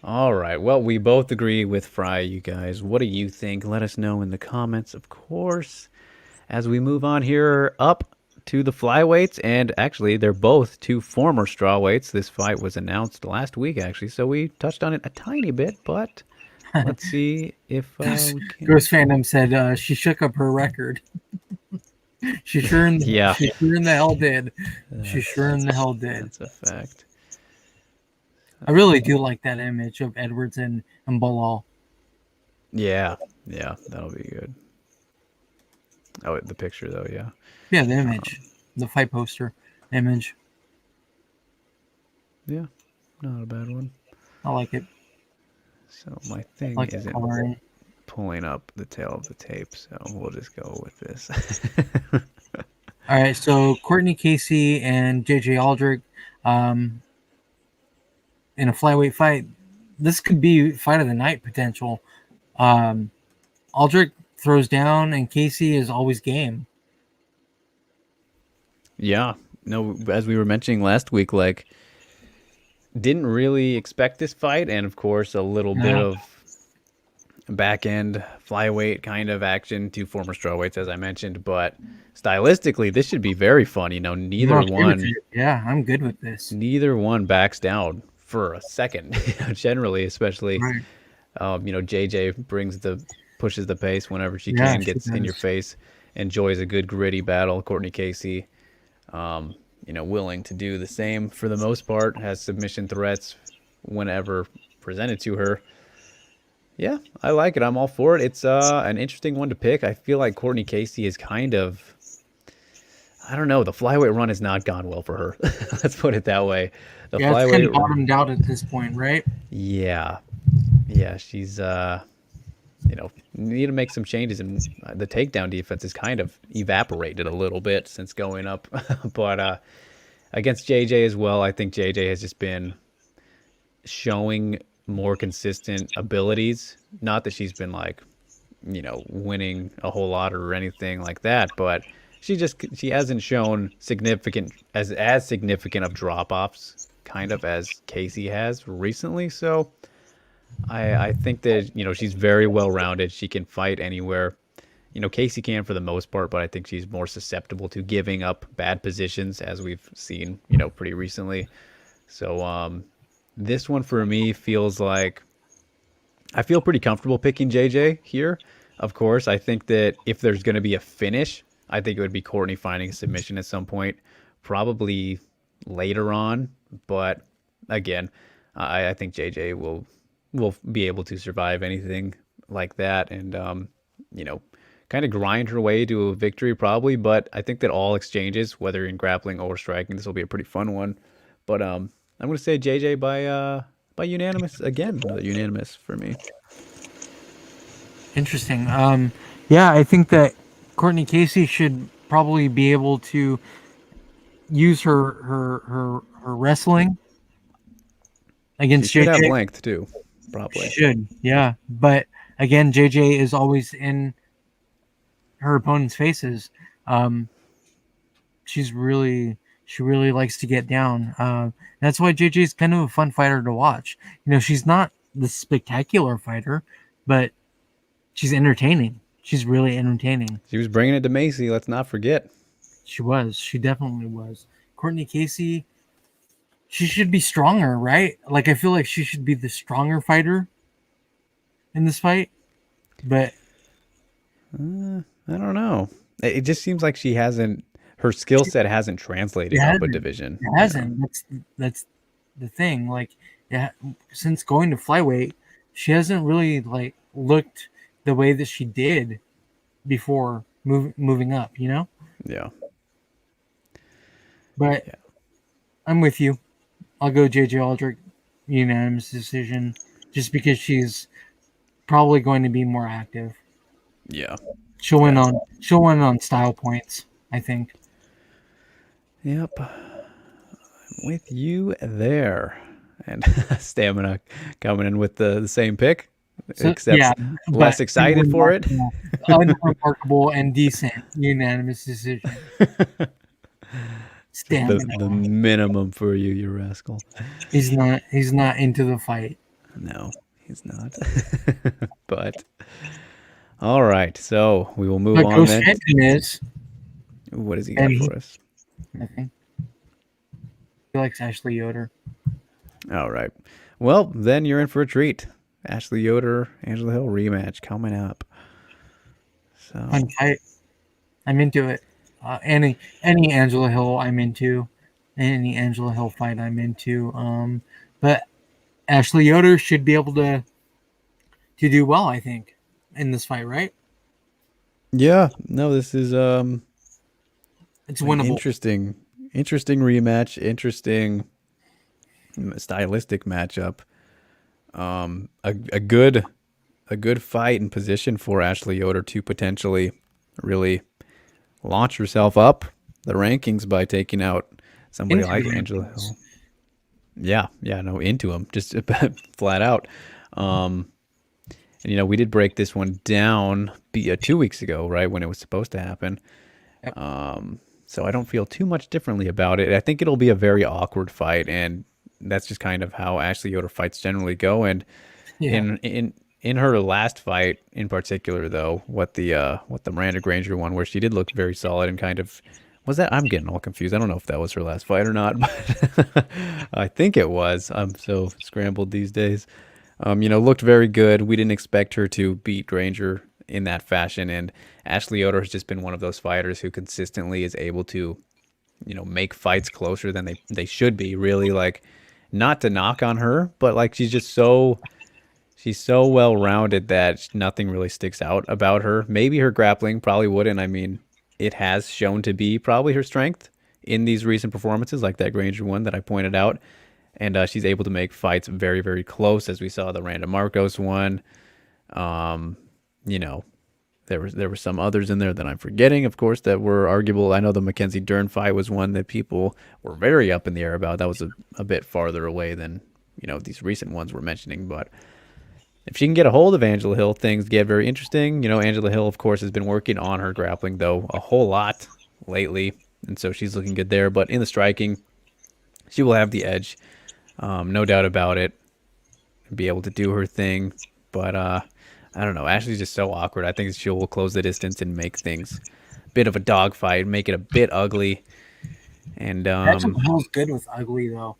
all right. Well, we both agree with Fry, you guys. What do you think? Let us know in the comments, of course. As we move on here up to the flyweights, and actually, they're both two former strawweights. This fight was announced last week, actually, so we touched on it a tiny bit, but let's see if Ghost, we can. Ghost Fandom said she shook up her record. Yeah, She sure in the hell did. She sure in that's the hell did. that's a fact. I really do like that image of Edwards and Bilal. Yeah, yeah, that'll be good. Oh, the picture though, yeah. Yeah, the image, the fight poster image. Yeah, not a bad one. I like it. So my I thing like the isn't coloring. pulling up the tail of the tape, so we'll just go with this. All right, so Courtney Casey and JJ Aldrick um, in a flyweight fight. This could be fight of the night potential. Um, Aldrick throws down, and Casey is always game. Yeah, no, as we were mentioning last week, like didn't really expect this fight, and of course a little bit Yeah, of back end flyweight kind of action. Two former strawweights, as I mentioned, but stylistically, this should be very fun. I'm okay with it. Yeah, I'm good with this. Neither one backs down for a second. Generally, especially, Right. JJ pushes the pace whenever she Yeah, can, she gets in your does. face, enjoys a good gritty battle. Courtney Casey, willing to do the same for the most part, has submission threats whenever presented to her. Yeah, I like it. I'm all for it. It's an interesting one to pick. I feel like Courtney Casey is kind of, I don't know, the flyweight run has not gone well for her. Let's put it that way. The Yeah, it's kind of flyweight, bottomed out at this point, right? yeah, yeah, she's need to make some changes, and the takedown defense has kind of evaporated a little bit since going up. But against JJ as well, I think JJ has just been showing more consistent abilities. Not that she's been like, winning a whole lot or anything like that, but she hasn't shown significant as significant of drop offs kind of as Casey has recently. So I think that she's very well rounded. She can fight anywhere. Casey can for the most part, but I think she's more susceptible to giving up bad positions as we've seen pretty recently. So this one for me feels like I feel pretty comfortable picking JJ here. Of course, I think that if there's going to be a finish, I think it would be Courtney finding a submission at some point, probably later on. But again, I think JJ will be able to survive anything like that, and you know, kind of grind her way to a victory probably. But I think that all exchanges, whether in grappling or striking, this will be a pretty fun one. But I'm going to say JJ by unanimous again. Another unanimous for me. Interesting. Yeah, I think that Courtney Casey should probably be able to use her wrestling She against should have JJ. length too, She probably. should, yeah. But again, JJ is always in her opponent's faces. Um, she's really she really likes to get down. That's why JJ is kind of a fun fighter to watch. She's not the spectacular fighter, but she's entertaining. She's really entertaining. She was bringing it to Macy. Let's not forget. She was. She definitely was. Courtney Casey, she should be stronger, right? Like I feel like she should be the stronger fighter in this fight, but I don't know. It just seems like her skill set hasn't It translated up a hasn't. division. It hasn't. That's the thing. Like, yeah, since going to flyweight, she hasn't really like looked the way that she did before moving up. You know. Yeah. But Yeah. I'm with you. I'll go JJ Aldrick, unanimous decision, just because she's probably going to be more active. Yeah. She'll win Yeah. on she'll win on style points, I think. Yep. I'm with you there. And Stamina coming in with the same pick, So except yeah, less but excited for it. unremarkable and decent, unanimous decision. Just Stamina. the minimum for you, you rascal. He's not into the fight. No, he's not. But all right, so we will move But on Ghost then. Champion is, What does he and got for us? I think he likes Ashley Yoder. All right. Well, then you're in for a treat. Ashley Yoder, Angela Hill rematch coming up. So Fun fight. I'm into it. Any Angela Hill I'm into. Any Angela Hill fight I'm into. But Ashley Yoder should be able to do well, I think, in this fight, right? yeah, no, this is It's an winnable. interesting rematch, interesting stylistic matchup. A good fight and position for Ashley Yoder to potentially really launch herself up the rankings by taking out somebody Into like the Angela rankings. Hill. Yeah, no, into him, just flat out. Um, and we did break this one down 2 weeks ago, right when it was supposed to happen. Yep. So I don't feel too much differently about it. I think it'll be a very awkward fight, and that's just kind of how Ashley Yoder fights generally go. And Yeah. in her last fight, in particular, though, what the Miranda Granger one, where she did look very solid and kind of was that I'm getting all confused. I don't know if that was her last fight or not, but I think it was. I'm so scrambled these days. Looked very good. We didn't expect her to beat Granger in that fashion, and Ashley Yoder has just been one of those fighters who consistently is able to, make fights closer than they should be. Really, like, not to knock on her, but like she's so well rounded that nothing really sticks out about her. Maybe her grappling probably wouldn't. I mean, it has shown to be probably her strength in these recent performances, like that Granger one that I pointed out. And she's able to make fights very, very close, as we saw the Randa Marcos one. Um, you know, there were some others in there that I'm forgetting, of course, that were arguable. I know the Mackenzie Dern fight was one that people were very up in the air about. That was a bit farther away than these recent ones we're mentioning. But if she can get a hold of Angela Hill, things get very interesting. Angela Hill, of course, has been working on her grappling though a whole lot lately, and so she's looking good there. But in the striking, she will have the edge, no doubt about it. Be able to do her thing, but I don't know. Ashley's just so awkward. I think she will close the distance and make things a bit of a dogfight, make it a bit ugly. And Angela Hill's good with ugly though.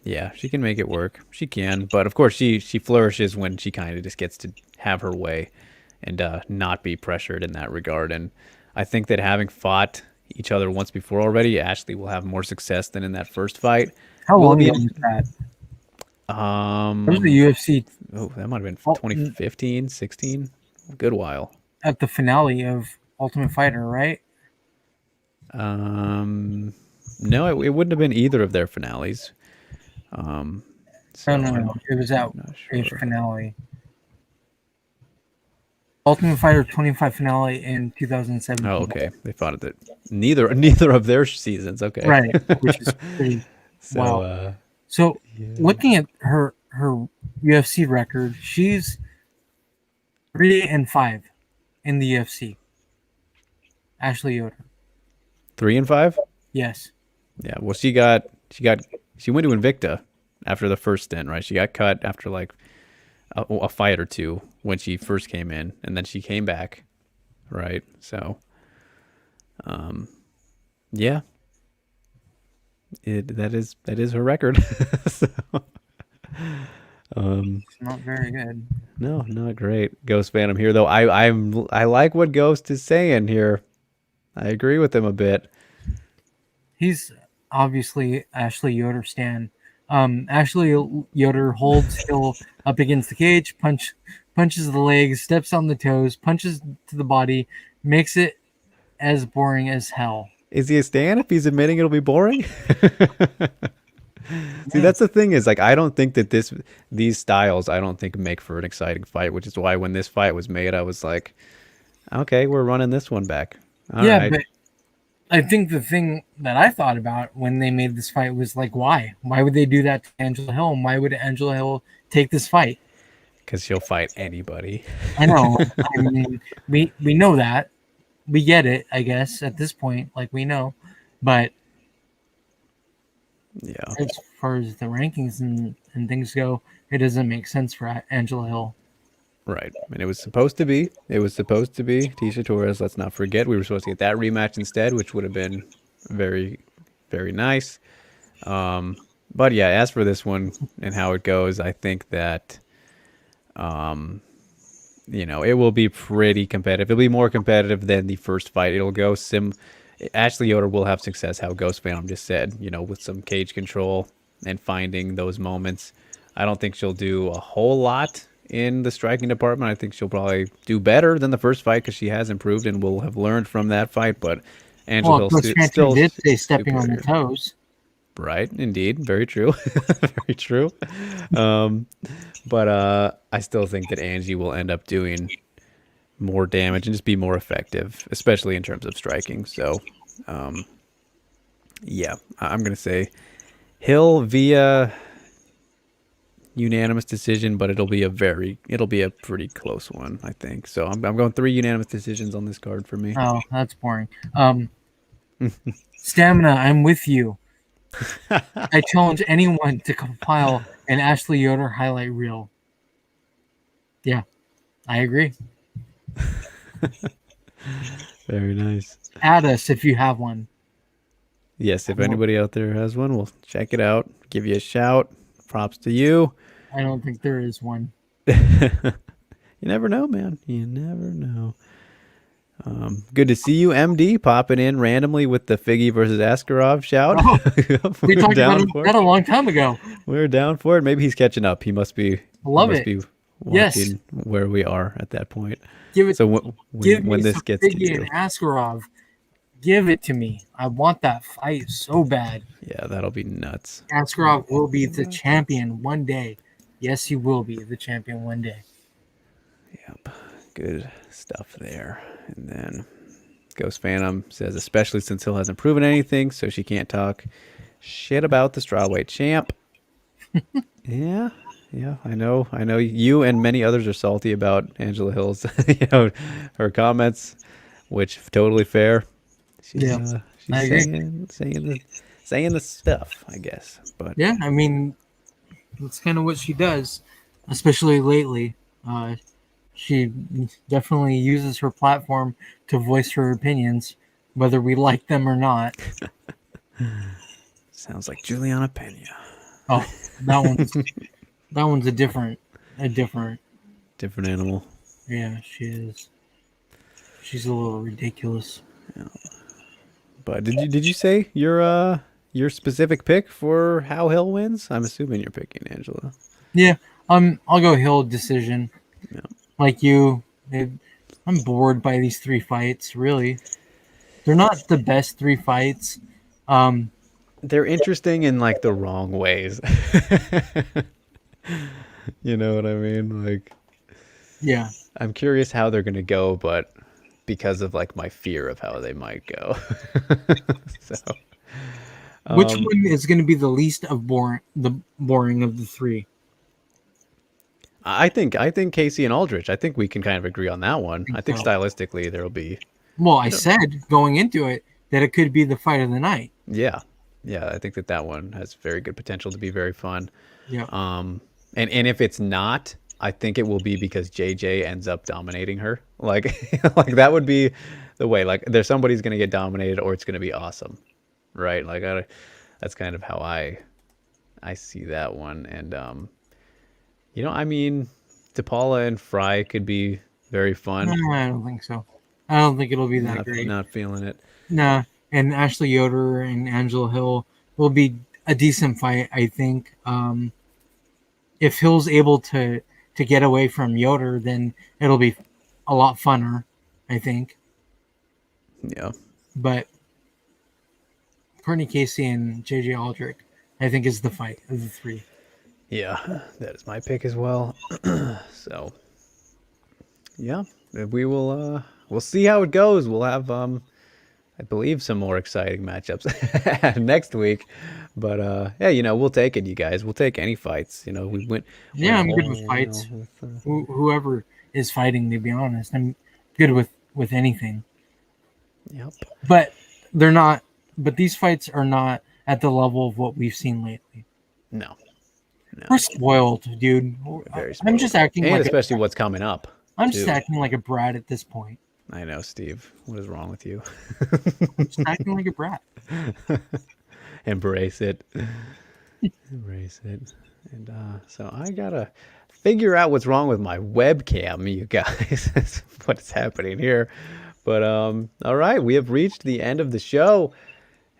yeah, she can make it work. She can, but of course she flourishes when she kind of just gets to have her way and not be pressured in that regard. And I think that having fought each other once before already, Ashley will have more success than in that first fight. How Will it long be? ago was that? That was the Um, UFC oh, that might have been ul- 2015, 16. Good while. at the finale of Ultimate Fighter, right? Um, no, it wouldn't have been either of their finales. Um, so No. It was at I'm not a sure. finale. Ultimate Fighter 25 finale in 2017. Oh, okay. They fought at neither of their seasons. Okay. Right, which is pretty So wow. So yeah. looking at her UFC record, she's 3-5 in the UFC. Ashley Yoder. 3-5. Yes. Yeah. Well, she went to Invicta after the first stint, right? She got cut after like a fight or two when she first came in, and then she came back, right? So, yeah, that is her record. So, Not very good. No, not great. Ghost Phantom here though. I like what Ghost is saying here. I agree with him a bit. He's obviously Ashley Yoder stan. Ashley Yoder holds Hill up against the cage, punches the legs, steps on the toes, punches to the body, makes it as boring as hell. Is he a stan if he's admitting it'll be boring? See, Yeah, that's the thing is like I don't think that these styles I don't think make for an exciting fight, which is why when this fight was made, I was like, okay, we're running this one back. All yeah, right, but I think the thing that I thought about when they made this fight was like, why? Why would they do that to Angela Hill? And why would Angela Hill take this fight? because she'll fight anybody. I know. I mean, we know that. We get it, I guess, at this point, like we know. But Yeah. as far as the rankings and things go, it doesn't make sense for Angela Hill. Right. And it was supposed to be. It was supposed to be Tisha Torres. Let's not forget. We were supposed to get that rematch instead, which would have been very, very nice. But yeah, as for this one and how it goes, I think that, it will be pretty competitive. It'll be more competitive than the first fight. It'll go Ashley Yoder will have success, how Ghost Phantom just said, with some cage control and finding those moments. I don't think she'll do a whole lot in the striking department. I think she'll probably do better than the first fight because she has improved and will have learned from that fight. But Angela Well, Hill Coach Panther still did say stepping on the superior. toes. Right, indeed. Very true. Very true. But I still think that Angie will end up doing more damage and just be more effective, especially in terms of striking. So, yeah, I'm going to say Hill via unanimous decision, but it'll be a pretty close one, I think. So I'm going 3 unanimous decisions on this card for me. Oh, that's boring. Stamina, I'm with you. I challenge anyone to compile an Ashley Yoder highlight reel. Yeah, I agree. Very nice. Add us if you have one. Yes, if anybody out there has one, we'll check it out. Give you a shout. Props to you. I don't think there is one. You never know, man. You never know. Good to see you, MD, popping in randomly with the Figgy versus Askarov shout. Oh, we We're talked about down for that it. a long time ago. We're down for it. Maybe he's catching up. He Love must it. be Yes, watching where we are at that point. give it. So Give when me this some gets to Figgy you, and Askarov. Give it to me. I want that fight so bad. yeah, that'll be nuts. Askarov will be the champion one day. Yes, he will be the champion one day. Yep, good stuff there. And then Ghost Phantom says, especially since Hill hasn't proven anything, so she can't talk shit about the strawweight champ. Yeah, yeah, I know. I know you and many others are salty about Angela Hill's, her comments, which totally fair. Yeah, She's I agree. saying the stuff, I guess. But Yeah, I mean, that's kind of what she does, especially lately. She definitely uses her platform to voice her opinions, whether we like them or not. sounds like Juliana Pena. Oh, that one's that one's a different. Different animal. Yeah, she is. She's a little ridiculous. But did you say your specific pick for how Hill wins? I'm assuming you're picking Angela. Yeah, I'll go Hill decision. Yeah. Like you, I'm bored by these 3 fights. Really, they're not the best 3 fights. They're interesting in like the wrong ways. You know what I mean? Like Yeah. I'm curious how they're gonna go, but because of like my fear of how they might go. So Which one is going to be the least of boring of the 3? I think Casey and Aldrich. I think we can kind of agree on that one. I think So, stylistically there'll be well, I said going into it that it could be the fight of the night. yeah. Yeah, I think that one has very good potential to be very fun. Yeah. And if it's not, I think it will be because JJ ends up dominating her. Like like that would be the way. Like there's somebody's gonna get dominated or it's gonna be awesome. Right? Like that's kind of how I see that one. And I mean, Tapala and Fry could be very fun. No, I don't think so. I don't think it'll be that great. Not feeling it. Nah, and Ashley Yoder and Angela Hill will be a decent fight, I think. If Hill's able to get away from Yoder, then it'll be a lot funner, I think. Yeah. But Courtney Casey and JJ Aldrick, I think, is the fight of the three. Yeah, that is my pick as well. So, yeah, we will. We'll see how it goes. We'll have, I believe, some more exciting matchups next week. But yeah, we'll take it, you guys. We'll take any fights. We went. Yeah, I'm good whole, with fights. with, Whoever is fighting, to be honest, I'm good with anything. Yep. But they're not. But these fights are not at the level of what we've seen lately. No. We're spoiled, dude. Very spoiled. I'm just acting and like especially what's coming up. I'm just acting like a brat at this point. I know, Steve. What is wrong with you? I'm just acting like a brat. Embrace it. Embrace it. And so I gotta figure out what's wrong with my webcam, you guys. That's what's happening here. But all right, we have reached the end of the show.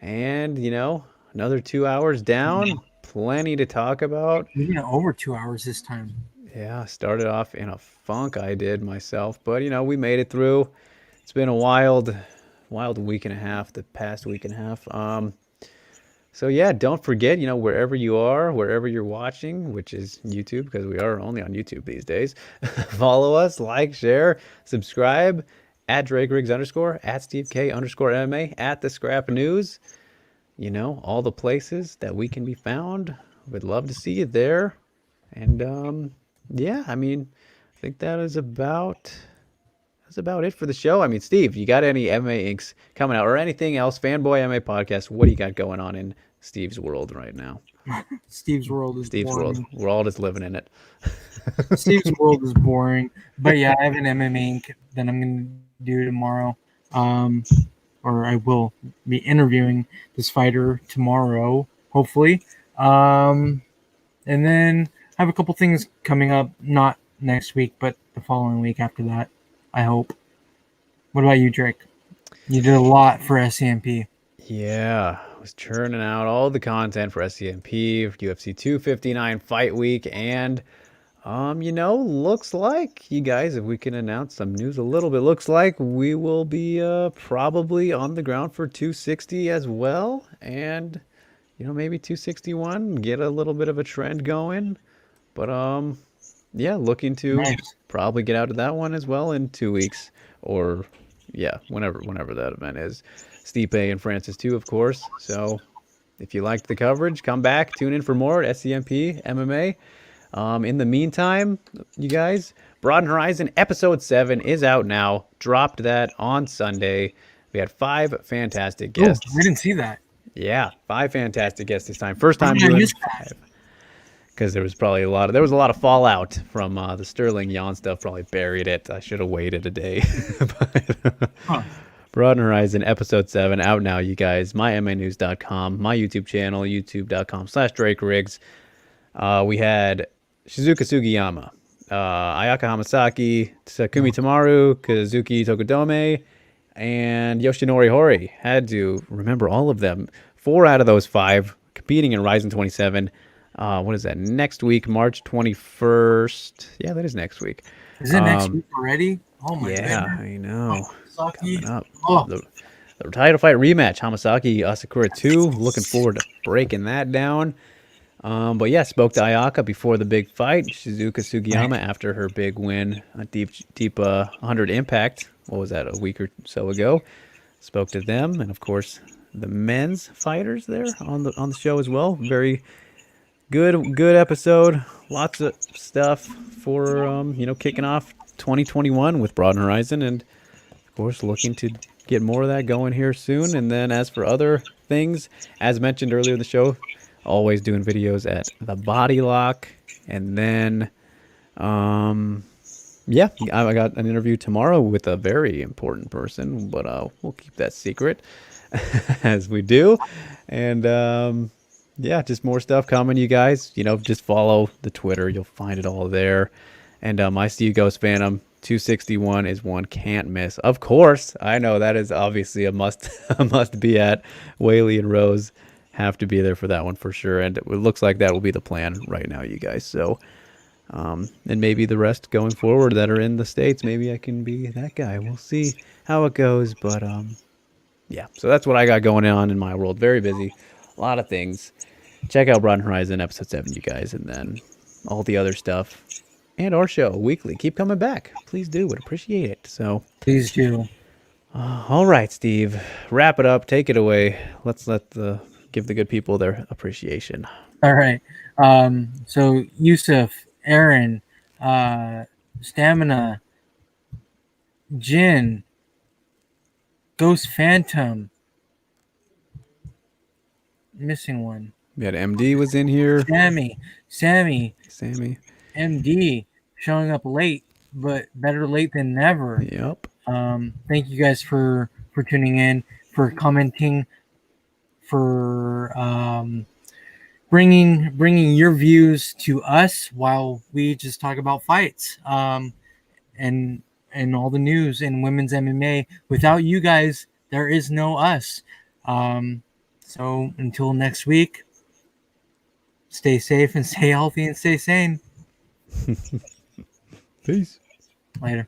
And another 2 hours down. Plenty to talk about. We're over 2 hours this time. Yeah, started off in a funk, I did myself, but we made it through. It's been a wild week and a half, the past week and a half. So yeah, don't forget, wherever you are, wherever you're watching, which is YouTube, because we are only on YouTube these days. Follow us, like, share, subscribe at DrakeRiggs _ at SteveK _ MMA, at The Scrap News. All the places that we can be found. We'd love to see you there. And yeah, I think that's about it for the show. Steve, you got any MMA inks coming out or anything else? Fanboy MMA podcast. What do you got going on in Steve's world right now? Steve's world is boring. World. We're all just living in it. Steve's world is boring. But yeah, I have an MMA ink that I'm gonna do tomorrow. Or I will be interviewing this fighter tomorrow, hopefully. And then I have a couple things coming up, not next week, but the following week after that, I hope. What about you, Drake? You did a lot for SCMP. Yeah, I was churning out all the content for SCMP, UFC 259 Fight Week, and looks like, you guys, if we can announce some news a little bit, looks like we will be probably on the ground for 260 as well, and maybe 261, get a little bit of a trend going. But yeah, looking to probably get out of that one as well in 2 weeks, or yeah, whenever that event is. Stipe and Francis too, of course. So if you liked the coverage, come back, tune in for more at SCMP MMA. In the meantime, you guys, Broaden Horizon episode 7 is out now. Dropped that on Sunday. We had 5 fantastic guests. We didn't see that. Yeah, 5 fantastic guests this time. First time doing 5. Because there was a lot of fallout from the Sterling Yawn stuff. Probably buried it. I should have waited a day. Broaden Horizon episode 7 out now, you guys. MyMAnews.com, my YouTube channel, youtube.com/DrakeRiggs. We had Shizuka Sugiyama, Ayaka Hamasaki, Takumi Tamaru, Kazuki Tokudome, and Yoshinori Hori. Had to remember all of them. 4 out of those 5 competing in Ryzen 27. What is that? Next week, March 21st. Yeah, that is next week. Is it next week already? Oh my god. Yeah, I know. Hamasaki. Coming up. The title fight rematch, Hamasaki Asakura 2. Looking forward to breaking that down. But yeah, spoke to Ayaka before the big fight. Shizuka Sugiyama after her big win, a deep 100 Impact. What was that, a week or so ago? Spoke to them, and of course the men's fighters there on the show as well. Very good episode. Lots of stuff for kicking off 2021 with Broaden Horizon, and of course looking to get more of that going here soon. And then as for other things, as mentioned earlier in the show, always doing videos at the Body Lock. And then yeah, I got an interview tomorrow with a very important person, but we'll keep that secret as we do. And yeah, just more stuff coming, you guys. Just follow the Twitter. You'll find it all there. And my Steve Ghost Phantom 261 is one can't miss. Of course, I know that is obviously a must a must be at. Whaley and Rose have to be there for that one for sure. And it looks like that will be the plan right now, you guys. So, and maybe the rest going forward that are in the States, maybe I can be that guy. We'll see how it goes. But yeah, so that's what I got going on in my world. Very busy, a lot of things. Check out Broad Horizon episode 7, you guys, and then all the other stuff and our show weekly. Keep coming back. Please do. Would appreciate it. So, Please do. all right, Steve, wrap it up. Take it away. Let's give the good people their appreciation. All right. So Yusuf, Aaron, Stamina, Jin, Ghost Phantom, missing one. We had MD was in here. Sammy, Sammy. MD, showing up late, but better late than never. Yep. Thank you guys for tuning in, for commenting, for bringing your views to us while we just talk about fights and all the news in women's MMA. Without you guys, there is no us. So until next week, stay safe and stay healthy and stay sane. Peace. Later.